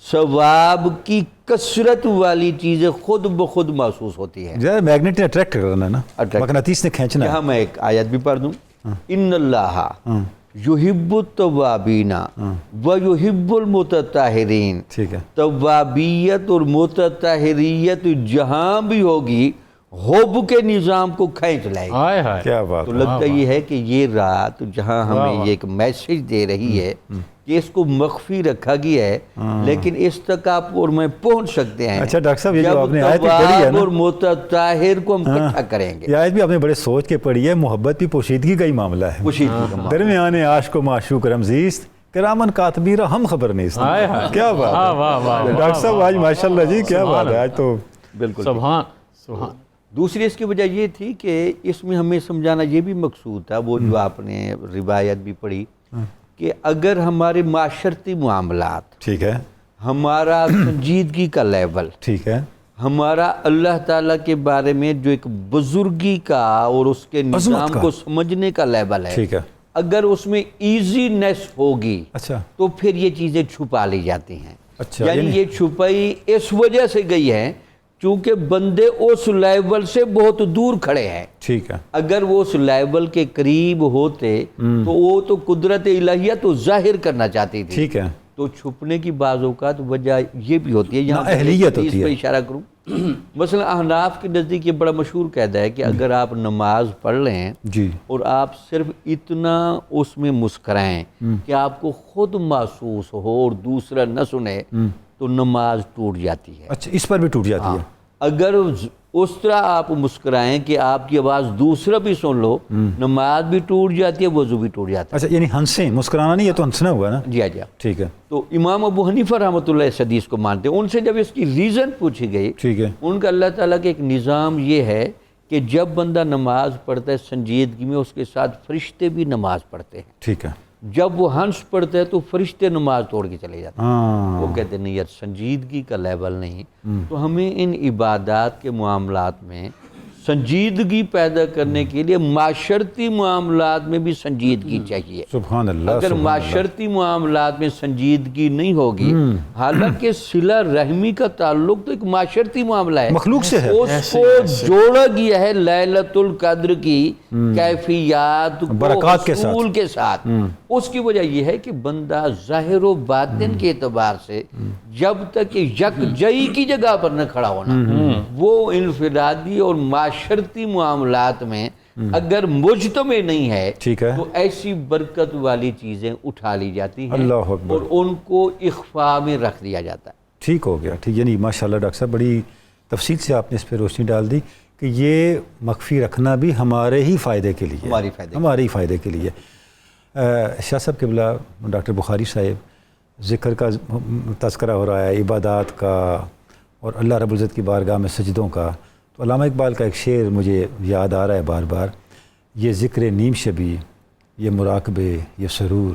ثواب کی کثرت والی چیزیں خود بخود محسوس ہوتی ہیں۔ ذرا میگنیٹ نے اٹریکٹ کرنا ہے نا، مقناطیس نے کھینچنا ہے۔ یہاں میں ایک آیت بھی پڑھ دوں، ان اللہ یحب التوابین ویحب المتطہرین۔ ٹھیک ہے، توابیت اور متطہریت جہاں بھی ہوگی حب کے نظام کو کھینچ لائے گی۔ ہائے ہائے۔ کیا بات تو ہے! لگتا یہ ہے کہ یہ رات جہاں ہمیں یہ ایک میسج دے رہی ہے کہ اس کو مخفی رکھا گیا ہے، لیکن اس تک آپ اور میں پہنچ سکتے ہیں۔ اچھا ڈاکٹر صاحب، یہ جو جب آپ نے آیت پڑھی ہے تواب نا، اور متطہر کو ہم اکٹھا کریں گے۔ یہ آیت بھی آپ نے بڑے سوچ کے پڑھی ہے، محبت بھی پوشیدگی کا ہی معاملہ ہے۔ پوشیدگی کا معاملہ۔ درمیان عاشق و معشوق رمزیست، کرامن کاتبیرہ ہم خبر نہیں ہائے ہائے۔ کیا بات واہ ہے واہ واہ۔ ڈاکٹر صاحب! آج ماشاءاللہ جی کیا بات ہے، آج تو بالکل سبحان سبحان۔ دوسری اس کی وجہ یہ تھی کہ اس میں ہمیں سمجھانا یہ بھی مقصود تھا، وہ جو آپ نے روایت بھی پڑھی، کہ اگر ہمارے معاشرتی معاملات، ٹھیک ہے، ہمارا سنجیدگی کا لیول، ٹھیک ہے، ہمارا اللہ تعالیٰ کے بارے میں جو ایک بزرگی کا اور اس کے نظام کا، کو سمجھنے کا لیول ہے، ٹھیک ہے، اگر اس میں ایزینس ہوگی اچھا، تو پھر یہ چیزیں چھپا لی جاتی ہیں۔ اچھا، یعنی یہ چھپائی اس وجہ سے گئی ہے چونکہ بندے اس لیول سے بہت دور کھڑے ہیں. ٹھیک ہے. اگر وہ اس لیول کے قریب ہوتے تو وہ تو قدرت الہیہ تو ظاہر کرنا چاہتی تھی. ٹھیک ہے. تو چھپنے کی بعض اوقات وجہ یہ بھی ہوتی ہے, یہاں اہلیت ہوتی اس ہے. پہ اشارہ کروں. مثلا احناف کے نزدیک یہ بڑا مشہور قاعدہ ہے کہ اگر آپ نماز پڑھ لیں جی اور آپ صرف اتنا اس میں مسکرائیں کہ آپ کو خود محسوس ہو اور دوسرا نہ سنے تو نماز ٹوٹ جاتی ہے. اچھا, اس پر بھی ٹوٹ جاتی ہے. اگر اس طرح آپ مسکرائیں کہ آپ کی آواز دوسرا بھی سن لو, نماز بھی ٹوٹ جاتی ہے, وضو بھی ٹوٹ جاتا ہے. اچھا, یعنی ہنسیں, مسکرانا نہیں, یہ تو ہنسنا ہوا نا. جی جی. ٹھیک ہے. تو امام ابو حنیفہ رحمۃ اللہ اس حدیث کو مانتے ہیں. ان سے جب اس کی ریزن پوچھی گئی, ٹھیک ہے, ان کا اللہ تعالیٰ کا ایک نظام یہ ہے کہ جب بندہ نماز پڑھتا ہے سنجیدگی میں, اس کے ساتھ فرشتے بھی نماز پڑھتے ہیں. ٹھیک ہے. جب وہ ہنس پڑھتا ہے تو فرشتے نماز توڑ کے چلے جاتے ہیں. ہاں, وہ کہتے ہیں نہیں یار, سنجیدگی کا لیول نہیں. تو ہمیں ان عبادات کے معاملات میں سنجیدگی پیدا کرنے کے لیے معاشرتی معاملات میں بھی سنجیدگی چاہیے. سبحان اللہ. اگر معاشرتی معاملات میں سنجیدگی نہیں ہوگی, حالانکہ صلہ رحمی کا تعلق تو ایک معاشرتی معاملہ ہے, مخلوق سے ہے. اس کو جوڑا گیا ہے لیلۃ القدر کی کیفیات برکات کے ساتھ. اصول کے ساتھ. اس کی وجہ یہ ہے کہ بندہ ظاہر و باطن کے اعتبار سے جب تک یکجہی کی جگہ پر نہ کھڑا ہونا, وہ انفرادی اور معاشرتی معاملات میں اگر مجتمع نہیں ہے ٹھیک ہے, تو ایسی برکت والی چیزیں اٹھا لی جاتی ہیں اللہ اکبر, اور ان کو اخفاء میں رکھ دیا جاتا ہے. ٹھیک ہو گیا. ٹھیک, یعنی ماشاءاللہ ڈاکٹر صاحب بڑی تفصیل سے آپ نے اس پہ روشنی ڈال دی کہ یہ مخفی رکھنا بھی ہمارے ہی فائدے کے لیے, ہمارے ہی فائدے کے لیے. شاہ صاحب قبلہ, ڈاکٹر بخاری صاحب, ذکر کا تذکرہ ہو رہا ہے, عبادات کا اور اللہ رب العزت کی بارگاہ میں سجدوں کا. تو علامہ اقبال کا ایک شعر مجھے یاد آ رہا ہے بار بار, یہ ذکر نیم شبی, یہ مراقبے, یہ سرور,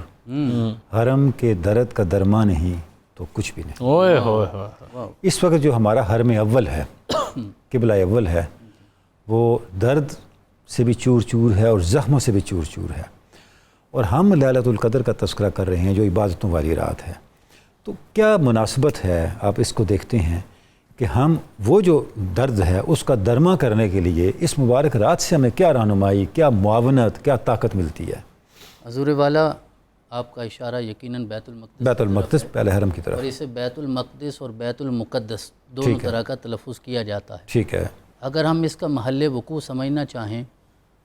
حرم کے درد کا درما نہیں تو کچھ بھی نہیں. اوئے ہوئے ہوئے. اس وقت جو ہمارا حرم اول ہے, قبلہ اول ہے, وہ درد سے بھی چور چور ہے اور زخموں سے بھی چور چور ہے, اور ہم لیلۃ القدر کا تذکرہ کر رہے ہیں جو عبادتوں والی رات ہے. تو کیا مناسبت ہے, آپ اس کو دیکھتے ہیں کہ ہم وہ جو درد ہے اس کا درما کرنے کے لیے اس مبارک رات سے ہمیں کیا رہنمائی, کیا معاونت, کیا طاقت ملتی ہے؟ حضور والا, آپ کا اشارہ یقیناً بیت المقدس, بیت المقدس پہلے حرم کی طرف, اور اسے بیت المقدس اور بیت المقدس دونوں طرح کا تلفظ کیا جاتا ہے. ٹھیک ہے. اگر ہم اس کا محل وقوع سمجھنا چاہیں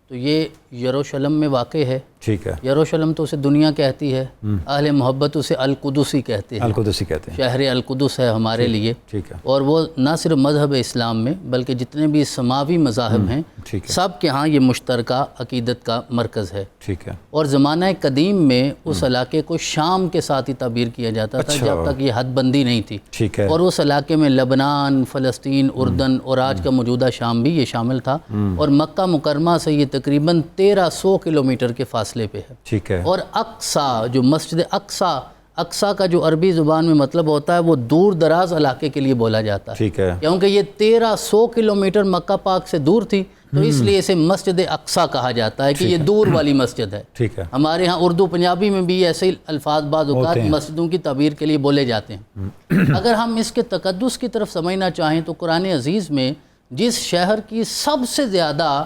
تو یہ یروشلم میں واقع ہے. ٹھیک ہے. یروشلم تو اسے دنیا کہتی ہے, اہل محبت اسے القدسی کہتے ہیں, القدسی کہتے ہیں, شہر القدس ہے ہمارے لیے. ٹھیک ہے. اور وہ نہ صرف مذہب اسلام میں بلکہ جتنے بھی سماوی مذاہب ہیں سب کے ہاں یہ مشترکہ عقیدت کا مرکز ہے. ٹھیک ہے. اور زمانہ قدیم میں اس علاقے کو شام کے ساتھ ہی تعبیر کیا جاتا تھا, جب تک یہ حد بندی نہیں تھی. ٹھیک ہے. اور اس علاقے میں لبنان, فلسطین, اردن اور آج کا موجودہ شام بھی یہ شامل تھا. اور مکہ مکرمہ سے یہ تقریباً 1300 کلومیٹر کے فاصلے پہ ہے. ٹھیک ہے. اور اقصا, جو مسجد اقصا, اقصا کا جو عربی زبان میں مطلب ہوتا ہے وہ دور دراز علاقے کے لیے بولا جاتا ہے. ٹھیک ہے. کیونکہ یہ 1300 کلومیٹر مکہ پاک سے دور تھی تو اس لیے اسے مسجد اقصا کہا جاتا ہے کہ یہ دور والی مسجد ہے. ٹھیک ہے. ہمارے ہاں اردو پنجابی میں بھی ایسے ہی الفاظ بعض اوقات مسجدوں کی تعبیر کے لیے بولے جاتے ہیں. اگر ہم اس کے تقدس کی طرف سمجھنا چاہیں تو قرآن عزیز میں جس شہر کی سب سے زیادہ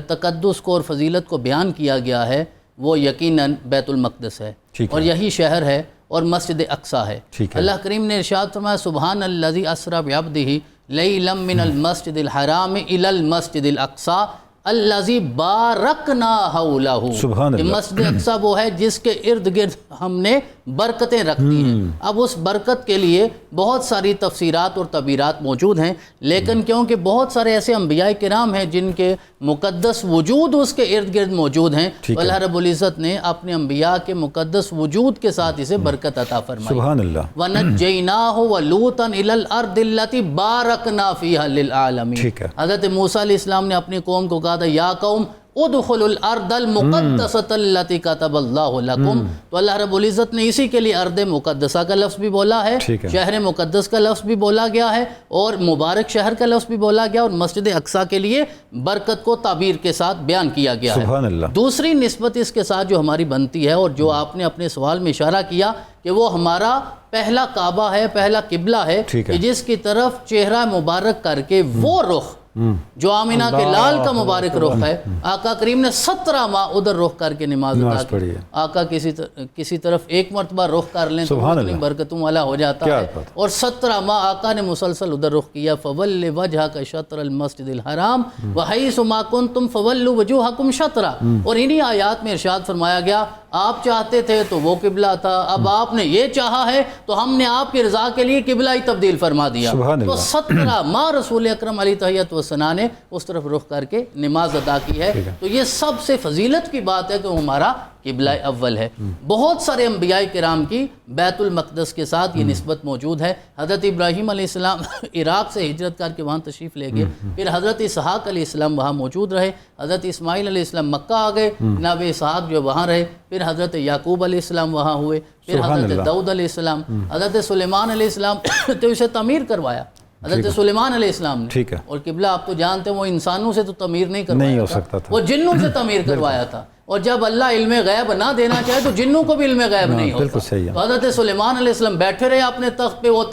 تقدس کو اور فضیلت کو بیان کیا گیا ہے وہ یقیناً بیت المقدس ہے, اور یہی شہر ہے اور مسجد اقصا ہے. اللہ کریم نے ارشاد فرمایا, سبحان الذی اسری بعبدہ لیلا من المسجد الحرام الی المسجد الاقصی الذی بارکنا حولہ. سبحان اللہ. مسجد اقصی وہ ہے جس کے ارد گرد ہم نے برکتیں رکھ دی ہیں. اب اس برکت کے لیے بہت ساری تفسیرات اور تعبیرات موجود ہیں, لیکن کیونکہ بہت سارے ایسے انبیاء کرام ہیں جن کے مقدس وجود اس کے ارد گرد موجود ہیں, اللہ رب العزت نے اپنے انبیاء کے مقدس وجود کے ساتھ اسے برکت عطا فرمائی. سبحان اللہ. وَنَجَّيْنَاهُ وَلُوطًا إِلَى الْأَرْضِ الَّتِي بَارَكْنَا فِيهَا لِلْعَالَمِينَ. ٹھیک ہے. حضرت موسیٰ علیہ السلام نے اپنی قوم کو کہا تھا, یا قوم ادخلوا الارض المقدسۃ التی کتب اللہ لکم، تو اللہ رب العزت نے اسی کے لیے ارض مقدسہ کا لفظ بھی بولا ہے، شہر مقدس کا لفظ بھی بولا گیا ہے، اور مبارک شہر کا لفظ بھی بولا گیا، اور مسجد اقصیٰ کے لیے برکت کو تعبیر کے ساتھ بیان کیا گیا ہے۔ سبحان اللہ۔ دوسری نسبت اس کے ساتھ جو ہماری بنتی ہے، اور جو آپ نے اپنے سوال میں اشارہ کیا کہ وہ ہمارا پہلا کعبہ ہے، پہلا قبلہ ہے، کہ جس کی طرف چہرہ مبارک کر کے وہ رخ جو آمینہ کے لال کا مبارک رخ ہے، آقا کریم نے 17 ماہ ادھر رخ کر کے نماز ادا کی۔ آقا کسی طرف ایک مرتبہ رخ کر لیں تو اتنی برکتوں والا ہو جاتا ہے، اور 17 ماہ آقا نے مسلسل ادھر رخ کیا۔ فَوَلِّ وَجْهَكَ شَطْرَ الْمَسْجِدِ الْحَرَامِ وَحَيْثُ مَا كُنْتُمْ فَوَلُّوا وُجُوهَكُمْ شَطْرَهُ، اور انہی آیات میں ارشاد فرمایا گیا آپ چاہتے تھے تو وہ قبلہ تھا، اب آپ نے یہ چاہا ہے تو ہم نے آپ کی رضا کے لیے قبلہ ہی تبدیل فرما دیا۔ تو 17 ماہ رسول اکرم علیہ تحیۃ والثناء نے اس طرف رخ کر کے نماز ادا کی ہے۔ تو یہ سب سے فضیلت کی بات ہے کہ وہ ہمارا قبلہ اول ہے۔ بہت سارے انبیاء کرام کی بیت المقدس کے ساتھ یہ نسبت موجود ہے۔ حضرت ابراہیم علیہ السلام عراق سے ہجرت کر کے وہاں تشریف لے گئے، پھر حضرت اسحاق علیہ السلام وہاں موجود رہے، حضرت اسماعیل علیہ السلام مکہ آ گئے، جناب اسحاق جو وہاں رہے، پھر حضرت یعقوب علیہ السلام وہاں ہوئے، پھر حضرت داؤد علیہ السلام، حضرت سلیمان علیہ السلام تو اسے تعمیر کروایا حضرت سلیمان علیہ السلام نے، اور قبلہ آپ تو جانتے ہیں وہ انسانوں سے تو تعمیر نہیں کروایا تھا، وہ جنوں سے تعمیر کروایا تھا، اور جب اللہ علم غیب نہ دینا چاہے تو جنوں کو بھی علم غیب نہیں ہوتا۔ تو حضرت سلیمان علیہ السلام بیٹھے رہے اپنے تخت پہ، وہ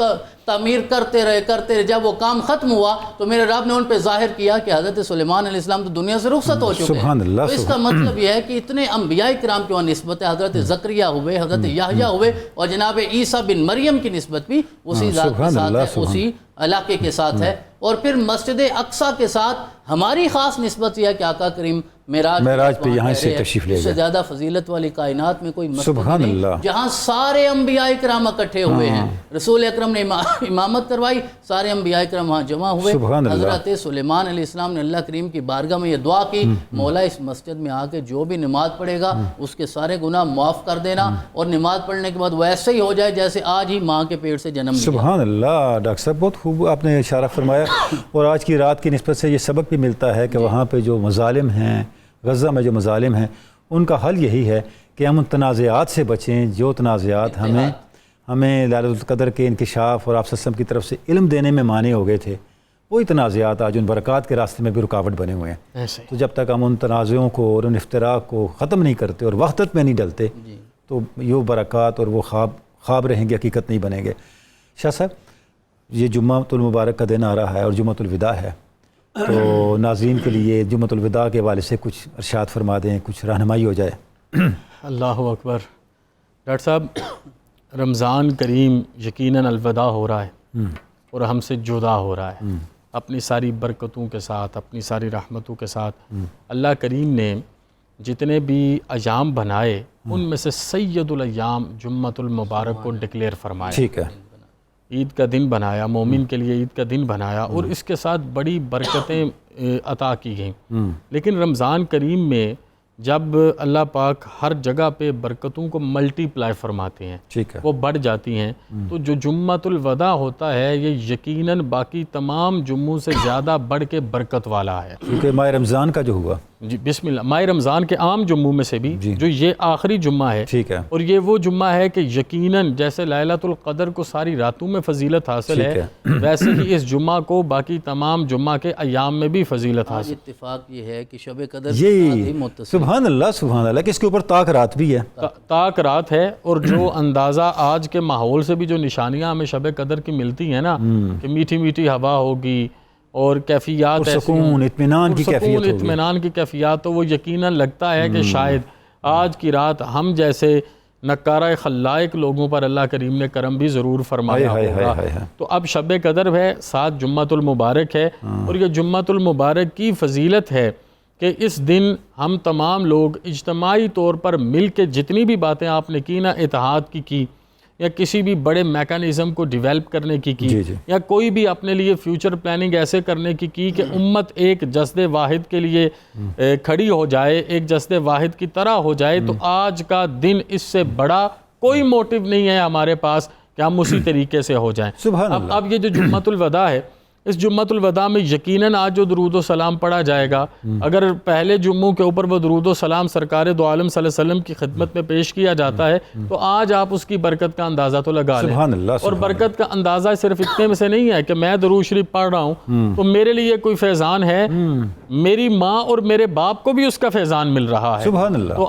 تعمیر کرتے رہے، جب وہ کام ختم ہوا تو میرے رب نے ان پہ ظاہر کیا کہ حضرت سلیمان علیہ السلام تو دنیا سے رخصت ہو چکے ہیں۔ تو اس کا مطلب یہ ہے کہ اتنے انبیاء کرام کی وہاں نسبت ہے، حضرت زکریا ہوئے، حضرت یحییٰ ہوئے، اور جناب عیسیٰ بن مریم کی نسبت بھی اسی ذات کے ساتھ ہے، اسی علاقے کے ساتھ ہے۔ اور پھر مسجد اقصیٰ کے ساتھ ہماری خاص نسبت یہ ہے کہ آقا کریم معراج پہ یہاں سے تشریف لے گئے۔ اس سے زیادہ فضیلت والی کائنات میں کوئی مسجد نہیں جہاں سارے انبیاء کرام اکٹھے ہوئے ہیں۔ رسول اکرم نے امامت کروائی، سارے انبیاء کرام وہاں جمع ہوئے۔ حضرت سلیمان علیہ السلام نے اللہ کریم کی بارگاہ میں یہ دعا کی، مولا اس مسجد میں آ کے جو بھی نماز پڑھے گا اس کے سارے گناہ معاف کر دینا، اور نماز پڑھنے کے بعد ویسے ہی ہو جائے جیسے آج ہی ماں کے پیٹ سے جنم لیا۔ سبحان اللہ ڈاکٹر صاحب، بہت خوب آپ نے اشارہ فرمایا، اور آج کی رات کی نسبت سے یہ سبق بھی ملتا ہے کہ وہاں پہ جو مظالم ہیں، غزہ میں جو مظالم ہیں، ان کا حل یہی ہے کہ ہم ان تنازعات سے بچیں، جو تنازعات ہمیں لیلۃ القدر کے انکشاف اور آپ صلی اللہ علیہ وسلم کی طرف سے علم دینے میں مانع ہو گئے تھے، وہی تنازعات آج ان برکات کے راستے میں بھی رکاوٹ بنے ہوئے ہیں۔ تو جب تک ہم ان تنازعوں کو اور ان افتراق کو ختم نہیں کرتے اور وحدت میں نہیں ڈلتے تو یہ برکات اور وہ خواب رہیں گے، حقیقت نہیں بنیں گے۔ شاہ صاحب، یہ جمعۃ المبارک کا دن آ رہا ہے اور جمعۃ الوداع ہے، تو ناظرین کے لیے جمعۃ الوداع کے حوالے سے کچھ ارشاد فرما دیں، کچھ رہنمائی ہو جائے۔ اللہ اکبر۔ ڈاکٹر صاحب، رمضان کریم یقیناً الوداع ہو رہا ہے اور ہم سے جدا ہو رہا ہے، اپنی ساری برکتوں کے ساتھ، اپنی ساری رحمتوں کے ساتھ۔ اللہ کریم نے جتنے بھی ایام بنائے ان میں سے سید الایام جمعۃ المبارک کو ڈکلیئر فرمایا، ٹھیک ہے، عید کا دن بنایا، مومن کے لیے عید کا دن بنایا، اور اس کے ساتھ بڑی برکتیں عطا کی گئیں۔ لیکن رمضان کریم میں جب اللہ پاک ہر جگہ پہ برکتوں کو ملٹی پلائی فرماتے ہیں، وہ بڑھ جاتی ہیں، تو جو جمعۃ الوداع ہوتا ہے یہ یقیناً باقی تمام جمعوں سے زیادہ بڑھ کے برکت والا ہے، کیونکہ ماہ رمضان کا جو ہوا، جی بسم اللہ، ماہ رمضان کے عام جمعوں میں سے بھی جو یہ آخری جمعہ ہے، ٹھیک ہے، اور یہ وہ جمعہ ہے کہ یقیناً جیسے لیلۃ القدر کو ساری راتوں میں فضیلت حاصل ہے، ویسے ہی اس جمعہ کو باقی تمام جمعہ کے ایام میں بھی فضیلت حاصل۔ اتفاق یہ ہے کہ شب قدر یہ سبحان اللہ کہ اس کے اوپر طاق رات بھی ہے، طاق رات ہے، اور جو اندازہ آج کے ماحول سے بھی جو نشانیاں ہمیں شب قدر کی ملتی ہیں نا، کہ میٹھی میٹھی ہوا ہوگی اور کیفیات سکون اطمینان کی کیفیات، تو وہ یقیناً لگتا ہے کہ شاید آج کی رات ہم جیسے نکارہ خلائق لوگوں پر اللہ کریم نے کرم بھی ضرور فرمایا ہوگا۔ تو اب شب قدر ہے، ساتھ جمعۃ المبارک ہے، اور یہ جمعۃ المبارک کی فضیلت ہے کہ اس دن ہم تمام لوگ اجتماعی طور پر مل کے جتنی بھی باتیں آپ نے کی نا، اتحاد کی یا کسی بھی بڑے میکانزم کو ڈیولپ کرنے کی یا کوئی بھی اپنے لیے فیوچر پلاننگ ایسے کرنے کی کہ امت ایک جسد واحد کے لیے کھڑی ہو جائے، ایک جسد واحد کی طرح ہو جائے، تو آج کا دن اس سے بڑا کوئی موٹیو نہیں ہے ہمارے پاس کہ ہم اسی طریقے سے ہو جائیں۔ اب یہ جو جمعۃ الوداع ہے، اس جمعۃ الوداع میں یقیناً آج جو درود و سلام پڑھا جائے گا، اگر پہلے جمعوں کے اوپر وہ درود و سلام سرکار دو عالم صلی اللہ علیہ وسلم کی خدمت میں پیش کیا جاتا ہے تو آج آپ اس کی برکت کا اندازہ تو لگا لیں۔ سبحان اللہ، اور برکت کا اندازہ صرف اتنے میں سے نہیں ہے کہ میں درود شریف پڑھ رہا ہوں تو میرے لیے کوئی فیضان ہے، میری ماں اور میرے باپ کو بھی اس کا فیضان مل رہا ہے۔ سبحان اللہ۔ تو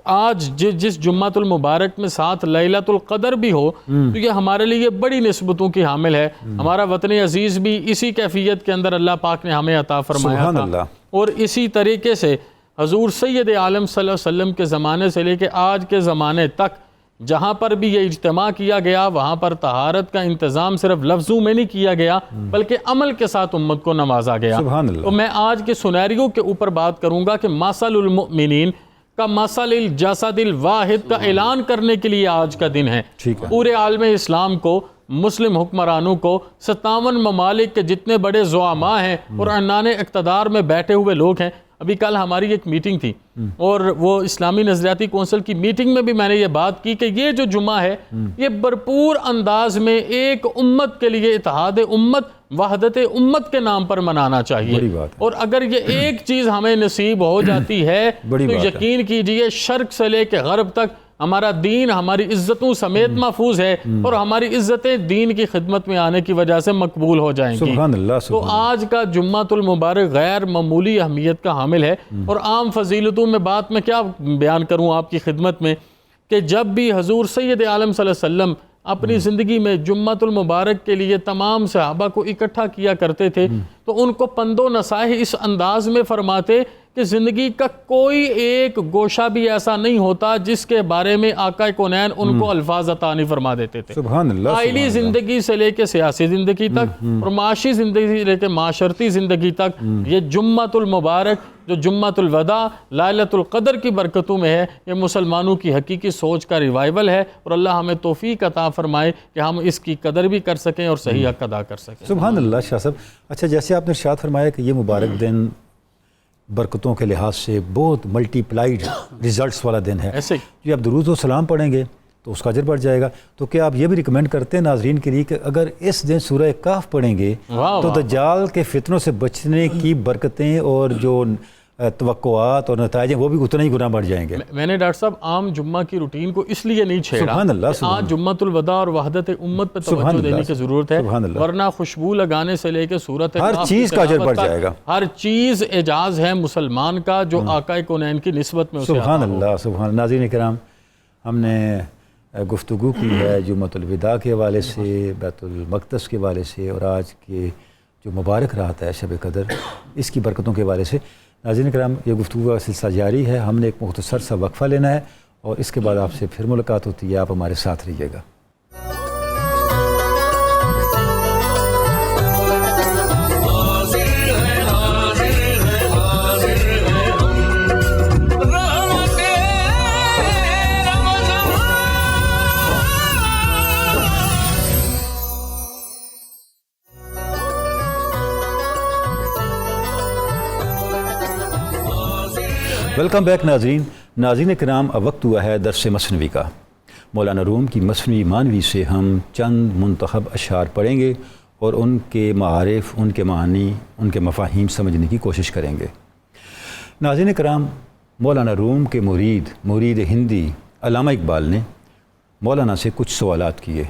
آج جس جمعۃ المبارک میں ساتھ لیلۃ القدر بھی ہو تو یہ ہمارے لیے بڑی نسبتوں کی حامل ہے۔ ہمارا وطن عزیز بھی اسی کیفیت کے اندر اللہ پاک نے ہمیں عطا فرمایا سبحان تھا، اللہ۔ اور اسی طریقے سے حضور سید عالم صلی اللہ علیہ وسلم کے زمانے سے لے کے آج کے زمانے تک جہاں پر بھی یہ اجتماع کیا گیا وہاں پر طہارت کا انتظام صرف لفظوں میں نہیں کیا گیا بلکہ عمل کے ساتھ امت کو نوازا گیا۔ سبحان اللہ۔ تو میں آج کے سنیریو کے اوپر بات کروں گا کہ مثل المؤمنین کا مثل الجسد الواحد کا اعلان کرنے کے لیے آج کا دن ہے۔ ٹھیک ہے۔ پورے عالم اسلام کو، مسلم حکمرانوں کو، 57 ممالک کے جتنے بڑے زعماء ہیں اور عنان اقتدار میں بیٹھے ہوئے لوگ ہیں۔ ابھی کل ہماری ایک میٹنگ تھی اور وہ اسلامی نظریاتی کونسل کی میٹنگ میں بھی میں نے یہ بات کی کہ یہ جو جمعہ ہے یہ بھرپور انداز میں ایک امت کے لیے اتحاد امت، وحدت امت کے نام پر منانا چاہیے۔ بڑی بات ہے۔ اور اگر یہ ایک چیز ہمیں نصیب ہو جاتی ہے بڑی تو بات ہے۔ یقین کیجئے شرق سے لے کے غرب تک ہمارا دین ہماری عزتوں سمیت محفوظ ہے اور ہماری عزتیں دین کی خدمت میں آنے کی وجہ سے مقبول ہو جائیں گی۔ سبحان اللہ، تو آج کا جمعۃ المبارک غیر معمولی اہمیت کا حامل ہے، اور عام فضیلتوں میں بات میں کیا بیان کروں آپ کی خدمت میں کہ جب بھی حضور سید عالم صلی اللہ علیہ وسلم اپنی زندگی میں جمعۃ المبارک کے لیے تمام صحابہ کو اکٹھا کیا کرتے تھے تو ان کو پند و نصائح اس انداز میں فرماتے کہ زندگی کا کوئی ایک گوشہ بھی ایسا نہیں ہوتا جس کے بارے میں آقا کونین ان کو الفاظ عطا نہیں فرما دیتے تھے۔ سبحان اللہ۔ عائلی زندگی سے لے کے سیاسی زندگی تک اور معاشی زندگی سے لے کے معاشرتی زندگی تک یہ جمعۃ المبارک جو جمعۃ الوداع لیلۃ القدر کی برکتوں میں ہے، یہ مسلمانوں کی حقیقی سوچ کا ریوائول ہے، اور اللہ ہمیں توفیق عطا فرمائے کہ ہم اس کی قدر بھی کر سکیں اور صحیح حق ادا کر سکیں۔ سبحان اللہ شاہ صاحب۔ اچھا، جیسے آپ نے ارشاد فرمایا کہ یہ مبارک دن برکتوں کے لحاظ سے بہت ملٹی پلائیڈ ریزلٹس والا دن ہے، ایسے جو آپ درود و سلام پڑھیں گے تو اس کا اجر بڑھ جائے گا، تو کیا آپ یہ بھی ریکمینڈ کرتے ہیں ناظرین کے لیے کہ اگر اس دن سورہ کہف پڑھیں گے تو دجال کے فتنوں سے بچنے کی برکتیں اور جو توقعات اور نتائج ہیں وہ بھی اتنا ہی گنا بڑھ جائیں گے؟ میں نے ڈاکٹر صاحب عام جمعہ کی روٹین کو اس لیے نہیں چھیڑا سبحان اللہ، کہ آج جمعۃ الوداع اور وحدت امت پہ توجہ دینے کی ضرورت ہے، ورنہ خوشبو لگانے سے لے کے صورت ہر چیز کا اجر بڑھ جائے گا، ہر چیز اعجاز ہے مسلمان کا جو آقا کونین کی نسبت میں اسے سبحان اللہ، سبحان اللہ۔ ناظرین کرام، ہم نے گفتگو کی ہے جمعۃ الوداع کے حوالے سے، بیت المقدس کے حوالے سے، اور آج کے جو مبارک رات ہے شب قدر، اس کی برکتوں کے حوالے سے۔ ناظرین کرام، یہ گفتگو کا سلسلہ جاری ہے، ہم نے ایک مختصر سا وقفہ لینا ہے اور اس کے بعد آپ سے پھر ملاقات ہوتی ہے، آپ ہمارے ساتھ رہیے گا۔ ویلکم بیک ناظرین کرام، اب وقت ہوا ہے درس مثنوی کا۔ مولانا روم کی مثنوی معنوی سے ہم چند منتخب اشعار پڑھیں گے اور ان کے معارف، ان کے معنی، ان کے مفاہیم سمجھنے کی کوشش کریں گے۔ ناظرین کرام، مولانا روم کے مرید ہندی علامہ اقبال نے مولانا سے کچھ سوالات کیے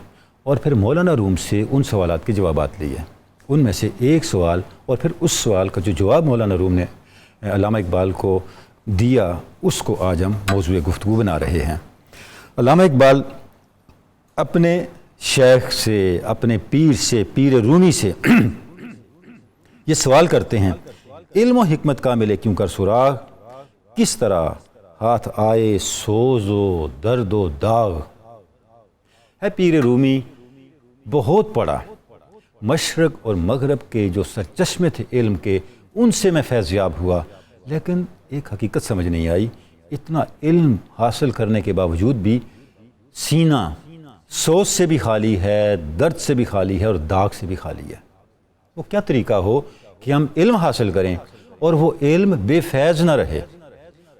اور پھر مولانا روم سے ان سوالات کے جوابات لیے۔ ان میں سے ایک سوال اور پھر اس سوال کا جو جواب مولانا روم نے علامہ اقبال کو دیا، اس کو آج ہم موضوع گفتگو بنا رہے ہیں۔ علامہ اقبال اپنے شیخ سے، اپنے پیر سے، پیر رومی سے یہ سوال کرتے ہیں، علم و حکمت کا ملے کیوں کر سراغ، کس طرح ہاتھ آئے سوز و درد و داغ۔ ہے پیر رومی بہت پڑھا، مشرق اور مغرب کے جو سرچشمے تھے علم کے، ان سے میں فیضیاب ہوا، لیکن ایک حقیقت سمجھ نہیں آئی، اتنا علم حاصل کرنے کے باوجود بھی سینہ سوز سے بھی خالی ہے، درد سے بھی خالی ہے اور داغ سے بھی خالی ہے۔ وہ کیا طریقہ ہو کہ ہم علم حاصل کریں اور وہ علم بے فیض نہ رہے،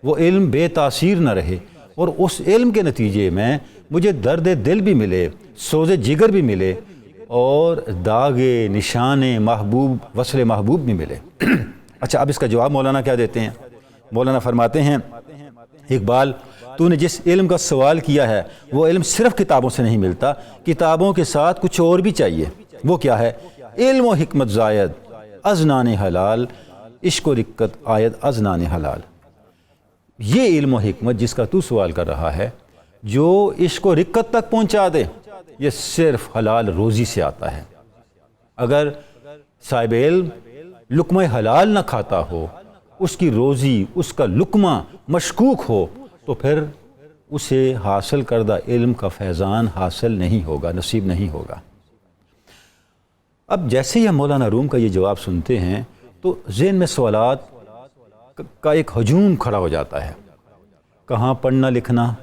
وہ علم بے تاثیر نہ رہے، اور اس علم کے نتیجے میں مجھے درد دل بھی ملے، سوز جگر بھی ملے، اور داغے نشانے محبوب وصل محبوب بھی ملے۔ اچھا، اب اس کا جواب مولانا کیا دیتے ہیں؟ مولانا فرماتے ہیں اقبال، تو نے جس علم کا سوال کیا ہے وہ علم صرف کتابوں سے نہیں ملتا، کتابوں کے ساتھ کچھ اور بھی چاہیے۔ وہ کیا ہے؟ علم و حکمت زائد ازنان حلال، عشق و رقت آید ازنان حلال۔ یہ علم و حکمت جس کا تو سوال کر رہا ہے، جو عشق و رقت تک پہنچا دے، یہ صرف حلال روزی سے آتا ہے۔ اگر صاحب علم لقمہ حلال نہ کھاتا ہو، اس کی روزی، اس کا لقمہ مشکوک ہو، تو پھر اسے حاصل کردہ علم کا فیضان حاصل نہیں ہوگا، نصیب نہیں ہوگا۔ اب جیسے ہی ہم مولانا روم کا یہ جواب سنتے ہیں تو ذہن میں سوالات کا ایک ہجوم کھڑا ہو جاتا ہے۔ کہاں پڑھنا لکھنا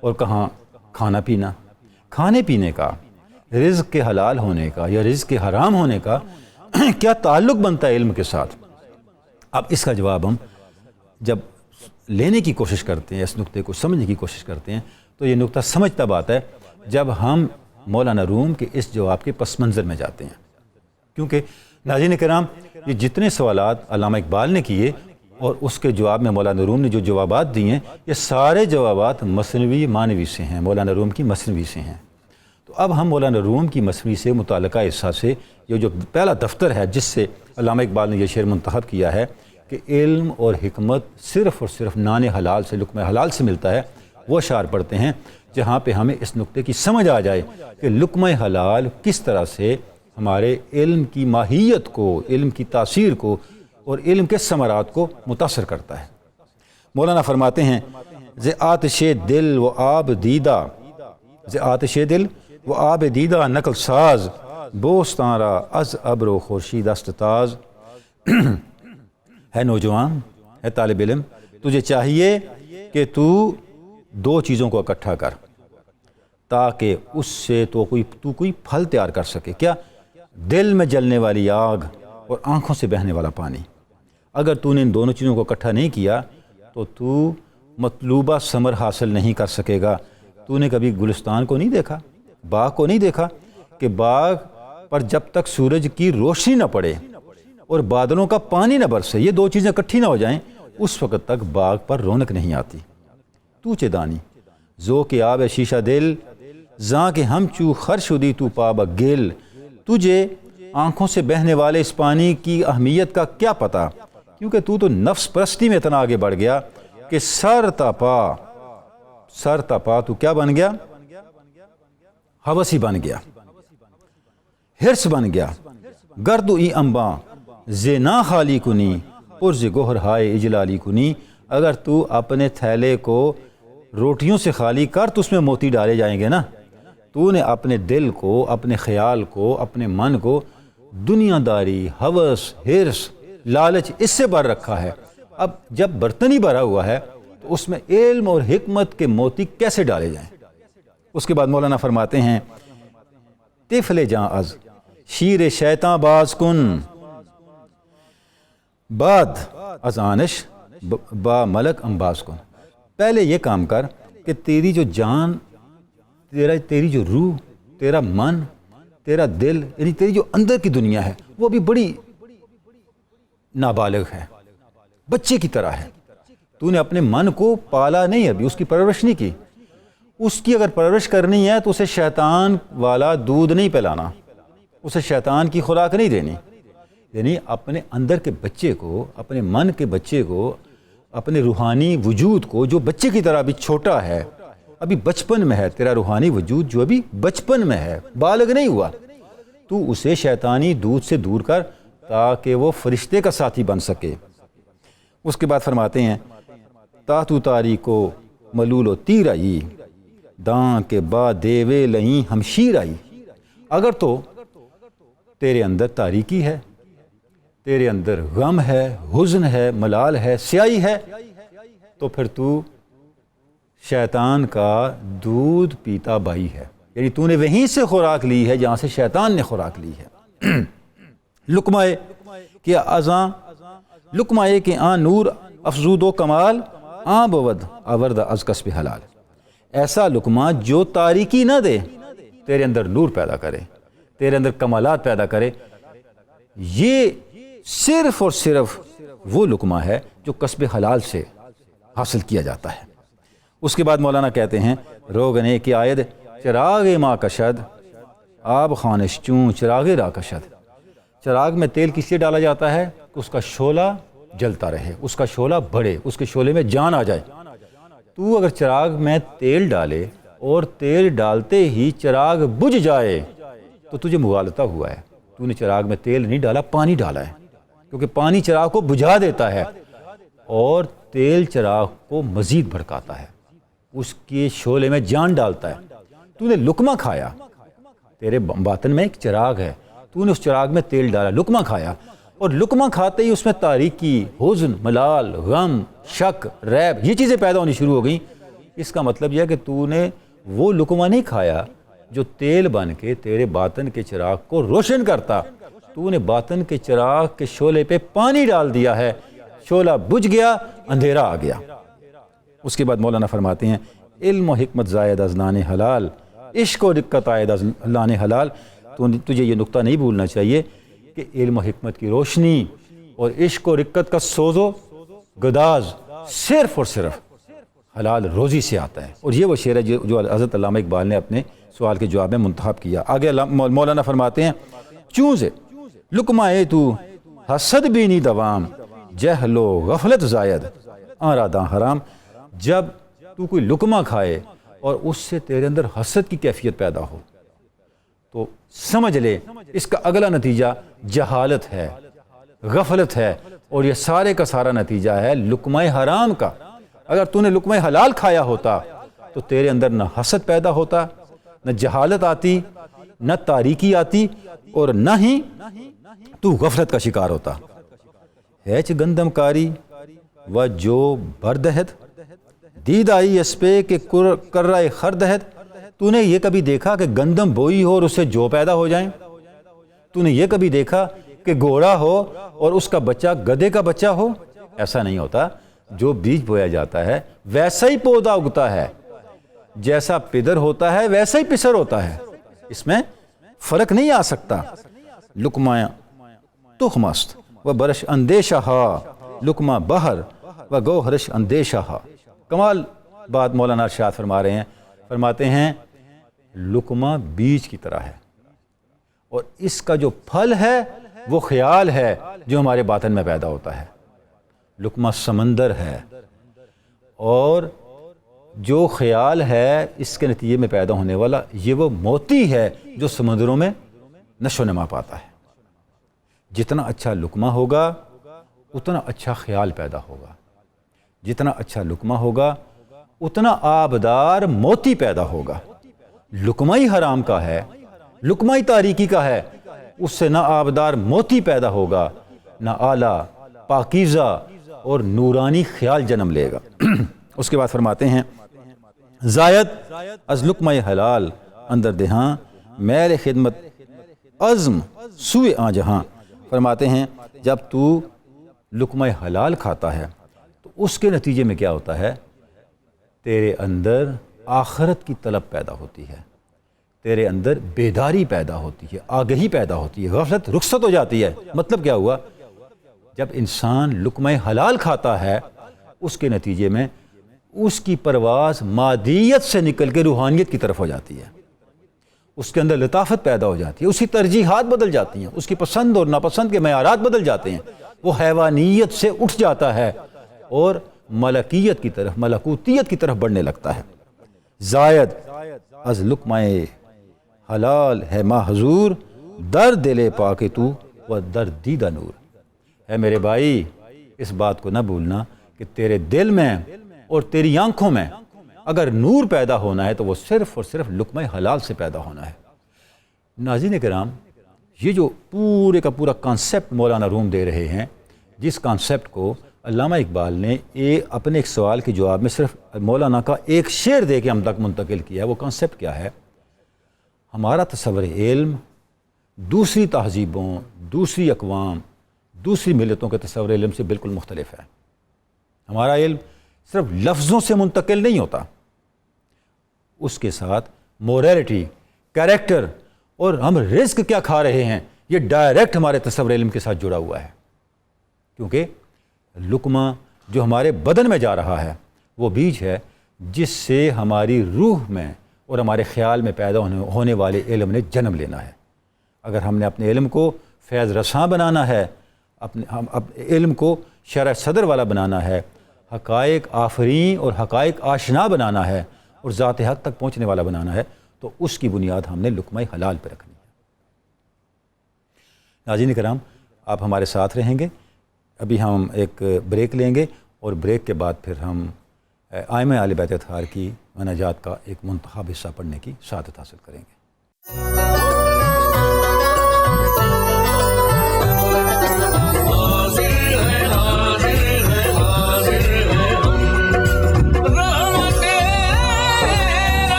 اور کہاں کھانا پینا؟ کھانے پینے کا، رزق کے حلال ہونے کا یا رزق کے حرام ہونے کا کیا تعلق بنتا ہے علم کے ساتھ؟ اب اس کا جواب ہم جب لینے کی کوشش کرتے ہیں، اس نقطے کو سمجھنے کی کوشش کرتے ہیں، تو یہ نقطہ سمجھ تب آتا ہے جب ہم مولانا روم کے اس جواب کے پس منظر میں جاتے ہیں۔ کیونکہ ناظرین کرام، یہ جتنے سوالات علامہ اقبال نے کیے اور اس کے جواب میں مولانا روم نے جو جوابات دیے ہیں، یہ سارے جوابات مثنوی مانوی سے ہیں، مولانا روم کی مثنوی سے ہیں۔ تو اب ہم مولانا روم کی مثنوی سے متعلقہ حصہ سے یہ جو پہلا دفتر ہے جس سے علامہ اقبال نے یہ شعر منتخب کیا ہے کہ علم اور حکمت صرف اور صرف نان حلال سے، لقمہ حلال سے ملتا ہے، وہ اشعار پڑھتے ہیں جہاں پہ ہمیں اس نقطے کی سمجھ آ جائے کہ لقمہ حلال کس طرح سے ہمارے علم کی ماہیت کو، علم کی تاثیر کو اور علم کے ثمرات کو متاثر کرتا ہے۔ مولانا فرماتے ہیں ز آتش دل و آب دیدہ، ز آتش دل و آب دیدہ نقل ساز، بوستان را از ابر و خورشید است تاز۔ ہے نوجوان، ہے طالب علم، تجھے چاہیے کہ تو دو چیزوں کو اکٹھا کر تاکہ اس سے تو کوئی پھل تیار کر سکے۔ کیا؟ دل میں جلنے والی آگ اور آنکھوں سے بہنے والا پانی۔ اگر تو نے ان دونوں چیزوں کو اکٹھا نہیں کیا تو تو مطلوبہ ثمر حاصل نہیں کر سکے گا۔ تو نے کبھی گلستان کو نہیں دیکھا، باغ کو نہیں دیکھا کہ باغ پر جب تک سورج کی روشنی نہ پڑے اور بادلوں کا پانی نہ برسے، یہ دو چیزیں اکٹھی نہ ہو جائیں، اس وقت تک باغ پر رونق نہیں آتی۔ تو چے دانی ذوق آب شیشہ دل، زاں کہ ہم چو خرشدی تو پاب گل۔ تجھے آنکھوں سے بہنے والے اس پانی کی اہمیت کا کیا پتہ، کیونکہ تو نفس پرستی میں اتنا آگے بڑھ گیا کہ سر تپا تو کیا بن گیا؟ ہوسی بن گیا، ہرس بن گیا۔ گرد ای امباں زینا خالی کنی پرز گوہر ہائے اجلالی کنی۔ اگر تو اپنے تھیلے کو روٹیوں سے خالی کر تو اس میں موتی ڈالے جائیں گے نا۔ تو نے اپنے دل کو، اپنے خیال کو، اپنے من کو دنیا داری، ہوس، ہرس، لالچ اس سے بھر رکھا ہے۔ اب جب برتن ہی بھرا ہوا ہے تو اس میں علم اور حکمت کے موتی کیسے ڈالے جائیں؟ اس کے بعد مولانا فرماتے ہیں طفل جاں از شیر شیطان باز کن، بعد از آنش با ملک امباز کن۔ پہلے یہ کام کر کہ تیری جو جان، تیری جو روح، تیرا من، تیرا دل، یعنی تیری جو اندر کی دنیا ہے وہ بھی بڑی نابالغ ہے، بچے کی طرح ہے۔ تو نے اپنے من کو پالا نہیں، ابھی اس کی پرورش نہیں کی۔ اس کی اگر پرورش کرنی ہے تو اسے شیطان والا دودھ نہیں پلانا، اسے شیطان کی خوراک نہیں دینی۔ یعنی اپنے اندر کے بچے کو، اپنے من کے بچے کو، اپنے روحانی وجود کو جو بچے کی طرح ابھی چھوٹا ہے، ابھی بچپن میں ہے، تیرا روحانی وجود جو ابھی بچپن میں ہے، بالغ نہیں ہوا، تو اسے شیطانی دودھ سے دور کر تاکہ وہ فرشتے کا ساتھی بن سکے۔ اس کے بعد فرماتے ہیں تاتو تاری کو ملول و تیر آئی، دان کے بعد دیوے لہیں ہمشیر آئی۔ اگر تو تیرے اندر تاریکی ہے، تیرے اندر غم ہے، حزن ہے، ملال ہے، سیاہی ہے، تو پھر تو شیطان کا دودھ پیتا بھائی ہے، یعنی تو نے وہیں سے خوراک لی ہے جہاں سے شیطان نے خوراک لی ہے۔ لقمائے کہ ازاں، لقمائے کہ آن نور افزود و کمال، آن بود آورد از کسب حلال۔ ایسا لقمہ جو تاریکی نہ دے، تیرے اندر نور پیدا کرے، تیرے اندر کمالات پیدا کرے، یہ صرف اور صرف وہ لقمہ ہے جو کسب حلال سے حاصل کیا جاتا ہے۔ اس کے بعد مولانا کہتے ہیں روغنے کی آید چراغ ماں کشد آب خانش چون چراغ را کشد۔ چراغ میں تیل کس لیے ڈالا جاتا ہے کہ اس کا شعلہ جلتا رہے، اس کا شعلہ بڑھے، اس کے شعلے میں جان آ جائے۔ تو اگر چراغ میں تیل ڈالے اور تیل ڈالتے ہی چراغ بجھ جائے تو تجھے مغالطہ ہوا ہے، تو نے چراغ میں تیل نہیں ڈالا، پانی ڈالا ہے، کیونکہ پانی چراغ کو بجھا دیتا ہے اور تیل چراغ کو مزید بھڑکاتا ہے، اس کے شعلے میں جان ڈالتا ہے۔ تو نے لقمہ کھایا، تیرے باطن میں ایک چراغ ہے، تو نے اس چراغ میں تیل ڈالا، لقمہ کھایا، اور لقمہ کھاتے ہی اس میں تاریکی، حزن، ملال، غم، شک، ریب، یہ چیزیں پیدا ہونی شروع ہو گئیں۔ اس کا مطلب یہ ہے کہ تو نے وہ لقمہ نہیں کھایا جو تیل بن کے تیرے باطن کے چراغ کو روشن کرتا، تو نے باطن کے چراغ کے شعلے پہ پانی ڈال دیا ہے، شعلہ بجھ گیا، اندھیرا آ گیا۔ اس کے بعد مولانا فرماتے ہیں علم و حکمت زائد از لان حلال، عشق و رقت عائد از لان حلال۔ تجھے یہ نقطہ نہیں بھولنا چاہیے کہ علم و حکمت کی روشنی اور عشق و رقت کا سوز و گداز صرف اور صرف حلال روزی سے آتا ہے، اور یہ وہ شعر ہے جو حضرت علامہ اقبال نے اپنے سوال کے جواب میں منتخب کیا۔ آگے مولانا فرماتے ہیں چوں سے لقمہ تو حسد بینی دوام جہل و غفلت زائد آراداں حرام۔ جب تو کوئی لقمہ کھائے اور اس سے تیرے اندر حسد کی کیفیت پیدا ہو تو سمجھ لے اس کا اگلا نتیجہ جہالت ہے، غفلت ہے، اور یہ سارے کا سارا نتیجہ ہے لقمہ حرام کا۔ اگر تو نے لقمہ حلال کھایا ہوتا تو تیرے اندر نہ حسد پیدا ہوتا، نہ جہالت آتی، نہ تاریکی آتی، اور نہ ہی تو غفلت کا شکار ہوتا۔ ہیچ گندم کاری و جو بردہد دید آئی اس پہ کہ کر رہے خردہد۔ تو نے یہ کبھی دیکھا کہ گندم بوئی ہو اور اس سے جو پیدا ہو جائیں؟ تو نے یہ کبھی دیکھا کہ گھوڑا ہو اور اس کا بچہ گدھے کا بچہ ہو؟ ایسا نہیں ہوتا۔ جو بیج بویا جاتا ہے ویسا ہی پودا اگتا ہے، جیسا پدر ہوتا ہے ویسا ہی پسر ہوتا ہے، اس میں فرق نہیں آ سکتا۔ لقمہ تخمست و برش اندیشہ لقمہ بہر و گوہرش اندیشہ۔ کمال بات مولانا ارشاد فرما رہے ہیں، فرماتے ہیں لقمہ بیج کی طرح ہے اور اس کا جو پھل ہے وہ خیال ہے جو ہمارے باطن میں پیدا ہوتا ہے۔ لقمہ سمندر ہے اور جو خیال ہے اس کے نتیجے میں پیدا ہونے والا یہ وہ موتی ہے جو سمندروں میں نشو و نما پاتا ہے۔ جتنا اچھا لقمہ ہوگا اتنا اچھا خیال پیدا ہوگا، جتنا اچھا لقمہ ہوگا اتنا آبدار موتی پیدا ہوگا۔ لقمہ ہی حرام کا ہے، لقمہ ہی تاریکی کا ہے، اس سے نہ آبدار موتی پیدا ہوگا، نہ اعلیٰ پاکیزہ اور نورانی خیال جنم لے گا۔ اس کے بعد فرماتے ہیں زائد از لقمہ حلال اندر دہاں میل خدمت عزم سوئے آ جہاں۔ فرماتے ہیں جب تو لقمہ حلال کھاتا ہے تو اس کے نتیجے میں کیا ہوتا ہے؟ تیرے اندر آخرت کی طلب پیدا ہوتی ہے، تیرے اندر بیداری پیدا ہوتی ہے، آگہی پیدا ہوتی ہے، غفلت رخصت ہو جاتی ہے۔ مطلب کیا ہوا؟ جب انسان لقمہ حلال کھاتا ہے اس کے نتیجے میں اس کی پرواز مادیت سے نکل کے روحانیت کی طرف ہو جاتی ہے، اس کے اندر لطافت پیدا ہو جاتی ہے، اس کی ترجیحات بدل جاتی ہیں، اس کی پسند اور ناپسند کے معیارات بدل جاتے ہیں، وہ حیوانیت سے اٹھ جاتا ہے اور ملکیت کی طرف، ملکوتیت کی طرف بڑھنے لگتا ہے۔ زائد از لقمہ حلال ہے ما حضور در دل پاک تو و در دیدہ نور۔ اے میرے بھائی اس بات کو نہ بھولنا کہ تیرے دل میں اور تیری آنکھوں میں اگر نور پیدا ہونا ہے تو وہ صرف اور صرف لقمہ حلال سے پیدا ہونا ہے۔ ناظرین کرام، یہ جو پورے کا پورا کانسیپٹ مولانا روم دے رہے ہیں، جس کانسیپٹ کو علامہ اقبال نے اپنے ایک سوال کے جواب میں صرف مولانا کا ایک شعر دے کے ہم تک منتقل کیا ہے، وہ کانسیپٹ کیا ہے؟ ہمارا تصور علم دوسری تہذیبوں، دوسری اقوام، دوسری ملتوں کے تصور علم سے بالکل مختلف ہے۔ ہمارا علم صرف لفظوں سے منتقل نہیں ہوتا، اس کے ساتھ موریلٹی، کریکٹر اور ہم رزق کیا کھا رہے ہیں یہ ڈائریکٹ ہمارے تصور علم کے ساتھ جڑا ہوا ہے، کیونکہ لقمہ جو ہمارے بدن میں جا رہا ہے وہ بیج ہے جس سے ہماری روح میں اور ہمارے خیال میں پیدا ہونے والے علم نے جنم لینا ہے۔ اگر ہم نے اپنے علم کو فیض رساں بنانا ہے، اپنے علم کو شرح صدر والا بنانا ہے، حقائق آفرین اور حقائق آشنا بنانا ہے اور ذات حق تک پہنچنے والا بنانا ہے، تو اس کی بنیاد ہم نے لقمہ حلال پہ رکھنی ہے۔ ناظرین کرام، آپ ہمارے ساتھ رہیں گے، ابھی ہم ایک بریک لیں گے اور بریک کے بعد پھر ہم ائمہ اہل بیت اطہار کی مناجات کا ایک منتخب حصہ پڑھنے کی سعادت حاصل کریں گے۔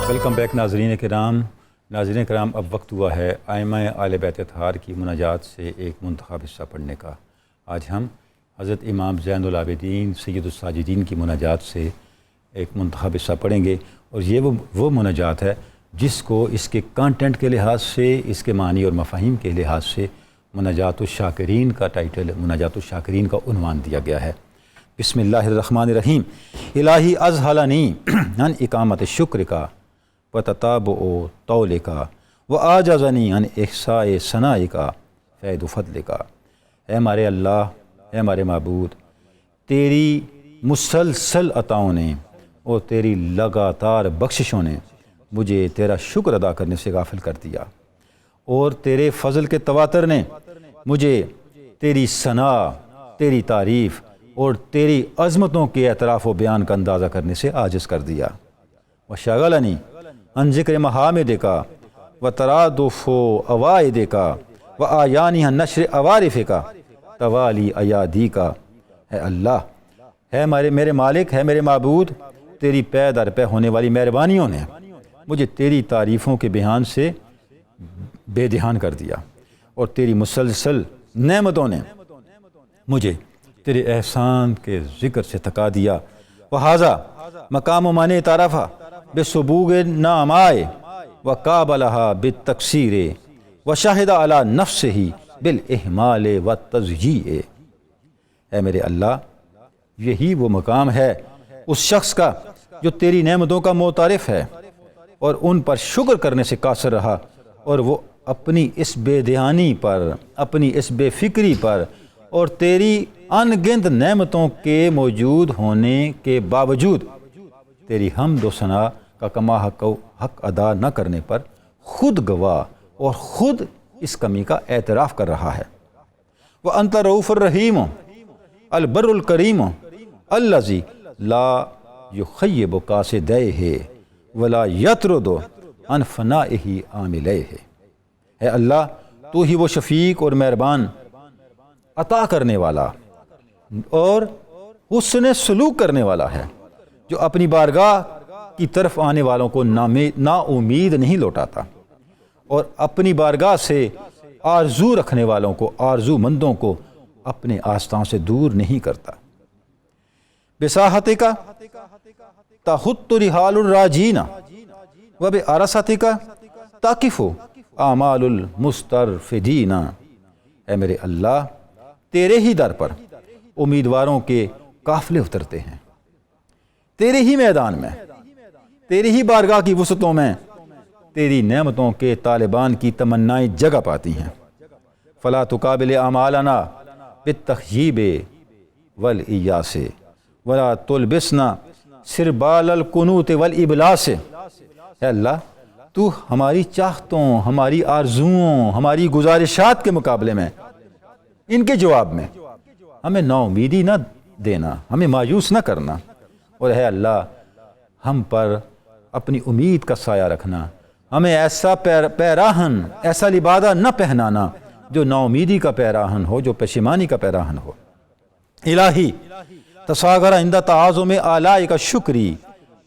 ویلکم بیک ناظرین کرام، اب وقت ہوا ہے ائمہ اہل بیت اطہار کی مناجات سے ایک منتخب حصہ پڑھنے کا۔ آج ہم حضرت امام زین العابدین سید الساجدین کی مناجات سے ایک منتخب حصہ پڑھیں گے، اور یہ وہ مناجات ہے جس کو اس کے کانٹینٹ کے لحاظ سے، اس کے معنی اور مفاہیم کے لحاظ سے مناجات الشاکرین کا ٹائٹل، مناجات الشاکرین کا عنوان دیا گیا ہے۔ بسم اللہ الرحمن الرحیم۔ الہی ازہلنی عن اقامت شکر کا وتتابع طول کا وآجزنی عن احصاء ثناء کا فیض فضل کا۔ اے ہمارے اللہ، اے ہمارے معبود، تیری مسلسل عطاؤں نے اور تیری لگاتار بخششوں نے مجھے تیرا شکر ادا کرنے سے غافل کر دیا، اور تیرے فضل کے تواتر نے مجھے تیری ثنا، تیری تعریف اور تیری عظمتوں کے اعتراف و بیان کا اندازہ کرنے سے عاجز کر دیا۔ وشغلنی عن ذکر محامد کا وترادف اوائد کا وآیانی عن نشر عوارف کا توالی ایادی کا۔ اے اللہ، ہے میرے مالک، ہے میرے معبود، تیری پے در پے ہونے والی مہربانیوں نے مجھے تیری تعریفوں کے بیان سے بے دھیان کر دیا، اور تیری مسلسل نعمتوں نے مجھے تیرے احسان کے ذکر سے تھکا دیا۔ وہذا مقام و معنی تعارفہ بسبوغ نامائے وقابلہا بالتقصیر وشاہد علی نفسہ بالاحمال والتضییع۔ اے میرے اللہ، یہی وہ مقام ہے اس شخص کا جو تیری نعمتوں کا معترف ہے اور ان پر شکر کرنے سے قاصر رہا، اور وہ اپنی اس بے دھیانی پر، اپنی اس بے فکری پر اور تیری ان گنت نعمتوں کے موجود ہونے کے باوجود تیری حمد و ثنا کا کما حق ادا نہ کرنے پر خود گواہ اور خود اس کمی کا اعتراف کر رہا ہے۔ وَأَنْتَ رَؤُوفُ الرَّحِيمُ البر الکریم الذی لا یخیب قاصدیہ ولا یطرد عن فنائہ عاملیہ۔ اے اللہ، تو ہی وہ شفیق اور مہربان، عطا کرنے والا اور حسن سلوک کرنے والا ہے، جو اپنی بارگاہ کی طرف آنے والوں کو نا امید نہیں لوٹاتا، اور اپنی بارگاہ سے آرزو رکھنے والوں کو، آرزو مندوں کو اپنے آستان سے دور نہیں کرتا۔ بساحتک تحط رحال الراجین وبعرصتک تقف اعمال المسترفدین۔ اے میرے اللہ، تیرے ہی در پر امیدواروں کے قافلے اترتے ہیں، تیرے ہی میدان میں، تیری ہی بارگاہ کی وسعتوں میں تیری نعمتوں کے طالبان کی تمنائیں جگہ پاتی ہیں۔ فلا تقابل اعمالنا بالتخییب والایاس ولا تلبسنا سربال القنوط والابلاس۔ اے اللہ، تو ہماری چاہتوں، ہماری آرزوؤں، ہماری گزارشات کے مقابلے میں، ان کے جواب میں ہمیں نا امیدی نہ دینا، ہمیں مایوس نہ کرنا، اور اے اللہ، ہم پر اپنی امید کا سایہ رکھنا، ہمیں ایسا پیراہن، ایسا لبادہ نہ پہنانا جو نا امیدی کا پیراہن ہو، جو پشیمانی کا پیراہن ہو۔ الہی تصاغر عند تعاظم آلائک شکری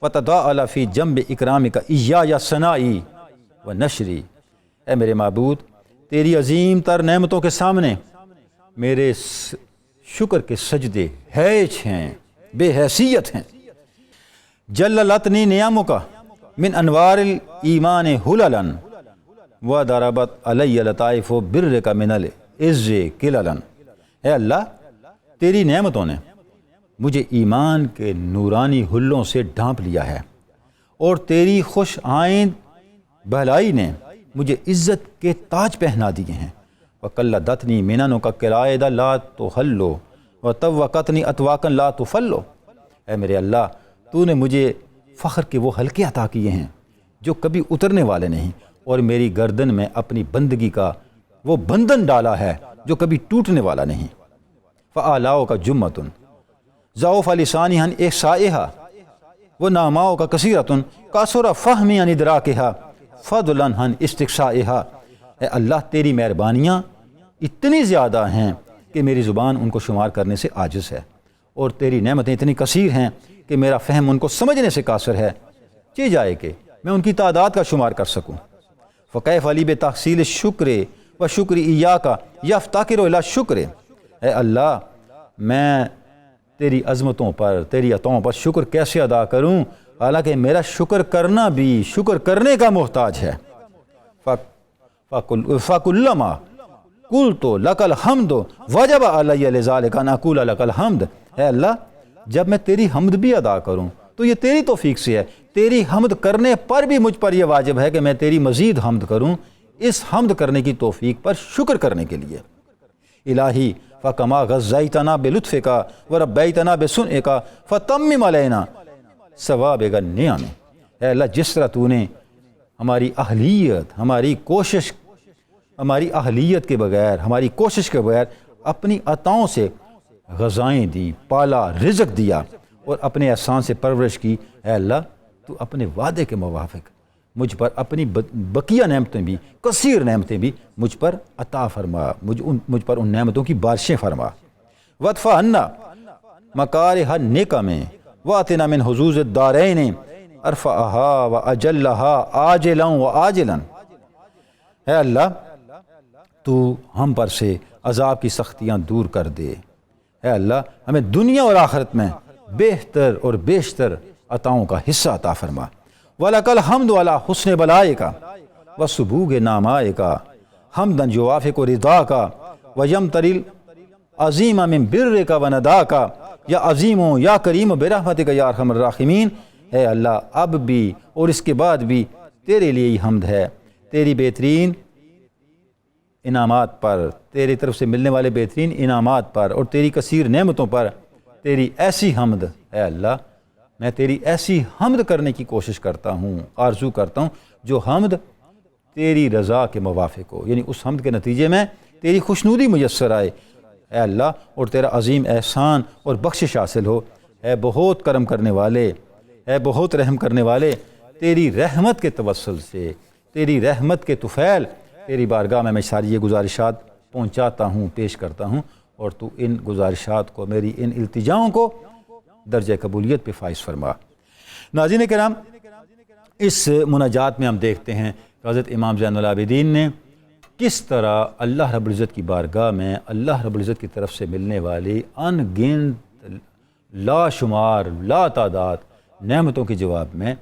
وتضاءل فی جنب اکرامک ایایا ثنائی و نشری۔ اے میرے معبود، تیری عظیم تر نعمتوں کے سامنے میرے شکر کے سجدے ہیچ ہیں، بے حیثیت ہیں۔ جللتنی نعموں کا من انوار الایمان حللا و ضربت علی لطائف بر کا من العز کللا۔ اے اللہ، تیری نعمتوں نے مجھے ایمان کے نورانی حلوں سے ڈھانپ لیا ہے، اور تیری خوش آئند بہلائی نے مجھے عزت کے تاج پہنا دیے ہیں۔ وَقَلَّدَتْنِي مِنَنُ كَالْقِلَائِدَ لَا تُحَلُّ وَتَوَّقَتْنِي أَطْوَاقًا لَا تُفَلُّ۔ اے میرے اللہ، تو نے مجھے فخر کے وہ حلقے عطا کیے ہیں جو کبھی اترنے والے نہیں، اور میری گردن میں اپنی بندگی کا وہ بندھن ڈالا ہے جو کبھی ٹوٹنے والا نہیں۔ فَآلَاؤُ کا جمتن ضعف لسانی ہن احصائها ونعماؤ کا کثیرتن کاسر فہمی عن ادراکها فضلا ہن استقصائها۔ اے اللہ، تیری مہربانیاں اتنی زیادہ ہیں کہ میری زبان ان کو شمار کرنے سے عاجز ہے، اور تیری نعمتیں اتنی کثیر ہیں کہ میرا فہم ان کو سمجھنے سے قاصر ہے، چاہیے جائے کہ میں ان کی تعداد کا شمار کر سکوں۔ فکیف علی بتحصیل الشکر و شکر ایاک یفتقر الی الشکر۔ اے اللہ، میں تیری عظمتوں پر، تیری عطاؤں پر شکر کیسے ادا کروں، حالانکہ میرا شکر کرنا بھی شکر کرنے کا محتاج ہے۔ فَكُلَّمَا قُلْتُ لَكَ الْحَمْدُ وَجَبَ عَلَيَّ لِذَلِكَ أَنْ أَقُولَ لَكَ الْحَمْدُ۔ اے اللہ، جب میں تیری حمد بھی ادا کروں تو یہ تیری توفیق سے ہے، تیری حمد کرنے پر بھی مجھ پر یہ واجب ہے کہ میں تیری مزید حمد کروں، اس حمد کرنے کی توفیق پر شکر کرنے کے لیے۔ الہی فَكَمَا غَزَّيْتَنَا بِلُطْفِكَ وَرَبَّيْتَنَا بِسُنْعِكَ فَتَمِّمْ عَلَيْنَا ثَوَابِكَ النِّعَمِ۔ اے اللہ، جس طرح تو نے ہماری اہلیت، ہماری اہلیت کے بغیر، ہماری کوشش کے بغیر اپنی عطاؤں سے غذائیں دی، پالا، رزق دیا، اور اپنے احسان سے پرورش کی، اے اللہ تو اپنے وعدے کے موافق مجھ پر اپنی بقیہ نعمتیں بھی، کثیر نعمتیں بھی مجھ پر عطا فرما، مجھ پر ان نعمتوں کی بارشیں فرما۔ وَادْفَعْ عَنَّا مَكَارِهَ النِّقَمِ وَآتِنَا مِنْ حُظُوظِ الدَّارَيْنِ أَرْفَعَهَا وَأَجَلَّهَا عَاجِلًا وَآجِلًا۔ اے اللہ، تو ہم پر سے عذاب کی سختیاں دور کر دے۔ اے اللہ، ہمیں دنیا اور آخرت میں بہتر اور بیشتر عطاؤں کا حصہ عطا فرما۔ وَلَكَ الْحَمْدُ عَلَىٰ حُسْنِ بَلَائِكَ وَسُبُوغِ نَعْمَائِكَ حَمْدًا يُوَافِقُ رِضَاكَ وَيَمْتَرِي الْعَظِيمَ مِنْ بِرِّكَ وَنَدَاكَ یا عظیم یا کریم برحمتک یا ارحم الراحمین۔ اے اللہ، اب بھی اور اس کے بعد بھی تیرے لیے ہی حمد ہے، تیری بہترین انعامات پر، تیری طرف سے ملنے والے بہترین انعامات پر اور تیری کثیر نعمتوں پر تیری ایسی حمد۔ اے اللہ، میں تیری ایسی حمد کرنے کی کوشش کرتا ہوں، آرزو کرتا ہوں جو حمد تیری رضا کے موافق ہو، یعنی اس حمد کے نتیجے میں تیری خوشنودی میسر آئے، اے اللہ، اور تیرا عظیم احسان اور بخشش حاصل ہو۔ اے بہت کرم کرنے والے، اے بہت رحم کرنے والے، تیری رحمت کے توسل سے، تیری رحمت کے طفیل تیری بارگاہ میں ساری یہ گزارشات پہنچاتا ہوں، پیش کرتا ہوں، اور تو ان گزارشات کو، میری ان التجاؤں کو درجہ قبولیت پہ فائز فرما۔ ناظرین کرام، اس مناجات میں ہم دیکھتے ہیں کہ حضرت امام زین العابدین نے کس طرح اللہ رب العزت کی بارگاہ میں اللہ رب العزت کی طرف سے ملنے والی ان گنت لا شمار لا تعداد نعمتوں کے جواب میں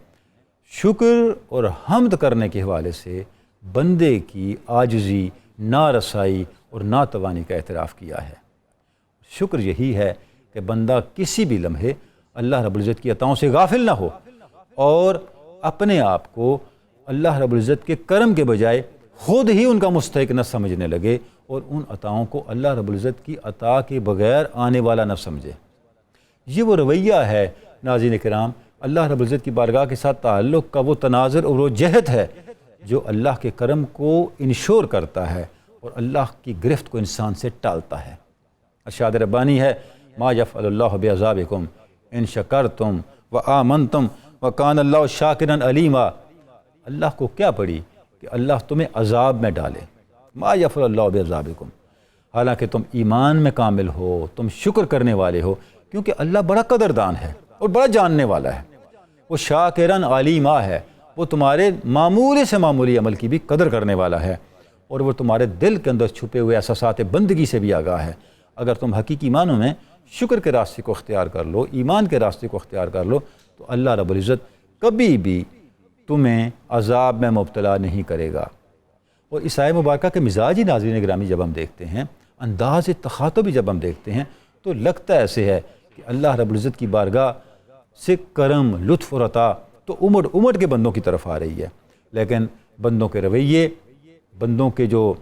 شکر اور حمد کرنے کے حوالے سے بندے کی عاجزی، نارسائی اور ناتوانی کا اعتراف کیا ہے۔ شکر یہی ہے کہ بندہ کسی بھی لمحے اللہ رب العزت کی عطاؤں سے غافل نہ ہو اور اپنے آپ کو اللہ رب العزت کے کرم کے بجائے خود ہی ان کا مستحق نہ سمجھنے لگے اور ان عطاؤں کو اللہ رب العزت کی عطا کے بغیر آنے والا نہ سمجھے۔ یہ وہ رویہ ہے ناظرین کرام، اللہ رب العزت کی بارگاہ کے ساتھ تعلق کا وہ تناظر اور وہ جہت ہے جو اللہ کے کرم کو انشور کرتا ہے اور اللہ کی گرفت کو انسان سے ٹالتا ہے۔ ارشاد ربانی ہے، ما یفعل اللہ بعذابکم ان شکرتم وآمنتم وکان اللہ شاکرا علیما۔ اللہ کو کیا پڑی کہ اللہ تمہیں عذاب میں ڈالے، ما یفعل اللہ بعذابکم، حالانکہ تم ایمان میں کامل ہو، تم شکر کرنے والے ہو، کیونکہ اللہ بڑا قدردان ہے اور بڑا جاننے والا ہے، وہ شاکرا علیما ہے، وہ تمہارے معمولی سے معمولی عمل کی بھی قدر کرنے والا ہے، اور وہ تمہارے دل کے اندر چھپے ہوئے احساسات بندگی سے بھی آگاہ ہے۔ اگر تم حقیقی معنوں میں شکر کے راستے کو اختیار کر لو، ایمان کے راستے کو اختیار کر لو، تو اللہ رب العزت کبھی بھی تمہیں عذاب میں مبتلا نہیں کرے گا۔ اور اس آیہ مبارکہ کے مزاج ہی ناظرین گرامی جب ہم دیکھتے ہیں، انداز تخاطب بھی جب ہم دیکھتے ہیں، تو لگتا ایسے ہے کہ اللہ رب العزت کی بارگاہ سے کرم، لطف اور عطا تو امٹ کے بندوں کی طرف آ رہی ہے، لیکن بندوں کے رویے، بندوں کے جو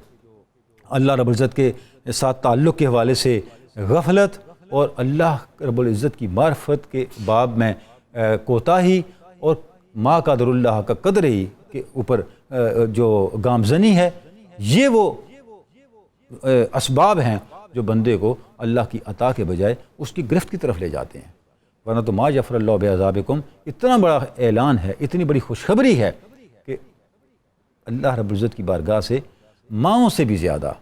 اللہ رب العزت کے ساتھ تعلق کے حوالے سے غفلت اور اللہ رب العزت کی معرفت کے باب میں کوتاہی اور ما قدر اللہ کا قدر ہی کے اوپر جو گامزنی ہے، یہ وہ اسباب ہیں جو بندے کو اللہ کی عطا کے بجائے اس کی گرفت کی طرف لے جاتے ہیں۔ ورنہ تو ما یغفر اللہ بعذابکم اتنا بڑا اعلان ہے، اتنی بڑی خوشخبری ہے کہ اللہ رب العزت کی بارگاہ سے ماؤں سے بھی زیادہ،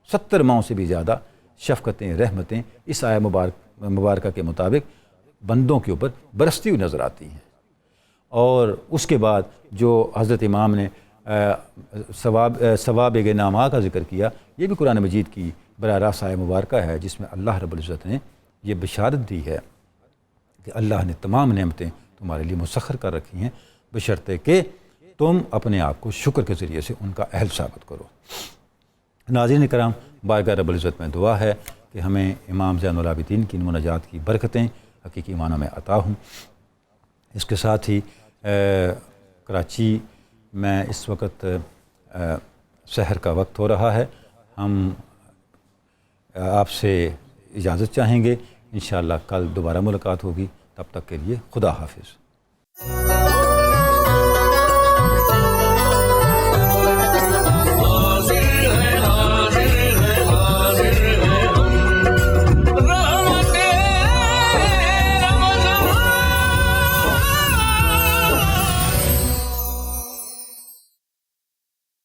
70 ماؤں سے بھی زیادہ شفقتیں، رحمتیں اس آیہ مبارکہ کے مطابق بندوں کے اوپر برستی ہوئی نظر آتی ہیں۔ اور اس کے بعد جو حضرت امام نے ثواب نامہ کا ذکر کیا، یہ بھی قرآن مجید کی براہ راست آیہ مبارکہ ہے، جس میں اللہ رب العزت نے یہ بشارت دی ہے کہ اللہ نے تمام نعمتیں تمہارے لیے مسخر کر رکھی ہیں، بشرطے کہ تم اپنے آپ کو شکر کے ذریعے سے ان کا اہل ثابت کرو۔ ناظرین کرام، بارگاہ رب العزت میں دعا ہے کہ ہمیں امام زین العابدین کی مناجات کی برکتیں حقیقی معنوں میں عطا ہوں۔ اس کے ساتھ ہی کراچی میں اس وقت سحر کا وقت ہو رہا ہے، ہم آپ سے اجازت چاہیں گے، انشاءاللہ کل دوبارہ ملاقات ہوگی، تب تک کے لیے خدا حافظ۔